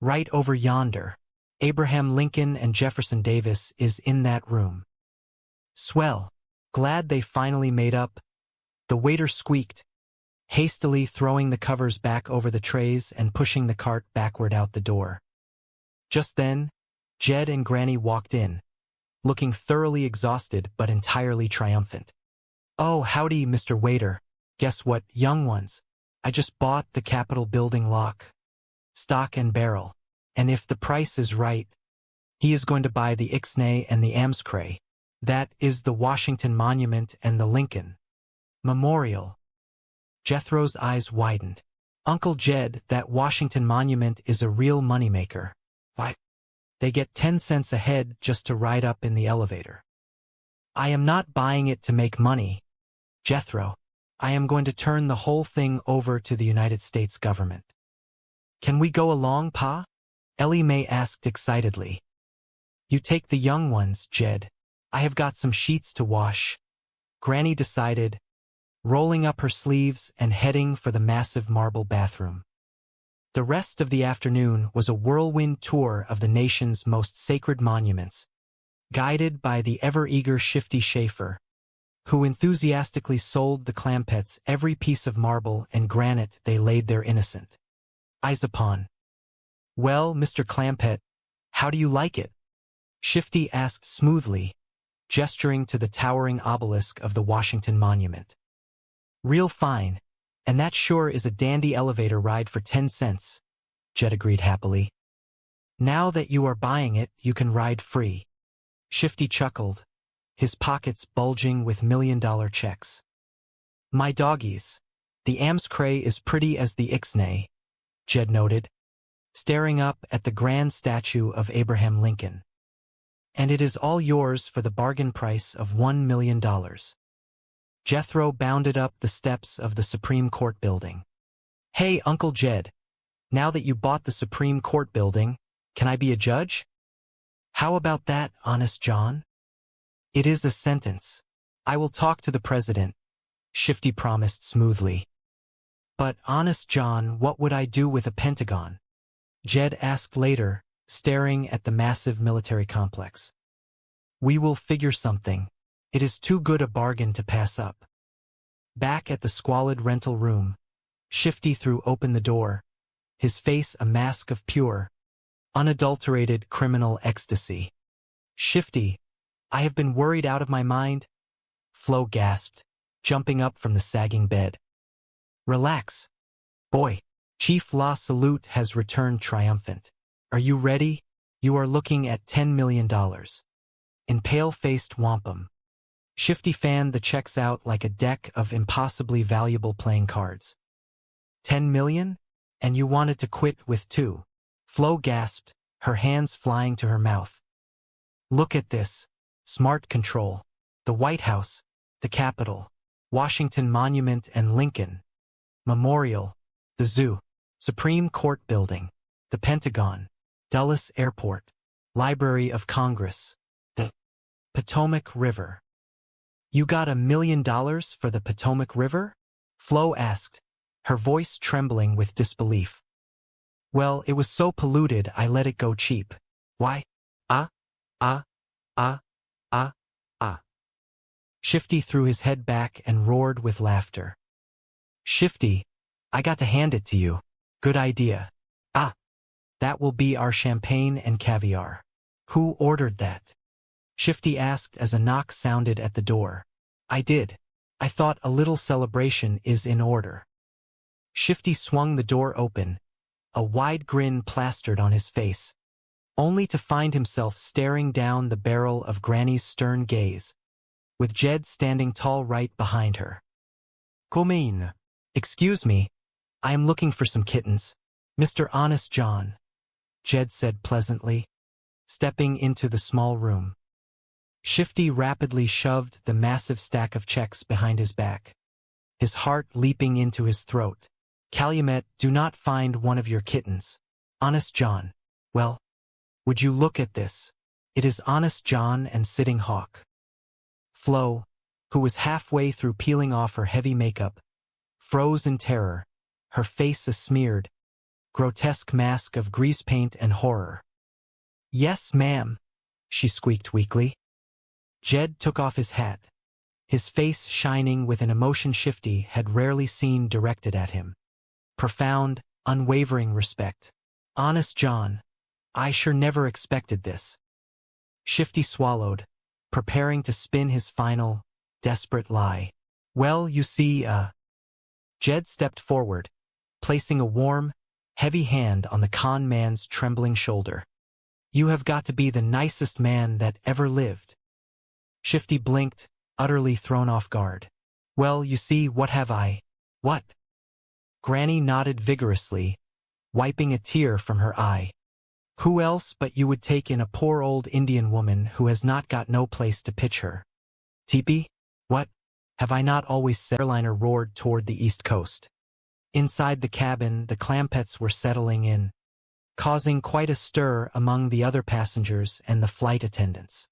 Right over yonder. Abraham Lincoln and Jefferson Davis is in that room. Swell. Glad they finally made up. The waiter squeaked, hastily throwing the covers back over the trays and pushing the cart backward out the door. Just then, Jed and Granny walked in, looking thoroughly exhausted but entirely triumphant. Oh, howdy, Mr. Waiter. Guess what, young ones? I just bought the Capitol building lock, stock and barrel, and if the price is right, he is going to buy the Ixnay and the Amscray. That is the Washington Monument and the Lincoln Memorial. Jethro's eyes widened. Uncle Jed, that Washington Monument is a real moneymaker. Why, they get 10 cents a head just to ride up in the elevator. I am not buying it to make money, Jethro. I am going to turn the whole thing over to the United States government. Can we go along, Pa? Ellie Mae asked excitedly. You take the young ones, Jed. I have got some sheets to wash. Granny decided, rolling up her sleeves and heading for the massive marble bathroom. The rest of the afternoon was a whirlwind tour of the nation's most sacred monuments, guided by the ever-eager Shifty Schaefer, who enthusiastically sold the Clampetts every piece of marble and granite they laid their innocent eyes upon. Well, Mr. Clampett, how do you like it? Shifty asked smoothly, gesturing to the towering obelisk of the Washington Monument. Real fine, and that sure is a dandy elevator ride for 10 cents, Jed agreed happily. Now that you are buying it, you can ride free. Shifty chuckled, his pockets bulging with million-dollar checks. My doggies, the Amscray is pretty as the Ixnay, Jed noted, staring up at the grand statue of Abraham Lincoln. And it is all yours for the bargain price of $1 million. Jethro bounded up the steps of the Supreme Court building. Hey, Uncle Jed, now that you bought the Supreme Court building, can I be a judge? How about that, Honest John? It is a sentence. I will talk to the president, Shifty promised smoothly. But, Honest John, what would I do with a Pentagon? Jed asked later, staring at the massive military complex. We will figure something. It is too good a bargain to pass up. Back at the squalid rental room, Shifty threw open the door, his face a mask of pure, unadulterated criminal ecstasy. Shifty, I have been worried out of my mind, Flo gasped, jumping up from the sagging bed. Relax. Boy, Chief La Salute has returned triumphant. Are you ready? You are looking at $10 million. In pale-faced wampum, Shifty fanned the checks out like a deck of impossibly valuable playing cards. 10 million? And you wanted to quit with 2? Flo gasped, her hands flying to her mouth. Look at this. Smart control. The White House, the Capitol, Washington Monument and Lincoln Memorial, the Zoo, Supreme Court Building, the Pentagon, Dulles Airport, Library of Congress, the Potomac River. You got $1 million for the Potomac River? Flo asked, her voice trembling with disbelief. Well, it was so polluted I let it go cheap. Why? Shifty threw his head back and roared with laughter. Shifty, I got to hand it to you. Good idea. That will be our champagne and caviar. Who ordered that? Shifty asked as a knock sounded at the door. I did. I thought a little celebration is in order. Shifty swung the door open, a wide grin plastered on his face, only to find himself staring down the barrel of Granny's stern gaze, with Jed standing tall right behind her. Come in. Excuse me, I am looking for some kittens. Mr. Honest John, Jed said pleasantly, stepping into the small room. Shifty rapidly shoved the massive stack of checks behind his back, his heart leaping into his throat. Calumet, do not find one of your kittens. Honest John. Well, would you look at this? It is Honest John and Sitting Hawk. Flo, who was halfway through peeling off her heavy makeup, froze in terror, her face a smeared, grotesque mask of grease paint and horror. Yes, ma'am, she squeaked weakly. Jed took off his hat, his face shining with an emotion Shifty had rarely seen directed at him. Profound, unwavering respect. Honest John, I sure never expected this. Shifty swallowed, preparing to spin his final, desperate lie. Well, you see, Jed stepped forward, placing a warm, heavy hand on the con man's trembling shoulder. You have got to be the nicest man that ever lived. Shifty blinked, utterly thrown off guard. Well, you see, what have I? What? Granny nodded vigorously, wiping a tear from her eye. Who else but you would take in a poor old Indian woman who has not got no place to pitch her? Teepee? What? Have I not always said? The airliner roared toward the east coast. Inside the cabin, the Clampetts were settling in, causing quite a stir among the other passengers and the flight attendants.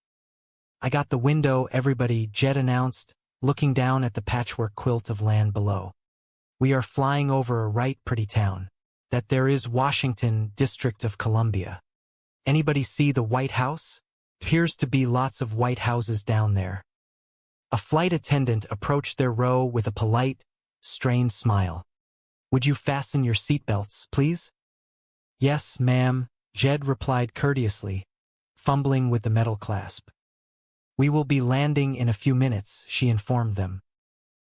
"I got the window, everybody," Jed announced, looking down at the patchwork quilt of land below. "We are flying over a right pretty town. That there is Washington, District of Columbia. Anybody see the White House? Appears to be lots of white houses down there." A flight attendant approached their row with a polite, strained smile. "Would you fasten your seatbelts, please?" "Yes, ma'am," Jed replied courteously, fumbling with the metal clasp. "We will be landing in a few minutes," she informed them.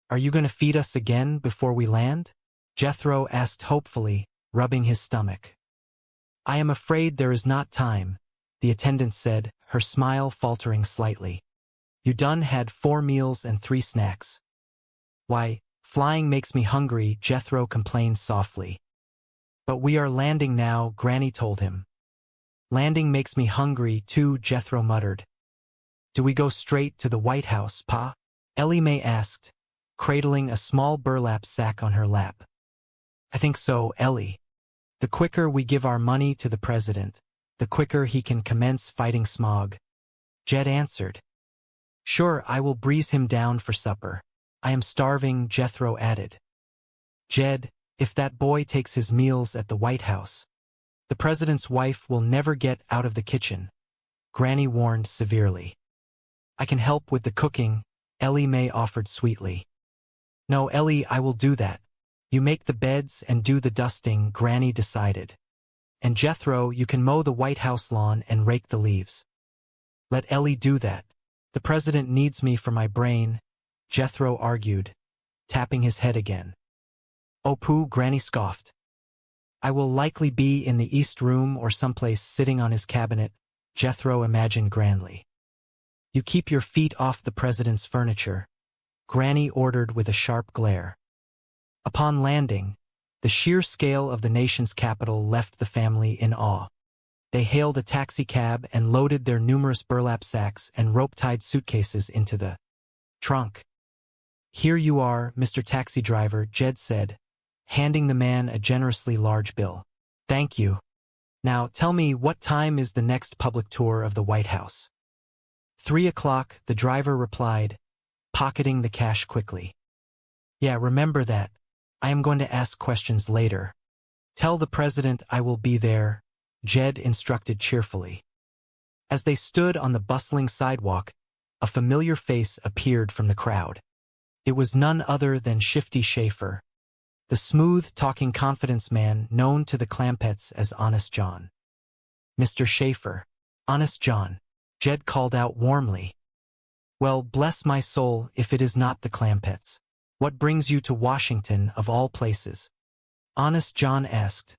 "Are you going to feed us again before we land?" Jethro asked hopefully, rubbing his stomach. "I am afraid there is not time," the attendant said, her smile faltering slightly. "You done had 4 meals and 3 snacks." "Why, flying makes me hungry," Jethro complained softly. "But we are landing now," Granny told him. "Landing makes me hungry, too," Jethro muttered. "Do we go straight to the White House, Pa?" Ellie Mae asked, cradling a small burlap sack on her lap. "I think so, Ellie. The quicker we give our money to the president, the quicker he can commence fighting smog," Jed answered. "Sure, I will breeze him down for supper. I am starving," Jethro added. "Jed, if that boy takes his meals at the White House, the president's wife will never get out of the kitchen," Granny warned severely. "I can help with the cooking," Ellie Mae offered sweetly. "No, Ellie, I will do that. You make the beds and do the dusting," Granny decided. "And Jethro, you can mow the White House lawn and rake the leaves." "Let Ellie do that. The president needs me for my brain," Jethro argued, tapping his head again. "Oh, pooh," Granny scoffed. "I will likely be in the East Room or someplace sitting on his cabinet," Jethro imagined grandly. "You keep your feet off the president's furniture," Granny ordered with a sharp glare. Upon landing, the sheer scale of the nation's capital left the family in awe. They hailed a taxicab and loaded their numerous burlap sacks and rope-tied suitcases into the trunk. "Here you are, Mr. Taxi Driver," Jed said, handing the man a generously large bill. "Thank you. Now tell me, what time is the next public tour of the White House?" 3 o'clock, the driver replied, pocketing the cash quickly. "Yeah, remember that. I am going to ask questions later. Tell the president I will be there," Jed instructed cheerfully. As they stood on the bustling sidewalk, a familiar face appeared from the crowd. It was none other than Shifty Schaefer, the smooth-talking confidence man known to the Clampetts as Honest John. "Mr. Schaefer, Honest John," Jed called out warmly. "Well, bless my soul, if it is not the Clampetts. What brings you to Washington, of all places?" Honest John asked,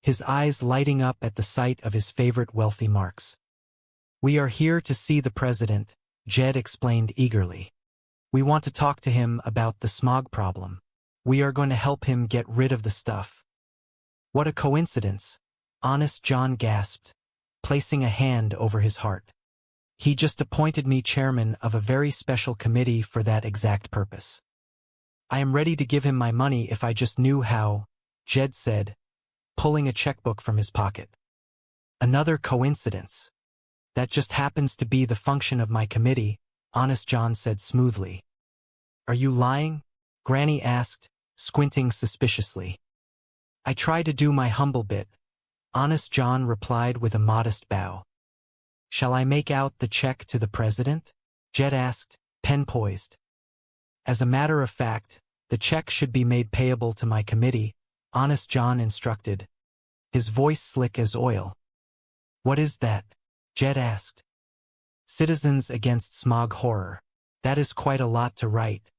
his eyes lighting up at the sight of his favorite wealthy marks. "We are here to see the president," Jed explained eagerly. "We want to talk to him about the smog problem. We are going to help him get rid of the stuff." "What a coincidence," Honest John gasped, placing a hand over his heart. "He just appointed me chairman of a very special committee for that exact purpose. I am ready to give him my money if I just knew how," Jed said, pulling a checkbook from his pocket. "Another coincidence. That just happens to be the function of my committee," Honest John said smoothly. "Are you lying?" Granny asked, squinting suspiciously. "I try to do my humble bit," Honest John replied with a modest bow. "Shall I make out the check to the president?" Jed asked, pen poised. "As a matter of fact, the check should be made payable to my committee," Honest John instructed, his voice slick as oil. "What is that?" Jed asked. "Citizens Against Smog Horror. That is quite a lot to write."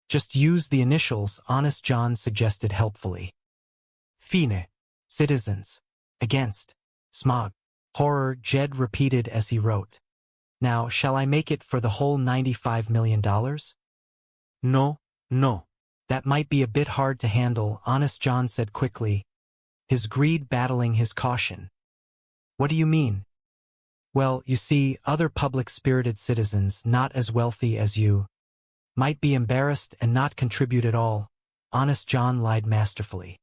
"Just use the initials," Honest John suggested helpfully. "Fine. Citizens Against Smog Horror," Jed repeated as he wrote. "Now, shall I make it for the whole $95 million? No. That might be a bit hard to handle," Honest John said quickly, his greed battling his caution. "What do you mean?" "Well, you see, other public-spirited citizens not as wealthy as you might be embarrassed and not contribute at all," Honest John lied masterfully.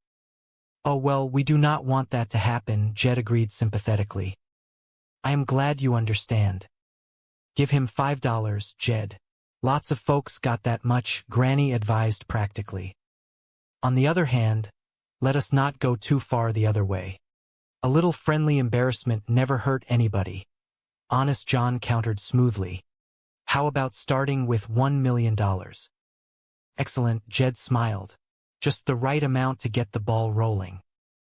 Oh well, we do not want that to happen, Jed agreed sympathetically. I am glad you understand. Give him $5, Jed. Lots of folks got that much, Granny advised practically. On the other hand, let us not go too far the other way. A little friendly embarrassment never hurt anybody. Honest John countered smoothly. How about starting with $1 million? Excellent, Jed smiled. Just the right amount to get the ball rolling.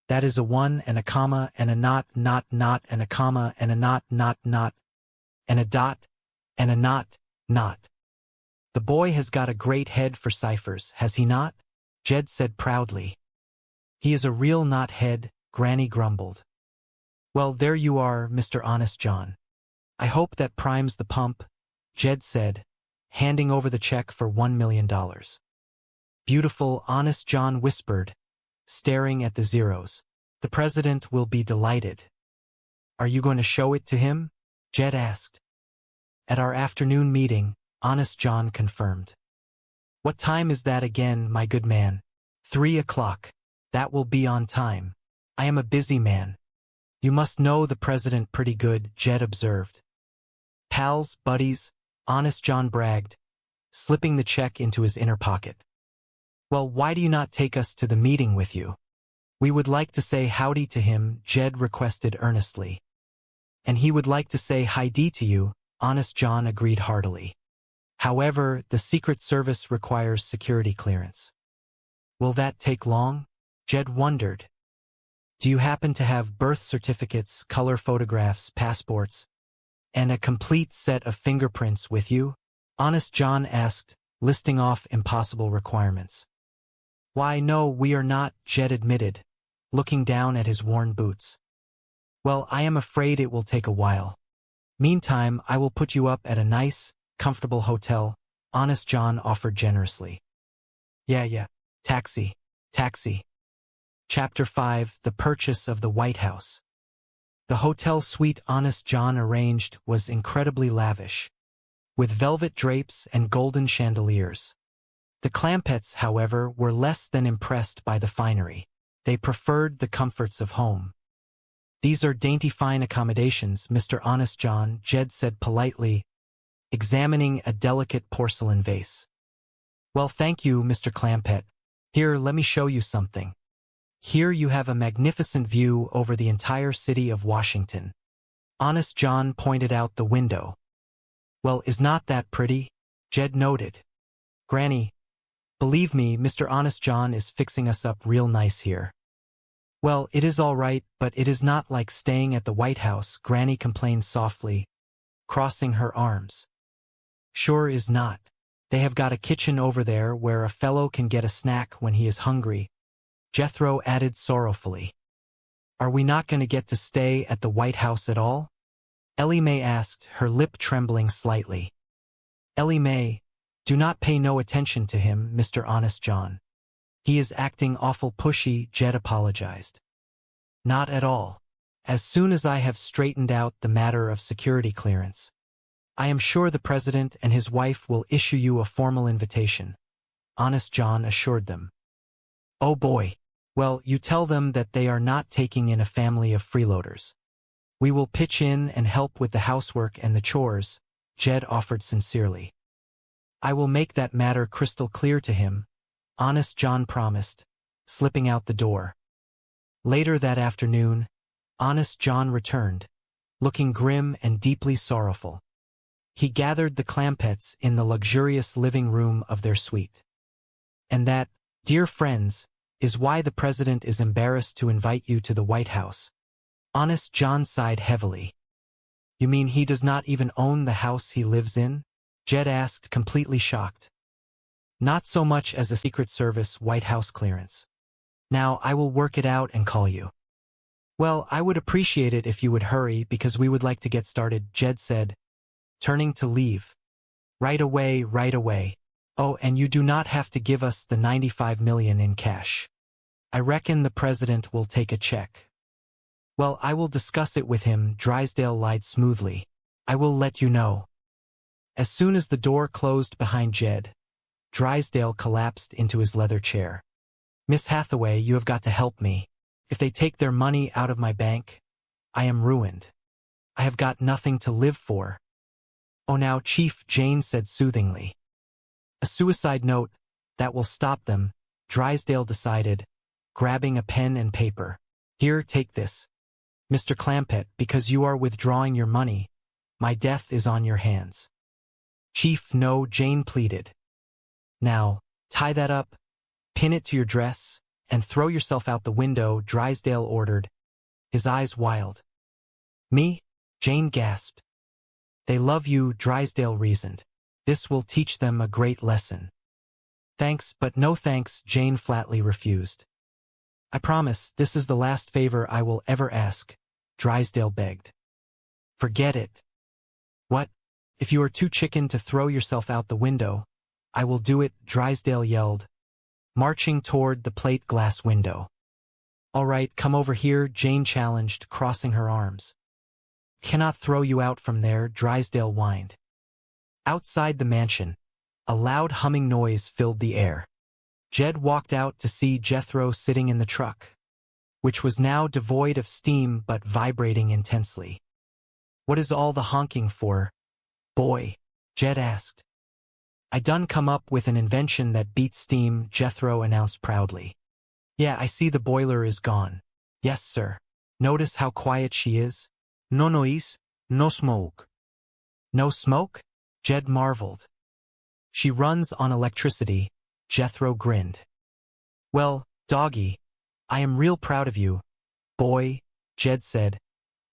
That is a 1 and a comma and a not and a comma and a not and a dot and a not. The boy has got a great head for ciphers, has he not? Jed said proudly. He is a real knot head, Granny grumbled. Well, there you are, Mr. Honest John. I hope that primes the pump, Jed said, handing over the check for $1 million. Beautiful, Honest John whispered, staring at the zeros. The president will be delighted. Are you going to show it to him? Jed asked. At our afternoon meeting, Honest John confirmed. What time is that again, my good man? 3 o'clock. That will be on time. I am a busy man. You must know the president pretty good, Jed observed. Pals, buddies, Honest John bragged, slipping the check into his inner pocket. Well, why do you not take us to the meeting with you? We would like to say howdy to him, Jed requested earnestly. And he would like to say hi-dee to you, Honest John agreed heartily. However, the Secret Service requires security clearance. Will that take long? Jed wondered. Do you happen to have birth certificates, color photographs, passports, and a complete set of fingerprints with you? Honest John asked, listing off impossible requirements. Why, no, we are not, Jed admitted, looking down at his worn boots. Well, I am afraid it will take a while. Meantime, I will put you up at a nice, comfortable hotel, Honest John offered generously. Yeah, taxi. Chapter 5, The Purchase of the White House. The hotel suite Honest John arranged was incredibly lavish, with velvet drapes and golden chandeliers. The Clampetts, however, were less than impressed by the finery. They preferred the comforts of home. These are dainty fine accommodations, Mr. Honest John, Jed said politely, examining a delicate porcelain vase. Well, thank you, Mr. Clampett. Here, let me show you something. Here you have a magnificent view over the entire city of Washington. Honest John pointed out the window. Well, is not that pretty? Jed noted. Granny, believe me, Mr. Honest John is fixing us up real nice here. Well, it is all right, but it is not like staying at the White House, Granny complained softly, crossing her arms. Sure is not. They have got a kitchen over there where a fellow can get a snack when he is hungry, Jethro added sorrowfully. Are we not going to get to stay at the White House at all? Ellie Mae asked, her lip trembling slightly. Ellie Mae, do not pay no attention to him, Mr. Honest John. He is acting awful pushy, Jed apologized. Not at all. As soon as I have straightened out the matter of security clearance, I am sure the president and his wife will issue you a formal invitation, Honest John assured them. Oh boy. Well, you tell them that they are not taking in a family of freeloaders. We will pitch in and help with the housework and the chores, Jed offered sincerely. I will make that matter crystal clear to him, Honest John promised, slipping out the door. Later that afternoon, Honest John returned, looking grim and deeply sorrowful. He gathered the Clampetts in the luxurious living room of their suite. And that, dear friends, is why the president is embarrassed to invite you to the White House. Honest John sighed heavily. You mean he does not even own the house he lives in? Jed asked, completely shocked. Not so much as a Secret Service White House clearance. Now I will work it out and call you. Well, I would appreciate it if you would hurry because we would like to get started, Jed said, turning to leave. Right away. Oh, and you do not have to give us the $95 million in cash. I reckon the president will take a check. Well, I will discuss it with him, Drysdale lied smoothly. I will let you know. As soon as the door closed behind Jed, Drysdale collapsed into his leather chair. Miss Hathaway, you have got to help me. If they take their money out of my bank, I am ruined. I have got nothing to live for. Oh, now, Chief, Jane said soothingly. A suicide note, that will stop them, Drysdale decided, grabbing a pen and paper. Here, take this. Mr. Clampett, because you are withdrawing your money, my death is on your hands. Chief, no, Jane pleaded. Now, tie that up, pin it to your dress, and throw yourself out the window, Drysdale ordered, his eyes wild. Me? Jane gasped. They love you, Drysdale reasoned. This will teach them a great lesson. Thanks, but no thanks, Jane flatly refused. I promise this is the last favor I will ever ask, Drysdale begged. Forget it. What? If you are too chicken to throw yourself out the window, I will do it, Drysdale yelled, marching toward the plate glass window. All right, come over here, Jane challenged, crossing her arms. Cannot throw you out from there, Drysdale whined. Outside the mansion, a loud humming noise filled the air. Jed walked out to see Jethro sitting in the truck, which was now devoid of steam but vibrating intensely. What is all the honking for, boy? Jed asked. I done come up with an invention that beats steam, Jethro announced proudly. Yeah, I see the boiler is gone. Yes, sir. Notice how quiet she is? No noise, no smoke. No smoke? Jed marveled. She runs on electricity, Jethro grinned. Well, doggy, I am real proud of you, boy, Jed said,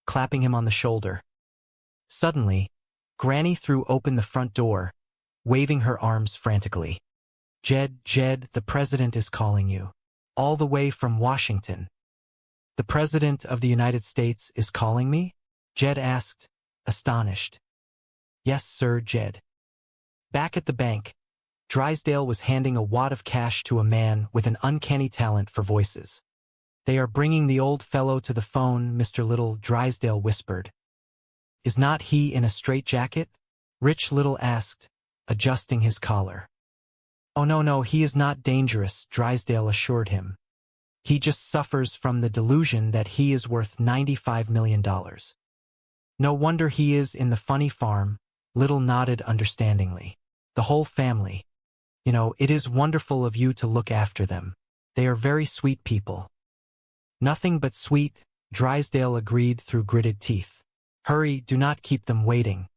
clapping him on the shoulder. Suddenly, Granny threw open the front door, waving her arms frantically. Jed, the president is calling you. All the way from Washington. The president of the United States is calling me? Jed asked, astonished. Yes, sir, Jed. Back at the bank, Drysdale was handing a wad of cash to a man with an uncanny talent for voices. They are bringing the old fellow to the phone, Mr. Little, Drysdale whispered. Is not he in a straitjacket? Rich Little asked, adjusting his collar. Oh, no, he is not dangerous, Drysdale assured him. He just suffers from the delusion that he is worth $95 million. No wonder he is in the funny farm, Little nodded understandingly. The whole family. You know, it is wonderful of you to look after them. They are very sweet people. Nothing but sweet, Drysdale agreed through gritted teeth. Hurry, do not keep them waiting.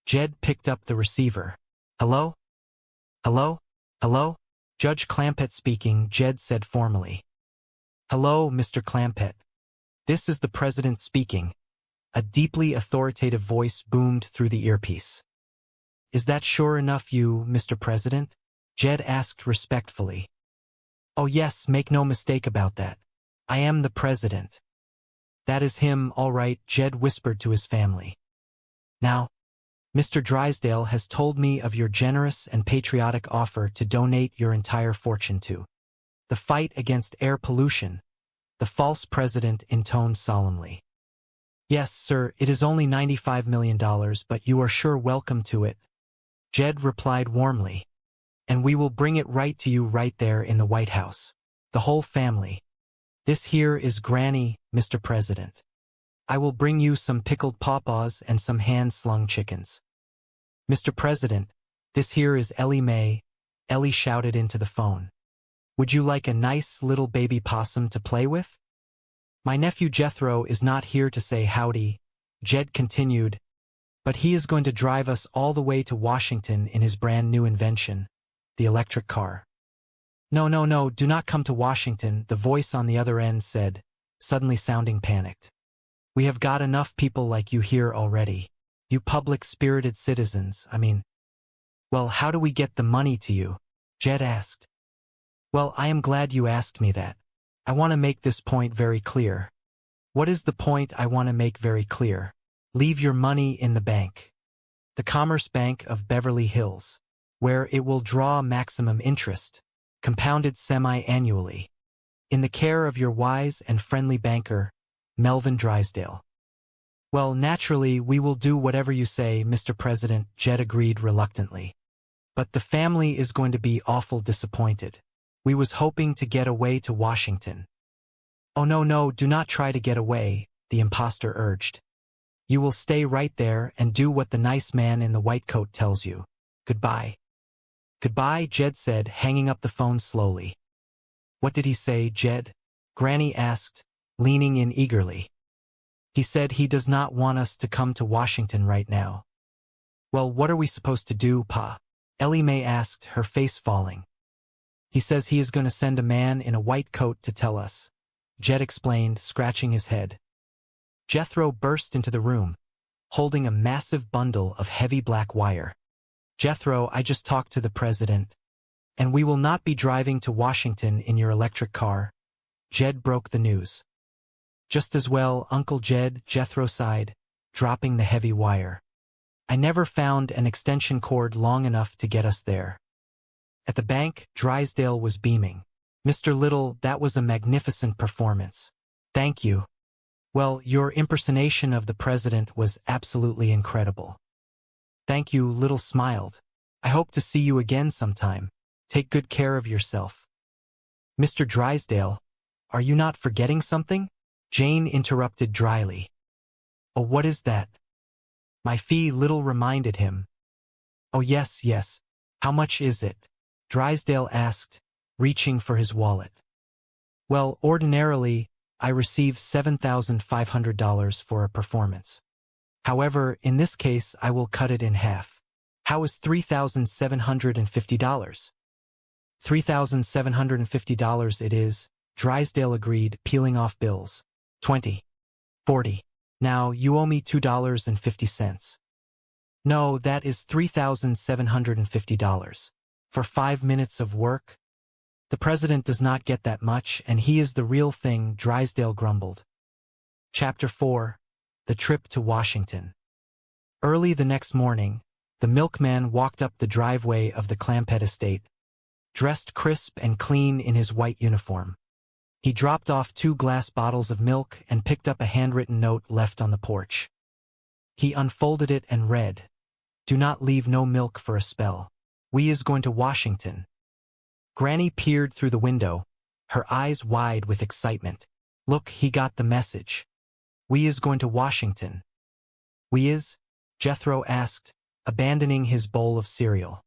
Jed picked up the receiver. Hello? Hello? Hello? Judge Clampett speaking, Jed said formally. Hello, Mr. Clampett. This is the president speaking. A deeply authoritative voice boomed through the earpiece. Is that sure enough you, Mr. President? Jed asked respectfully. Oh yes, make no mistake about that. I am the president. That is him, all right, Jed whispered to his family. Now, Mr. Drysdale has told me of your generous and patriotic offer to donate your entire fortune to the fight against air pollution, the false president intoned solemnly. Yes, sir, it is only $95 million, but you are sure welcome to it, Jed replied warmly. And we will bring it right to you right there in the White House. The whole family. This here is Granny, Mr. President. I will bring you some pickled pawpaws and some hand-slung chickens. Mr. President, this here is Ellie Mae, Ellie shouted into the phone. Would you like a nice little baby possum to play with? My nephew Jethro is not here to say howdy, Jed continued, but he is going to drive us all the way to Washington in his brand new invention, the electric car. No, do not come to Washington, the voice on the other end said, suddenly sounding panicked. We have got enough people like you here already. You public-spirited citizens, Well, how do we get the money to you? Jed asked. Well, I am glad you asked me that. I want to make this point very clear. What is the point I want to make very clear? Leave your money in the bank. The Commerce Bank of Beverly Hills, where it will draw maximum interest, compounded semi-annually, in the care of your wise and friendly banker, Melvin Drysdale. Well, naturally, we will do whatever you say, Mr. President, Jed agreed reluctantly. But the family is going to be awful disappointed. We was hoping to get away to Washington. Oh no, no, do not try to get away, the impostor urged. You will stay right there and do what the nice man in the white coat tells you. Goodbye. Goodbye, Jed said, hanging up the phone slowly. What did he say, Jed? Granny asked, leaning in eagerly. He said he does not want us to come to Washington right now. Well, what are we supposed to do, Pa? Ellie Mae asked, her face falling. He says he is going to send a man in a white coat to tell us, Jed explained, scratching his head. Jethro burst into the room, holding a massive bundle of heavy black wire. Jethro, I just talked to the president, and we will not be driving to Washington in your electric car. Jed broke the news. Just as well, Uncle Jed, Jethro sighed, dropping the heavy wire. I never found an extension cord long enough to get us there. At the bank, Drysdale was beaming. Mr. Little, that was a magnificent performance. Thank you. Well, your impersonation of the president was absolutely incredible. Thank you, Little smiled. I hope to see you again sometime. Take good care of yourself. Mr. Drysdale, are you not forgetting something? Jane interrupted dryly. Oh, what is that? My fee, Little reminded him. Oh, yes, yes. How much is it? Drysdale asked, reaching for his wallet. Well, ordinarily, I receive $7,500 for a performance. However, in this case, I will cut it in half. How is $3,750? $3,750 it is, Drysdale agreed, peeling off bills. 20. 40. Now, you owe me $2.50. No, that is $3,750. For 5 minutes of work? The president does not get that much, and he is the real thing, Drysdale grumbled. Chapter 4. The Trip to Washington. Early the next morning, the milkman walked up the driveway of the Clampett estate, dressed crisp and clean in his white uniform. He dropped off 2 glass bottles of milk and picked up a handwritten note left on the porch. He unfolded it and read, "Do not leave no milk for a spell. We is going to Washington." Granny peered through the window, her eyes wide with excitement. Look, he got the message. We is going to Washington. We is? Jethro asked, abandoning his bowl of cereal.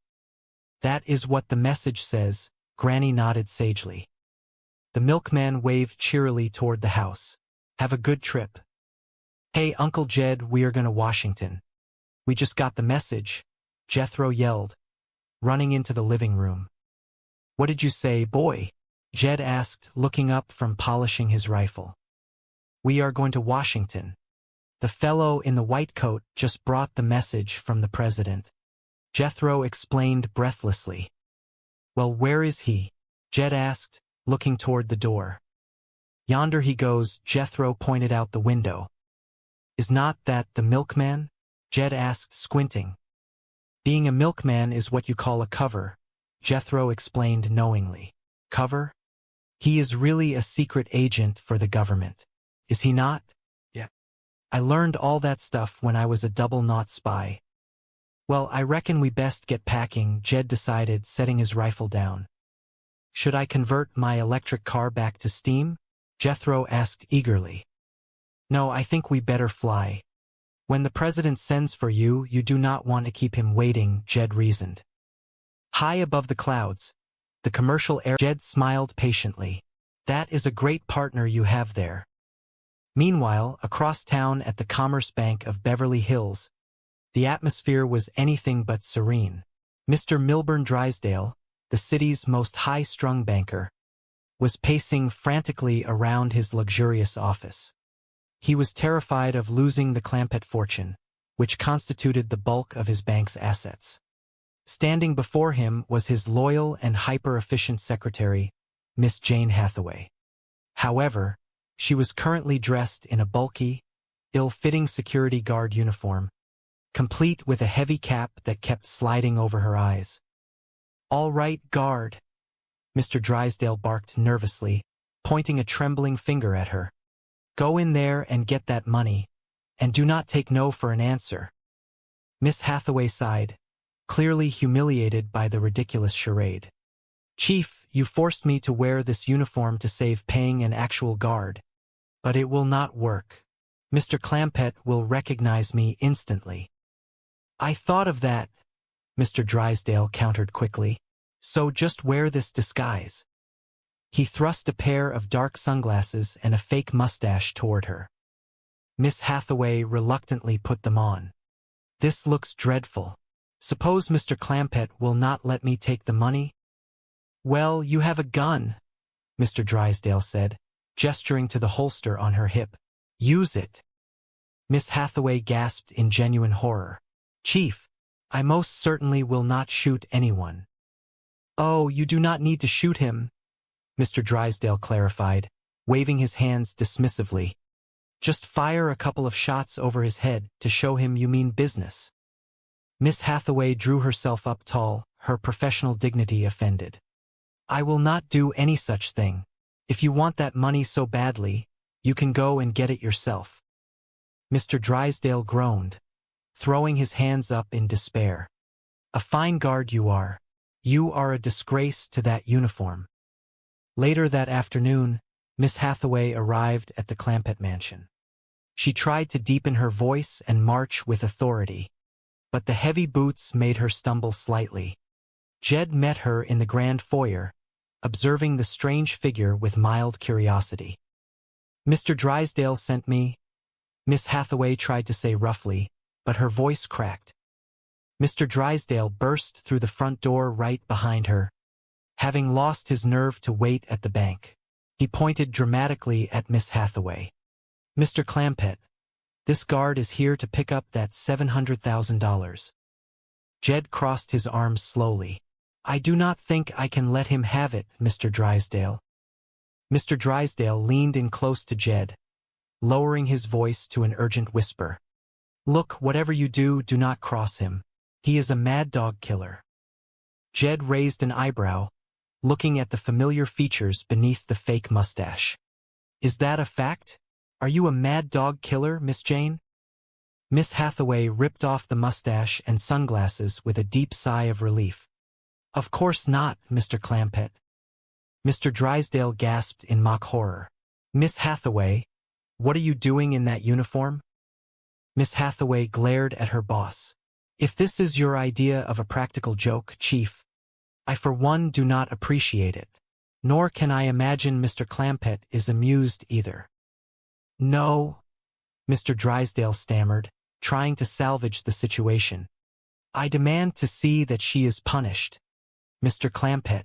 That is what the message says, Granny nodded sagely. The milkman waved cheerily toward the house. Have a good trip. Hey, Uncle Jed, we are going to Washington. We just got the message, Jethro yelled, running into the living room. What did you say, boy? Jed asked, looking up from polishing his rifle. We are going to Washington. The fellow in the white coat just brought the message from the president. Jethro explained breathlessly. Well, where is he? Jed asked, looking toward the door. Yonder he goes, Jethro pointed out the window. Is not that the milkman? Jed asked, squinting. Being a milkman is what you call a cover, Jethro explained knowingly. Cover? He is really a secret agent for the government. Is he not? Yeah. I learned all that stuff when I was a double-knot spy. Well, I reckon we best get packing, Jed decided, setting his rifle down. Should I convert my electric car back to steam? Jethro asked eagerly. No, I think we better fly. When the president sends for you, you do not want to keep him waiting, Jed reasoned. High above the clouds, the commercial air. Jed smiled patiently. That is a great partner you have there. Meanwhile, across town at the Commerce Bank of Beverly Hills, the atmosphere was anything but serene. Mr. Milburn Drysdale, the city's most high-strung banker, was pacing frantically around his luxurious office. He was terrified of losing the Clampett fortune, which constituted the bulk of his bank's assets. Standing before him was his loyal and hyper-efficient secretary, Miss Jane Hathaway. However, she was currently dressed in a bulky, ill-fitting security guard uniform, complete with a heavy cap that kept sliding over her eyes. All right, guard, Mr. Drysdale barked nervously, pointing a trembling finger at her. Go in there and get that money, and do not take no for an answer. Miss Hathaway sighed, clearly humiliated by the ridiculous charade. Chief, you forced me to wear this uniform to save paying an actual guard. But it will not work. Mr. Clampett will recognize me instantly. I thought of that, Mr. Drysdale countered quickly. So just wear this disguise. He thrust a pair of dark sunglasses and a fake mustache toward her. Miss Hathaway reluctantly put them on. This looks dreadful. Suppose Mr. Clampett will not let me take the money? Well, you have a gun, Mr. Drysdale said, gesturing to the holster on her hip. Use it. Miss Hathaway gasped in genuine horror. Chief, I most certainly will not shoot anyone. Oh, you do not need to shoot him, Mr. Drysdale clarified, waving his hands dismissively. Just fire a couple of shots over his head to show him you mean business. Miss Hathaway drew herself up tall, her professional dignity offended. I will not do any such thing. If you want that money so badly, you can go and get it yourself. Mr. Drysdale groaned, throwing his hands up in despair. A fine guard you are. You are a disgrace to that uniform. Later that afternoon, Miss Hathaway arrived at the Clampett mansion. She tried to deepen her voice and march with authority, but the heavy boots made her stumble slightly. Jed met her in the grand foyer, observing the strange figure with mild curiosity. Mr. Drysdale sent me, Miss Hathaway tried to say roughly, but her voice cracked. Mr. Drysdale burst through the front door right behind her, having lost his nerve to wait at the bank. He pointed dramatically at Miss Hathaway. Mr. Clampett, this guard is here to pick up that $700,000. Jed crossed his arms slowly. I do not think I can let him have it, Mr. Drysdale. Mr. Drysdale leaned in close to Jed, lowering his voice to an urgent whisper. Look, whatever you do, do not cross him. He is a mad dog killer. Jed raised an eyebrow, looking at the familiar features beneath the fake mustache. Is that a fact? Are you a mad dog killer, Miss Jane? Miss Hathaway ripped off the mustache and sunglasses with a deep sigh of relief. Of course not, Mr. Clampett. Mr. Drysdale gasped in mock horror. Miss Hathaway, what are you doing in that uniform? Miss Hathaway glared at her boss. If this is your idea of a practical joke, Chief, I for one do not appreciate it. Nor can I imagine Mr. Clampett is amused either. No, Mr. Drysdale stammered, trying to salvage the situation. I demand to see that she is punished, Mr. Clampett,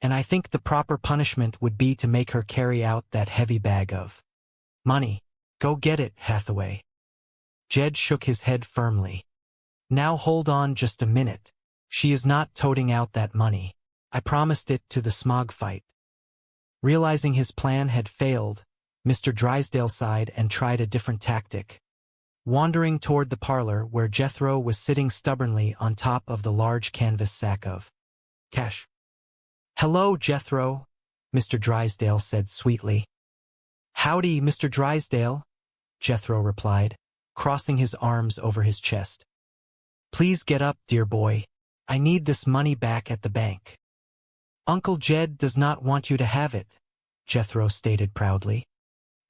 and I think the proper punishment would be to make her carry out that heavy bag of money. Go get it, Hathaway. Jed shook his head firmly. Now hold on just a minute. She is not toting out that money. I promised it to the smog fight. Realizing his plan had failed, Mr. Drysdale sighed and tried a different tactic. Wandering toward the parlor where Jethro was sitting stubbornly on top of the large canvas sack of cash. Hello, Jethro, Mr. Drysdale said sweetly. Howdy, Mr. Drysdale, Jethro replied, crossing his arms over his chest. Please get up, dear boy. I need this money back at the bank. Uncle Jed does not want you to have it, Jethro stated proudly.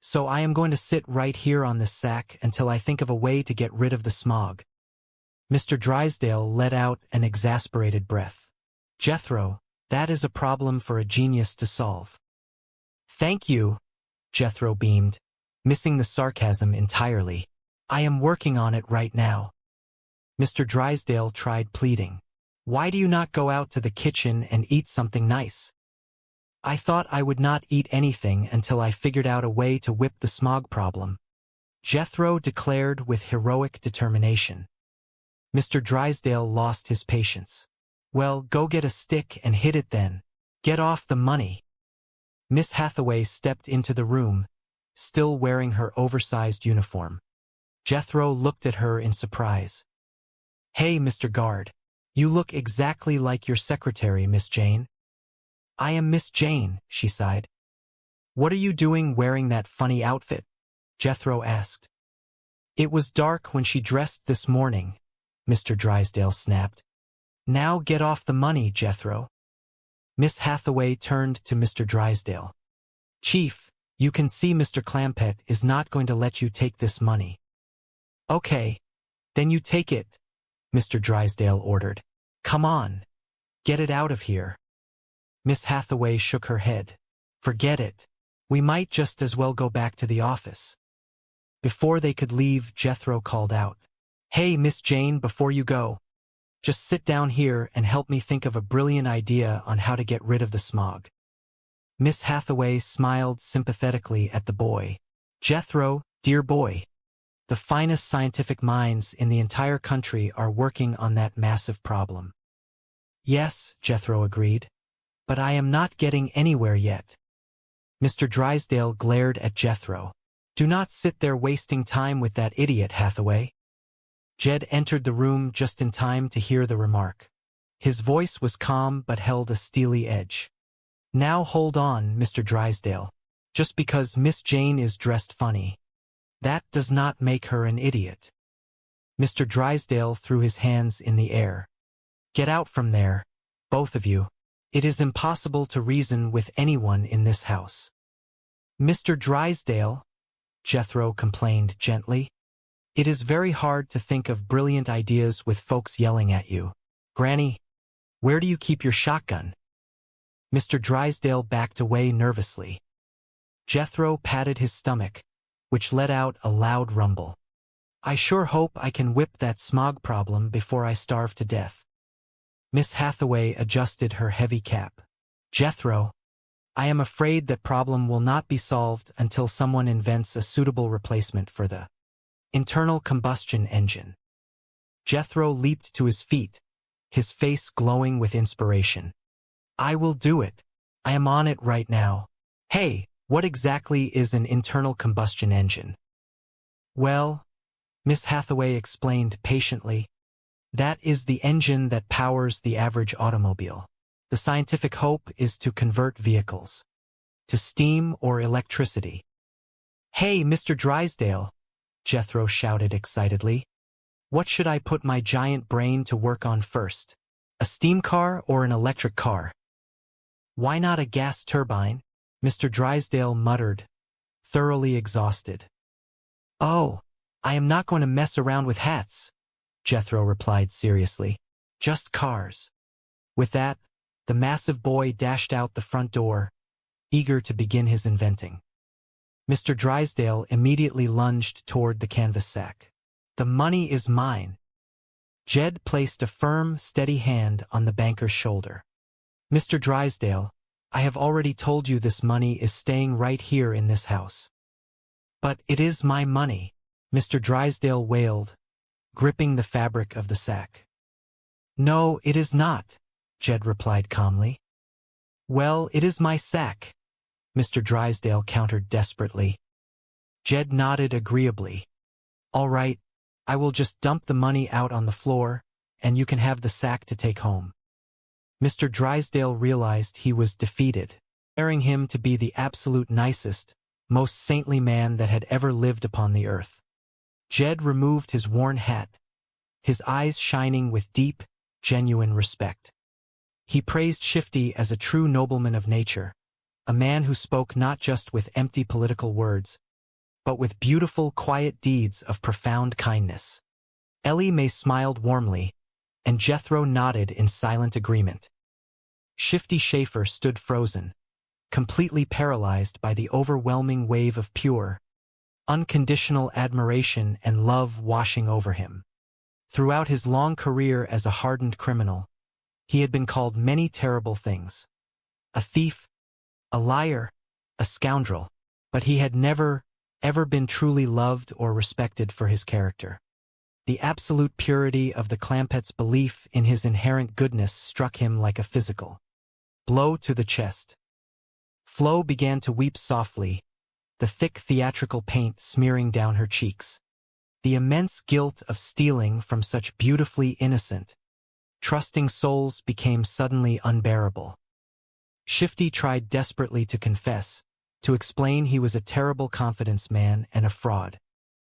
So I am going to sit right here on this sack until I think of a way to get rid of the smog. Mr. Drysdale let out an exasperated breath. Jethro, that is a problem for a genius to solve. Thank you, Jethro beamed, missing the sarcasm entirely. I am working on it right now. Mr. Drysdale tried pleading. Why do you not go out to the kitchen and eat something nice? I thought I would not eat anything until I figured out a way to whip the smog problem, Jethro declared with heroic determination. Mr. Drysdale lost his patience. Well, go get a stick and hit it then. Get off the money. Miss Hathaway stepped into the room, still wearing her oversized uniform. Jethro looked at her in surprise. Hey, Mr. Guard. You look exactly like your secretary, Miss Jane. I am Miss Jane, she sighed. What are you doing wearing that funny outfit? Jethro asked. It was dark when she dressed this morning, Mr. Drysdale snapped. Now get off the money, Jethro. Miss Hathaway turned to Mr. Drysdale. Chief, you can see Mr. Clampett is not going to let you take this money. Okay, then you take it, Mr. Drysdale ordered. Come on, get it out of here. Miss Hathaway shook her head. Forget it. We might just as well go back to the office. Before they could leave, Jethro called out. Hey, Miss Jane, before you go, just sit down here and help me think of a brilliant idea on how to get rid of the smog. Miss Hathaway smiled sympathetically at the boy. Jethro, dear boy, the finest scientific minds in the entire country are working on that massive problem. Yes, Jethro agreed, but I am not getting anywhere yet. Mr. Drysdale glared at Jethro. Do not sit there wasting time with that idiot, Hathaway. Jed entered the room just in time to hear the remark. His voice was calm but held a steely edge. Now hold on, Mr. Drysdale. Just because Miss Jane is dressed funny, that does not make her an idiot. Mr. Drysdale threw his hands in the air. Get out from there, both of you. It is impossible to reason with anyone in this house. Mr. Drysdale, Jethro complained gently. It is very hard to think of brilliant ideas with folks yelling at you. Granny, where do you keep your shotgun? Mr. Drysdale backed away nervously. Jethro patted his stomach, which let out a loud rumble. I sure hope I can whip that smog problem before I starve to death. Miss Hathaway adjusted her heavy cap. Jethro, I am afraid that problem will not be solved until someone invents a suitable replacement for the internal combustion engine. Jethro leaped to his feet, his face glowing with inspiration. I will do it. I am on it right now. Hey, what exactly is an internal combustion engine? Well, Miss Hathaway explained patiently, that is the engine that powers the average automobile. The scientific hope is to convert vehicles to steam or electricity. Hey, Mr. Drysdale, Jethro shouted excitedly. What should I put my giant brain to work on first? A steam car or an electric car? Why not a gas turbine? Mr. Drysdale muttered, thoroughly exhausted. Oh, I am not going to mess around with hats, Jethro replied seriously. Just cars. With that, the massive boy dashed out the front door, eager to begin his inventing. Mr. Drysdale immediately lunged toward the canvas sack. The money is mine. Jed placed a firm, steady hand on the banker's shoulder. Mr. Drysdale, I have already told you this money is staying right here in this house. But it is my money, Mr. Drysdale wailed, gripping the fabric of the sack. No, it is not, Jed replied calmly. Well, it is my sack, Mr. Drysdale countered desperately. Jed nodded agreeably. All right, I will just dump the money out on the floor, and you can have the sack to take home. Mr. Drysdale realized he was defeated, declaring him to be the absolute nicest, most saintly man that had ever lived upon the earth. Jed removed his worn hat, his eyes shining with deep, genuine respect. He praised Shifty as a true nobleman of nature, a man who spoke not just with empty political words, but with beautiful, quiet deeds of profound kindness. Ellie Mae smiled warmly, and Jethro nodded in silent agreement. Shifty Schaefer stood frozen, completely paralyzed by the overwhelming wave of pure, unconditional admiration and love washing over him. Throughout his long career as a hardened criminal, he had been called many terrible things. A thief, a liar, a scoundrel, but he had never, ever been truly loved or respected for his character. The absolute purity of the Clampett's belief in his inherent goodness struck him like a physical blow to the chest. Flo began to weep softly, the thick theatrical paint smearing down her cheeks. The immense guilt of stealing from such beautifully innocent, trusting souls became suddenly unbearable. Shifty tried desperately to confess, to explain he was a terrible confidence man and a fraud.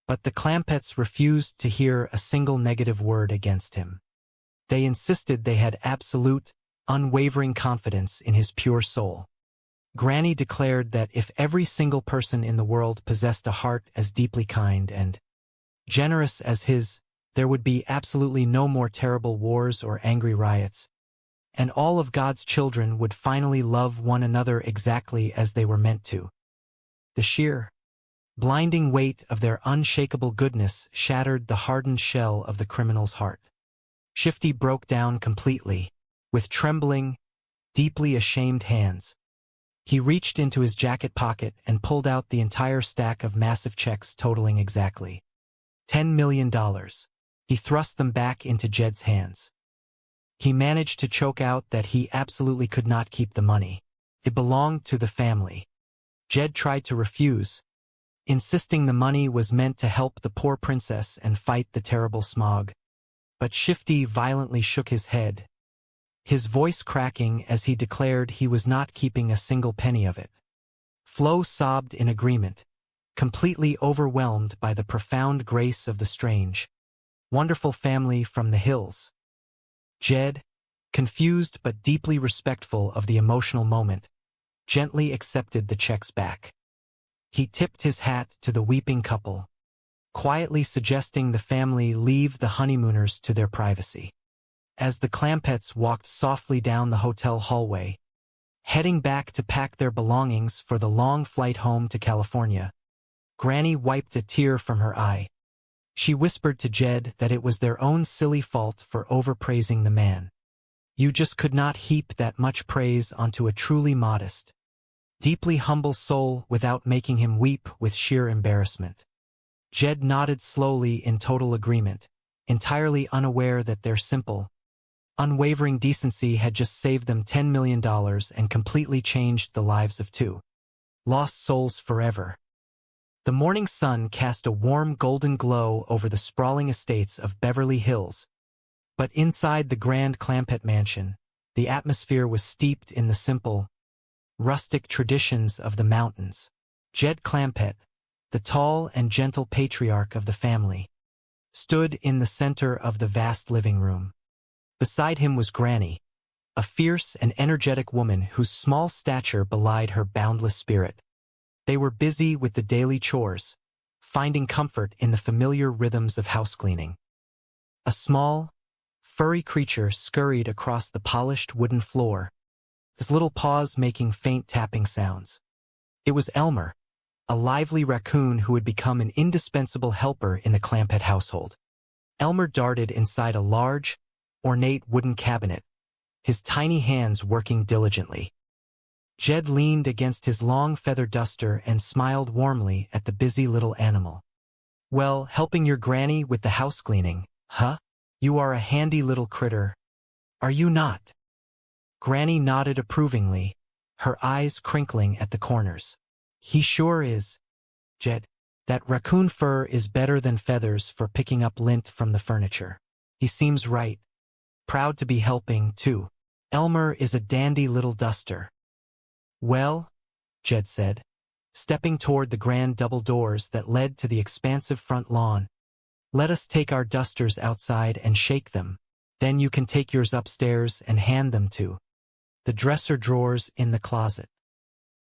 But the Clampetts refused to hear a single negative word against him. They insisted they had absolute, unwavering confidence in his pure soul. Granny declared that if every single person in the world possessed a heart as deeply kind and generous as his, there would be absolutely no more terrible wars or angry riots, and all of God's children would finally love one another exactly as they were meant to. The sheer, blinding weight of their unshakable goodness shattered the hardened shell of the criminal's heart. Shifty broke down completely, with trembling, deeply ashamed hands. He reached into his jacket pocket and pulled out the entire stack of massive checks totaling exactly $10 million. He thrust them back into Jed's hands. He managed to choke out that he absolutely could not keep the money. It belonged to the family. Jed tried to refuse, insisting the money was meant to help the poor princess and fight the terrible smog. But Shifty violently shook his head, his voice cracking as he declared he was not keeping a single penny of it. Flo sobbed in agreement, completely overwhelmed by the profound grace of the strange, wonderful family from the hills. Jed, confused but deeply respectful of the emotional moment, gently accepted the checks back. He tipped his hat to the weeping couple, quietly suggesting the family leave the honeymooners to their privacy. As the Clampetts walked softly down the hotel hallway, heading back to pack their belongings for the long flight home to California, Granny wiped a tear from her eye. She whispered to Jed that it was their own silly fault for overpraising the man. You just could not heap that much praise onto a truly modest, deeply humble soul without making him weep with sheer embarrassment. Jed nodded slowly in total agreement, entirely unaware that their simple, unwavering decency had just saved them $10 million and completely changed the lives of two lost souls forever. The morning sun cast a warm golden glow over the sprawling estates of Beverly Hills, but inside the grand Clampett mansion, the atmosphere was steeped in the simple, rustic traditions of the mountains. Jed Clampett, the tall and gentle patriarch of the family, stood in the center of the vast living room. Beside him was Granny, a fierce and energetic woman whose small stature belied her boundless spirit. They were busy with the daily chores, finding comfort in the familiar rhythms of housecleaning. A small, furry creature scurried across the polished wooden floor, his little paws making faint tapping sounds. It was Elmer, a lively raccoon who had become an indispensable helper in the Clampett household. Elmer darted inside a large, ornate wooden cabinet, his tiny hands working diligently. Jed leaned against his long feather duster and smiled warmly at the busy little animal. Well, helping your granny with the house cleaning, huh? You are a handy little critter, are you not? Granny nodded approvingly, her eyes crinkling at the corners. He sure is, Jed. That raccoon fur is better than feathers for picking up lint from the furniture. He seems right. Proud to be helping, too. Elmer is a dandy little duster. Well, Jed said, stepping toward the grand double doors that led to the expansive front lawn. Let us take our dusters outside and shake them. Then you can take yours upstairs and hand them to the dresser drawers in the closet.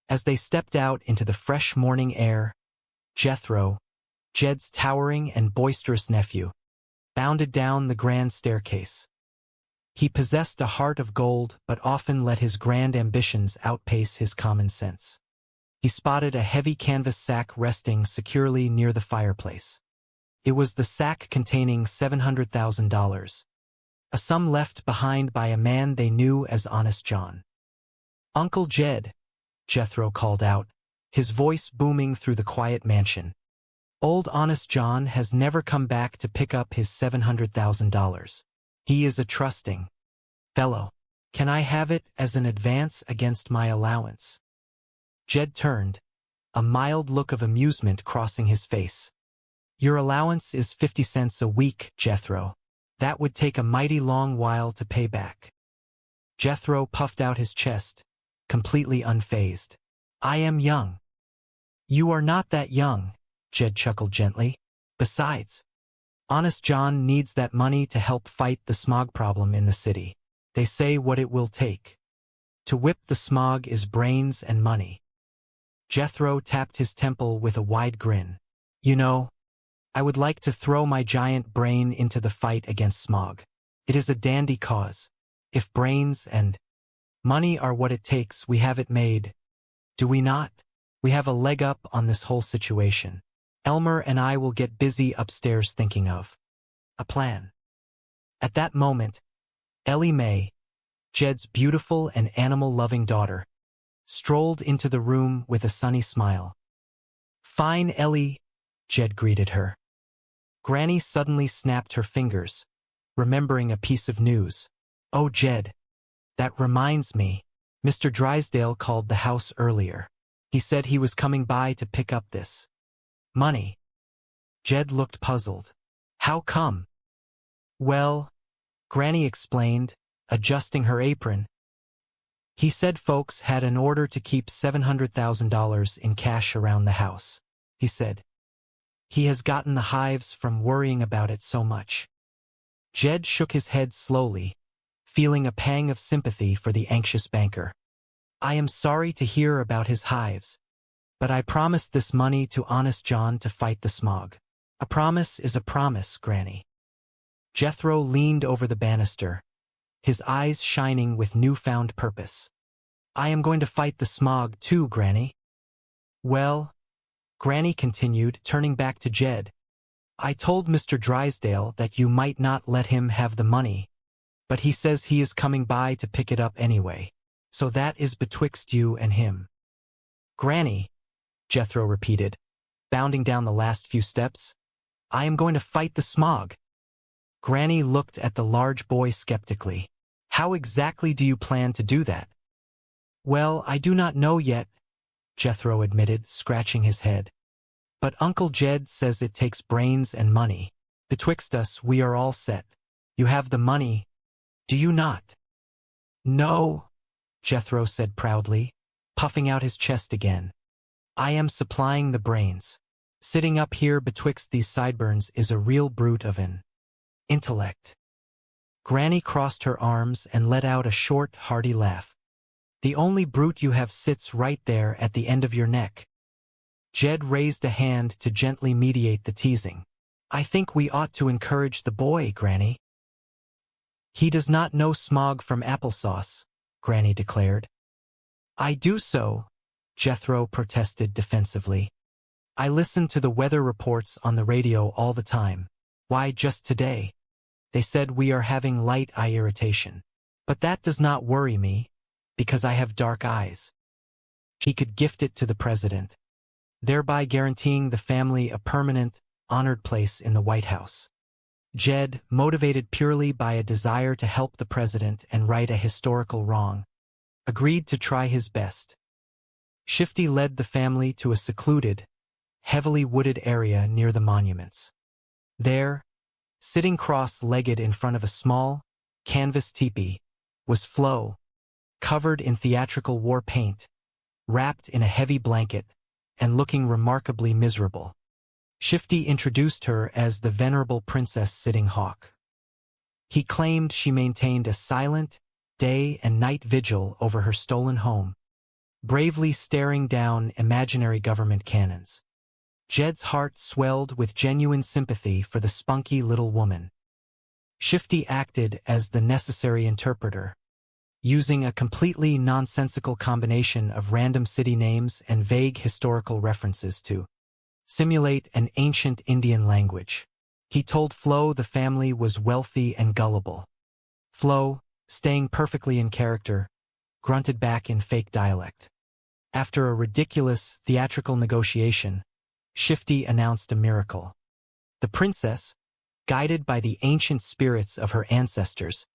As they stepped out into the fresh morning air, Jethro, Jed's towering and boisterous nephew, bounded down the grand staircase. He possessed a heart of gold but often let his grand ambitions outpace his common sense. He spotted a heavy canvas sack resting securely near the fireplace. It was the sack containing $700,000, a sum left behind by a man they knew as Honest John. Uncle Jed, Jethro called out, his voice booming through the quiet mansion. Old Honest John has never come back to pick up his $700,000. He is a trusting fellow. Can I have it as an advance against my allowance? Jed turned, a mild look of amusement crossing his face. Your allowance is 50 cents a week, Jethro. That would take a mighty long while to pay back. Jethro puffed out his chest, completely unfazed. I am young. You are not that young, Jed chuckled gently. Besides, Honest John needs that money to help fight the smog problem in the city. They say what it will take. To whip the smog is brains and money. Jethro tapped his temple with a wide grin. You know, I would like to throw my giant brain into the fight against smog. It is a dandy cause. If brains and money are what it takes, we have it made. Do we not? We have a leg up on this whole situation. Elmer and I will get busy upstairs thinking of a plan. At that moment, Ellie Mae, Jed's beautiful and animal-loving daughter, strolled into the room with a sunny smile. Fine, Ellie, Jed greeted her. Granny suddenly snapped her fingers, remembering a piece of news. Oh, Jed, that reminds me. Mr. Drysdale called the house earlier. He said he was coming by to pick up this money. Jed looked puzzled. How come? Well, Granny explained, adjusting her apron. He said folks had an order to keep $700,000 in cash around the house. He said he has gotten the hives from worrying about it so much. Jed shook his head slowly, feeling a pang of sympathy for the anxious banker. I am sorry to hear about his hives, but I promised this money to Honest John to fight the smog. A promise is a promise, Granny. Jethro leaned over the banister, his eyes shining with newfound purpose. I am going to fight the smog too, Granny. Well, Granny continued, turning back to Jed, I told Mr. Drysdale that you might not let him have the money, but he says he is coming by to pick it up anyway. So that is betwixt you and him. Granny, Jethro repeated, bounding down the last few steps, I am going to fight the smog. Granny looked at the large boy skeptically. How exactly do you plan to do that? Well, I do not know yet, Jethro admitted, scratching his head. But Uncle Jed says it takes brains and money. Betwixt us, we are all set. You have the money, do you not? No, Jethro said proudly, puffing out his chest again. I am supplying the brains. Sitting up here betwixt these sideburns is a real brute of an intellect. Granny crossed her arms and let out a short, hearty laugh. The only brute you have sits right there at the end of your neck. Jed raised a hand to gently mediate the teasing. I think we ought to encourage the boy, Granny. He does not know smog from applesauce, Granny declared. I do so, Jethro protested defensively. I listen to the weather reports on the radio all the time. Why, just today, they said we are having light eye irritation. But that does not worry me, because I have dark eyes. He could gift it to the president, thereby guaranteeing the family a permanent, honored place in the White House. Jed, motivated purely by a desire to help the president and right a historical wrong, agreed to try his best. Shifty led the family to a secluded, heavily wooded area near the monuments. There, sitting cross-legged in front of a small, canvas teepee, was Flo, covered in theatrical war paint, wrapped in a heavy blanket, and looking remarkably miserable. Shifty introduced her as the venerable Princess Sitting Hawk. He claimed she maintained a silent, day and night vigil over her stolen home, bravely staring down imaginary government cannons. Jed's heart swelled with genuine sympathy for the spunky little woman. Shifty acted as the necessary interpreter, using a completely nonsensical combination of random city names and vague historical references to simulate an ancient Indian language. He told Flo the family was wealthy and gullible. Flo, staying perfectly in character, grunted back in fake dialect. After a ridiculous theatrical negotiation, Shifty announced a miracle. The princess, guided by the ancient spirits of her ancestors,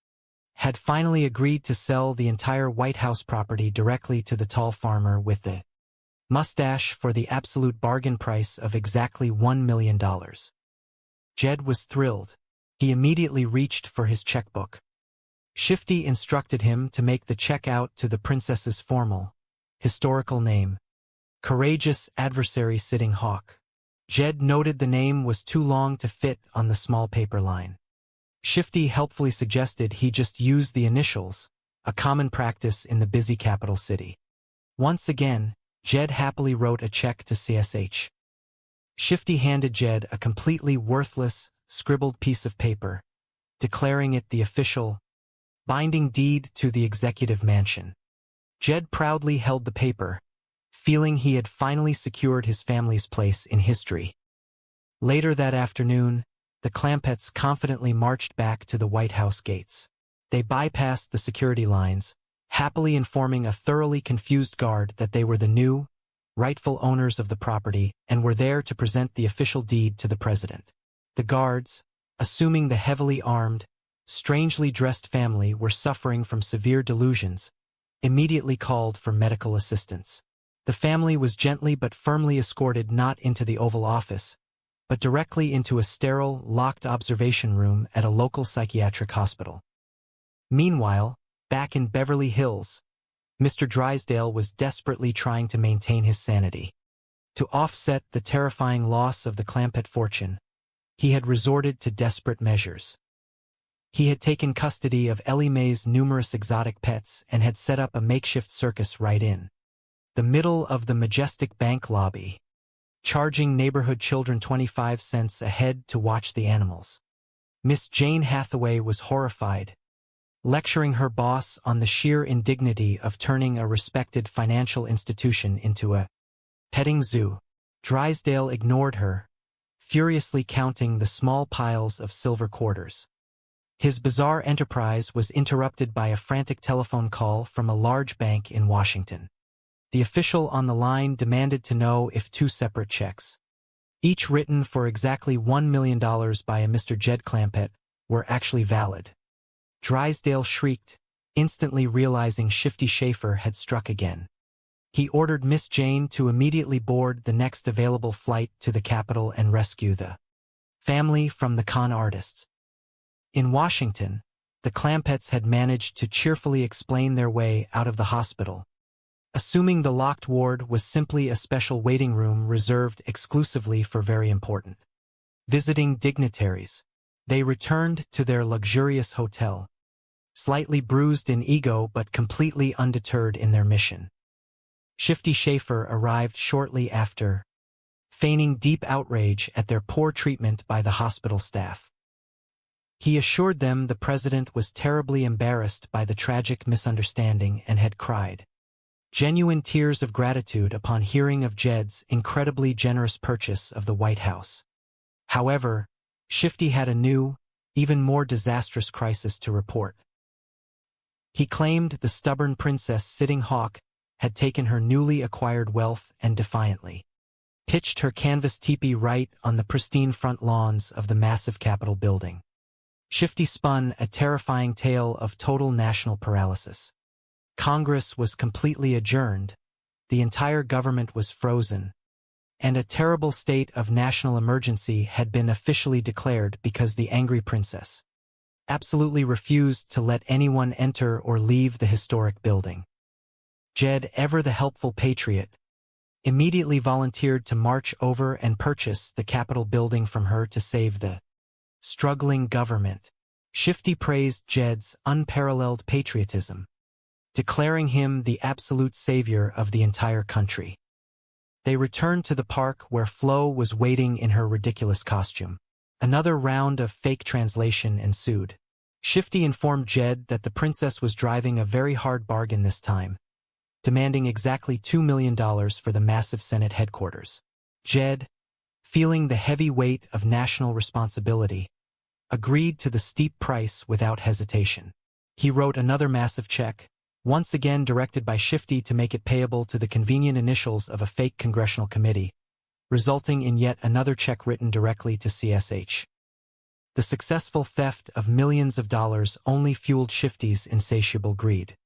had finally agreed to sell the entire White House property directly to the tall farmer with the mustache for the absolute bargain price of exactly $1 million. Jed was thrilled. He immediately reached for his checkbook. Shifty instructed him to make the check out to the princess's formal, historical name, Courageous Adversary Sitting Hawk. Jed noted the name was too long to fit on the small paper line. Shifty helpfully suggested he just use the initials, a common practice in the busy capital city. Once again, Jed happily wrote a check to CSH. Shifty handed Jed a completely worthless, scribbled piece of paper, declaring it the official, binding deed to the executive mansion. Jed proudly held the paper, feeling he had finally secured his family's place in history. Later that afternoon, the Clampetts confidently marched back to the White House gates. They bypassed the security lines, happily informing a thoroughly confused guard that they were the new, rightful owners of the property and were there to present the official deed to the president. The guards, assuming the heavily armed, strangely dressed family were suffering from severe delusions, immediately called for medical assistance. The family was gently but firmly escorted not into the Oval Office, but directly into a sterile, locked observation room at a local psychiatric hospital. Meanwhile, back in Beverly Hills, Mr. Drysdale was desperately trying to maintain his sanity. To offset the terrifying loss of the Clampett fortune, he had resorted to desperate measures. He had taken custody of Ellie Mae's numerous exotic pets and had set up a makeshift circus right in the middle of the majestic bank lobby, charging neighborhood children 25 cents a head to watch the animals. Miss Jane Hathaway was horrified, lecturing her boss on the sheer indignity of turning a respected financial institution into a petting zoo. Drysdale ignored her, furiously counting the small piles of silver quarters. His bizarre enterprise was interrupted by a frantic telephone call from a large bank in Washington. The official on the line demanded to know if two separate checks, each written for exactly $1 million by a Mr. Jed Clampett, were actually valid. Drysdale shrieked, instantly realizing Shifty Schaefer had struck again. He ordered Miss Jane to immediately board the next available flight to the capital and rescue the family from the con artists. In Washington, the Clampetts had managed to cheerfully explain their way out of the hospital, assuming the locked ward was simply a special waiting room reserved exclusively for very important visiting dignitaries. They returned to their luxurious hotel, slightly bruised in ego but completely undeterred in their mission. Shifty Schaefer arrived shortly after, feigning deep outrage at their poor treatment by the hospital staff. He assured them the president was terribly embarrassed by the tragic misunderstanding and had cried genuine tears of gratitude upon hearing of Jed's incredibly generous purchase of the White House. However, Shifty had a new, even more disastrous crisis to report. He claimed the stubborn Princess Sitting Hawk had taken her newly acquired wealth and defiantly pitched her canvas teepee right on the pristine front lawns of the massive Capitol building. Shifty spun a terrifying tale of total national paralysis. Congress was completely adjourned, the entire government was frozen, and a terrible state of national emergency had been officially declared because the angry princess absolutely refused to let anyone enter or leave the historic building. Jed, ever the helpful patriot, immediately volunteered to march over and purchase the Capitol building from her to save the struggling government. Shifty praised Jed's unparalleled patriotism, declaring him the absolute savior of the entire country. They returned to the park where Flo was waiting in her ridiculous costume. Another round of fake translation ensued. Shifty informed Jed that the princess was driving a very hard bargain this time, demanding exactly $2 million for the massive Senate headquarters. Jed, feeling the heavy weight of national responsibility, agreed to the steep price without hesitation. He wrote another massive check, once again directed by Shifty to make it payable to the convenient initials of a fake congressional committee, resulting in yet another check written directly to CSH. The successful theft of millions of dollars only fueled Shifty's insatiable greed.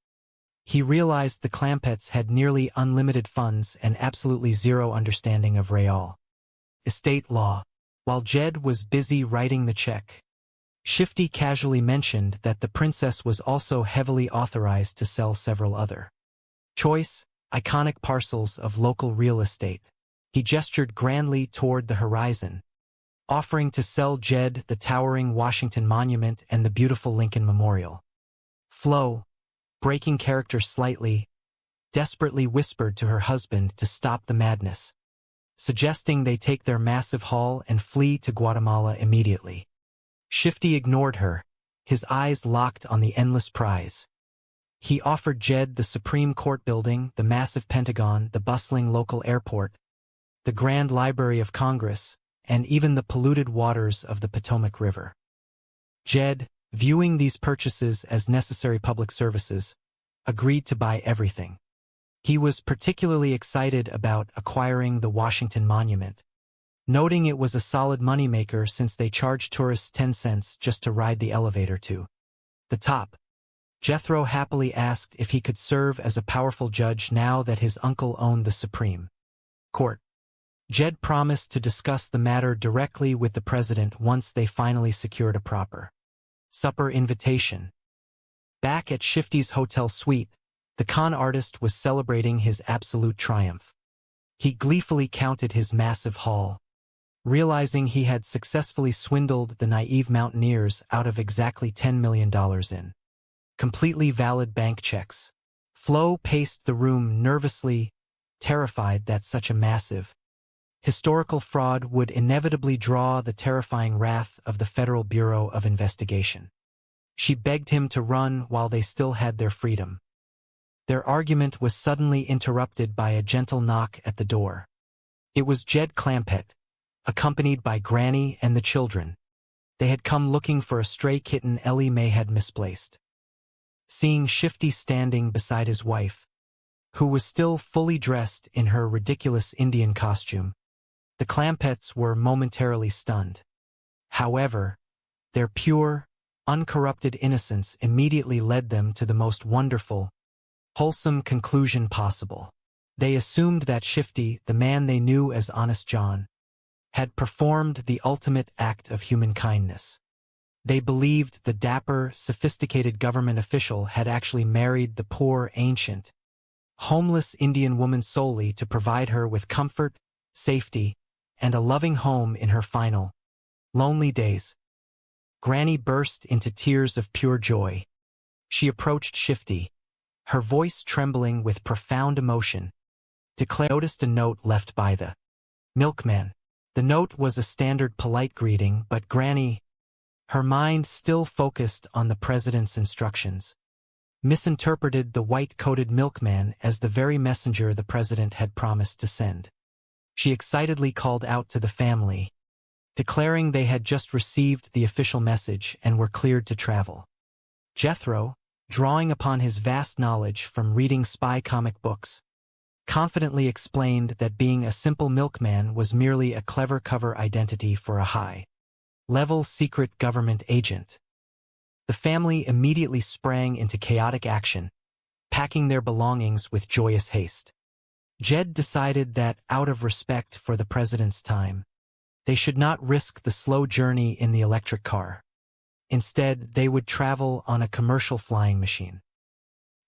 He realized the Clampetts had nearly unlimited funds and absolutely zero understanding of real estate law. While Jed was busy writing the check, Shifty casually mentioned that the princess was also heavily authorized to sell several other choice, iconic parcels of local real estate. He gestured grandly toward the horizon, offering to sell Jed the towering Washington Monument and the beautiful Lincoln Memorial. Flo, breaking character slightly, desperately whispered to her husband to stop the madness, suggesting they take their massive haul and flee to Guatemala immediately. Shifty ignored her, his eyes locked on the endless prize. He offered Jed the Supreme Court building, the massive Pentagon, the bustling local airport, the Grand Library of Congress, and even the polluted waters of the Potomac River. Jed, viewing these purchases as necessary public services, agreed to buy everything. He was particularly excited about acquiring the Washington Monument, noting it was a solid moneymaker since they charged tourists 10 cents just to ride the elevator to the top. Jethro happily asked if he could serve as a powerful judge now that his uncle owned the Supreme Court. Jed promised to discuss the matter directly with the president once they finally secured a proper supper invitation. Back at Shifty's hotel suite, the con artist was celebrating his absolute triumph. He gleefully counted his massive haul, realizing he had successfully swindled the naive mountaineers out of exactly $10 million in completely valid bank checks. Flo paced the room nervously, terrified that such a massive, historical fraud would inevitably draw the terrifying wrath of the Federal Bureau of Investigation. She begged him to run while they still had their freedom. Their argument was suddenly interrupted by a gentle knock at the door. It was Jed Clampett, accompanied by Granny and the children. They had come looking for a stray kitten Ellie Mae had misplaced. Seeing Shifty standing beside his wife, who was still fully dressed in her ridiculous Indian costume, the Clampetts were momentarily stunned. However, their pure, uncorrupted innocence immediately led them to the most wonderful, wholesome conclusion possible. They assumed that Shifty, the man they knew as Honest John, had performed the ultimate act of human kindness. They believed the dapper, sophisticated government official had actually married the poor, ancient, homeless Indian woman solely to provide her with comfort, safety, and a loving home in her final, lonely days. Granny burst into tears of pure joy. She approached Shifty, her voice trembling with profound emotion, noticed a note left by the milkman. The note was a standard polite greeting, but Granny, her mind still focused on the president's instructions, misinterpreted the white-coated milkman as the very messenger the president had promised to send. She excitedly called out to the family, declaring they had just received the official message and were cleared to travel. Jethro, drawing upon his vast knowledge from reading spy comic books, confidently explained that being a simple milkman was merely a clever cover identity for a high-level secret government agent. The family immediately sprang into chaotic action, packing their belongings with joyous haste. Jed decided that, out of respect for the president's time, they should not risk the slow journey in the electric car. Instead, they would travel on a commercial flying machine.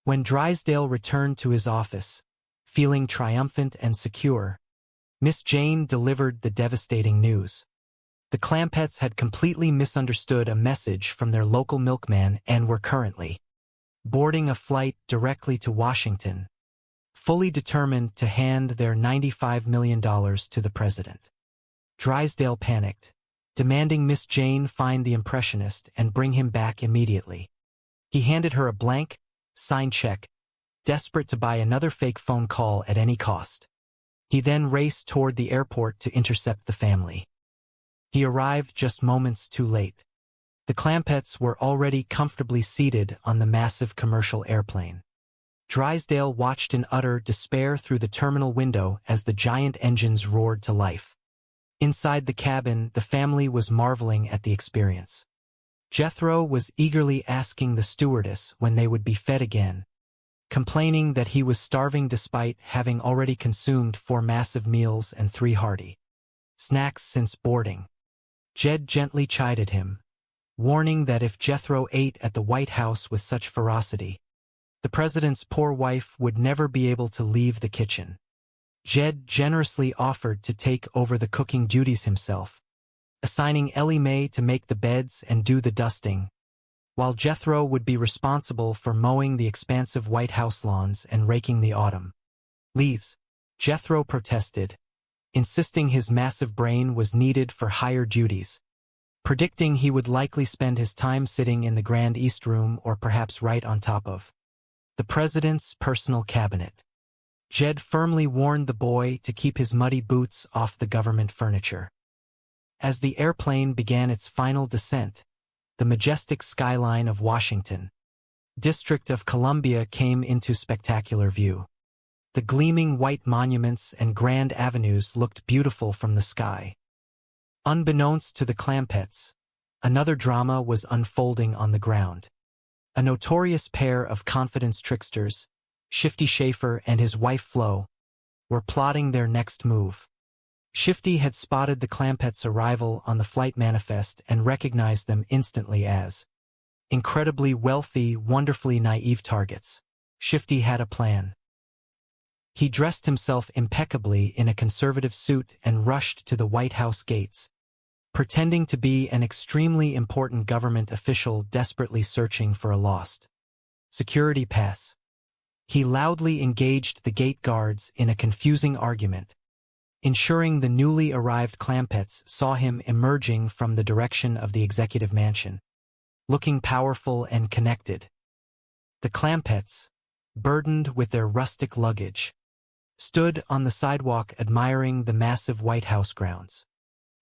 When Drysdale returned to his office, feeling triumphant and secure, Miss Jane delivered the devastating news. The Clampetts had completely misunderstood a message from their local milkman and were currently boarding a flight directly to Washington, fully determined to hand their $95 million to the president. Drysdale panicked, demanding Miss Jane find the impressionist and bring him back immediately. He handed her a blank, signed check, desperate to buy another fake phone call at any cost. He then raced toward the airport to intercept the family. He arrived just moments too late. The Clampetts were already comfortably seated on the massive commercial airplane. Drysdale watched in utter despair through the terminal window as the giant engines roared to life. Inside the cabin, the family was marveling at the experience. Jethro was eagerly asking the stewardess when they would be fed again, complaining that he was starving despite having already consumed 4 massive meals and 3 hearty snacks since boarding. Jed gently chided him, warning that if Jethro ate at the White House with such ferocity, the president's poor wife would never be able to leave the kitchen. Jed generously offered to take over the cooking duties himself, assigning Ellie Mae to make the beds and do the dusting, while Jethro would be responsible for mowing the expansive White House lawns and raking the autumn leaves. Jethro protested, insisting his massive brain was needed for higher duties, predicting he would likely spend his time sitting in the Grand East Room or perhaps right on top of the president's personal cabinet. Jed firmly warned the boy to keep his muddy boots off the government furniture. As the airplane began its final descent, the majestic skyline of Washington, District of Columbia, came into spectacular view. The gleaming white monuments and grand avenues looked beautiful from the sky. Unbeknownst to the Clampetts, another drama was unfolding on the ground. A notorious pair of confidence tricksters, Shifty Schaefer and his wife Flo, were plotting their next move. Shifty had spotted the Clampetts' arrival on the flight manifest and recognized them instantly as incredibly wealthy, wonderfully naive targets. Shifty had a plan. He dressed himself impeccably in a conservative suit and rushed to the White House gates, pretending to be an extremely important government official desperately searching for a lost security pass. He loudly engaged the gate guards in a confusing argument, ensuring the newly arrived Clampetts saw him emerging from the direction of the executive mansion, looking powerful and connected. The Clampetts, burdened with their rustic luggage, stood on the sidewalk admiring the massive White House grounds.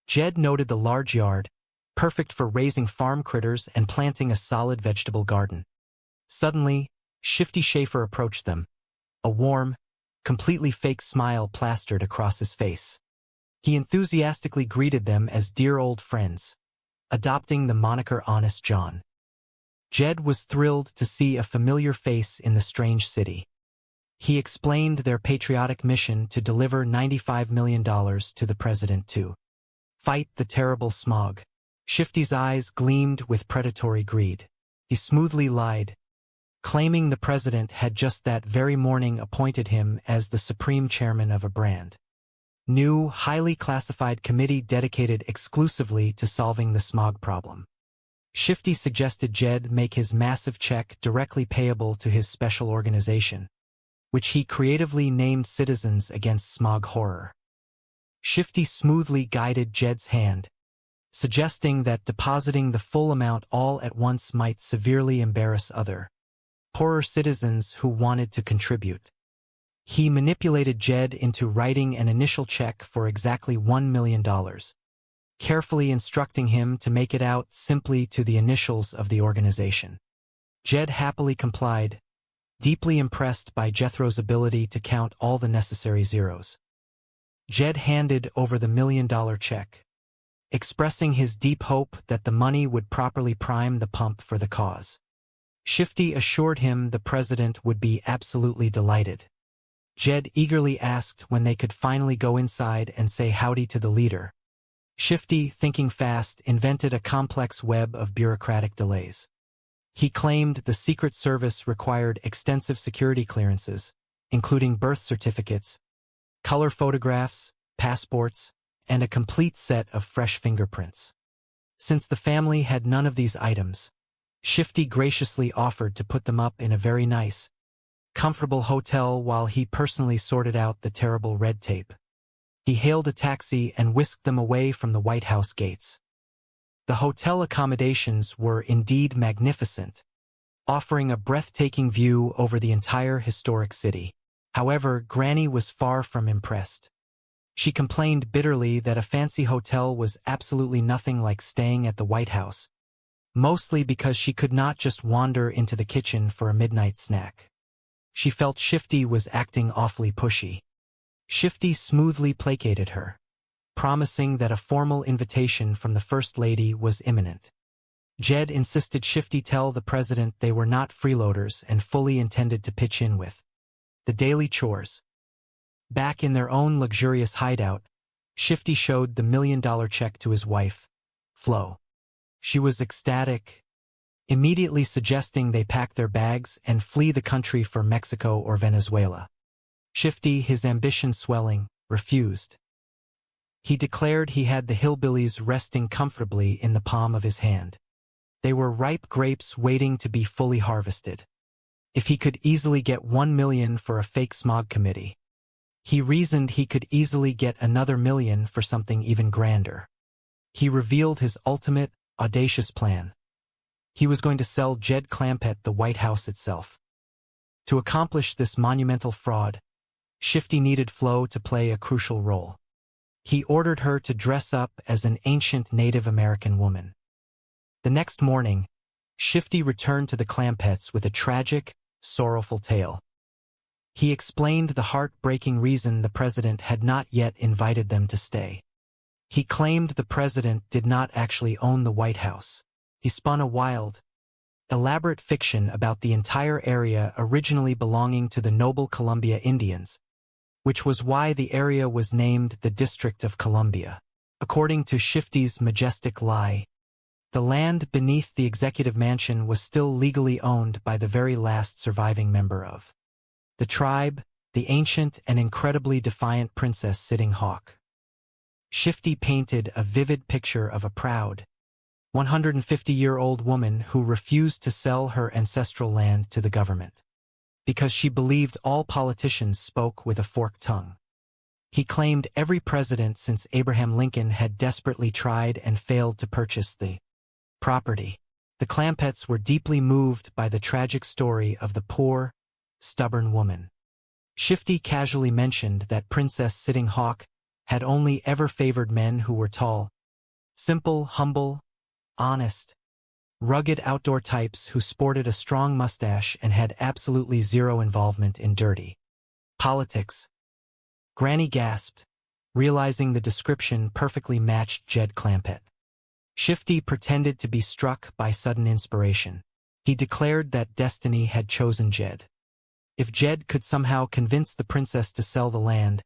Jed noted the large yard, perfect for raising farm critters and planting a solid vegetable garden. Suddenly, Shifty Schaefer approached them, a warm, completely fake smile plastered across his face. He enthusiastically greeted them as dear old friends, adopting the moniker Honest John. Jed was thrilled to see a familiar face in the strange city. He explained their patriotic mission to deliver $95 million to the president to fight the terrible smog. Shifty's eyes gleamed with predatory greed. He smoothly lied, claiming the president had just that very morning appointed him as the supreme chairman of a brand new, highly classified committee dedicated exclusively to solving the smog problem. Shifty suggested Jed make his massive check directly payable to his special organization, which he creatively named Citizens Against Smog Horror. Shifty smoothly guided Jed's hand, suggesting that depositing the full amount all at once might severely embarrass other, poorer citizens who wanted to contribute. He manipulated Jed into writing an initial check for exactly $1 million, carefully instructing him to make it out simply to the initials of the organization. Jed happily complied, deeply impressed by Jethro's ability to count all the necessary zeros. Jed handed over the $1 million check, expressing his deep hope that the money would properly prime the pump for the cause. Shifty assured him the president would be absolutely delighted. Jed eagerly asked when they could finally go inside and say howdy to the leader. Shifty, thinking fast, invented a complex web of bureaucratic delays. He claimed the Secret Service required extensive security clearances, including birth certificates, color photographs, passports, and a complete set of fresh fingerprints. Since the family had none of these items, Shifty graciously offered to put them up in a very nice, comfortable hotel while he personally sorted out the terrible red tape. He hailed a taxi and whisked them away from the White House gates. The hotel accommodations were indeed magnificent, offering a breathtaking view over the entire historic city. However, Granny was far from impressed. She complained bitterly that a fancy hotel was absolutely nothing like staying at the White House, mostly because she could not just wander into the kitchen for a midnight snack. She felt Shifty was acting awfully pushy. Shifty smoothly placated her, promising that a formal invitation from the First Lady was imminent. Jed insisted Shifty tell the president they were not freeloaders and fully intended to pitch in with the daily chores. Back in their own luxurious hideout, Shifty showed the $1 million check to his wife, Flo. She was ecstatic, immediately suggesting they pack their bags and flee the country for Mexico or Venezuela. Shifty, his ambition swelling, refused. He declared he had the hillbillies resting comfortably in the palm of his hand. They were ripe grapes waiting to be fully harvested. If he could easily get 1 million for a fake smog committee, he reasoned he could easily get another million for something even grander. He revealed his ultimate, audacious plan. He was going to sell Jed Clampett the White House itself. To accomplish this monumental fraud, Shifty needed Flo to play a crucial role. He ordered her to dress up as an ancient Native American woman. The next morning, Shifty returned to the Clampetts with a tragic, sorrowful tale. He explained the heartbreaking reason the president had not yet invited them to stay. He claimed the president did not actually own the White House. He spun a wild, elaborate fiction about the entire area originally belonging to the noble Columbia Indians, which was why the area was named the District of Columbia. According to Shifty's majestic lie, the land beneath the executive mansion was still legally owned by the very last surviving member of the tribe, the ancient and incredibly defiant Princess Sitting Hawk. Shifty painted a vivid picture of a proud, 150-year-old woman who refused to sell her ancestral land to the government, because she believed all politicians spoke with a forked tongue. He claimed every president since Abraham Lincoln had desperately tried and failed to purchase the property. The Clampetts were deeply moved by the tragic story of the poor, stubborn woman. Shifty casually mentioned that Princess Sitting Hawk had only ever favored men who were tall, simple, humble, honest, rugged outdoor types who sported a strong mustache and had absolutely zero involvement in dirty politics. Granny gasped, realizing the description perfectly matched Jed Clampett. Shifty pretended to be struck by sudden inspiration. He declared that destiny had chosen Jed. If Jed could somehow convince the princess to sell the land,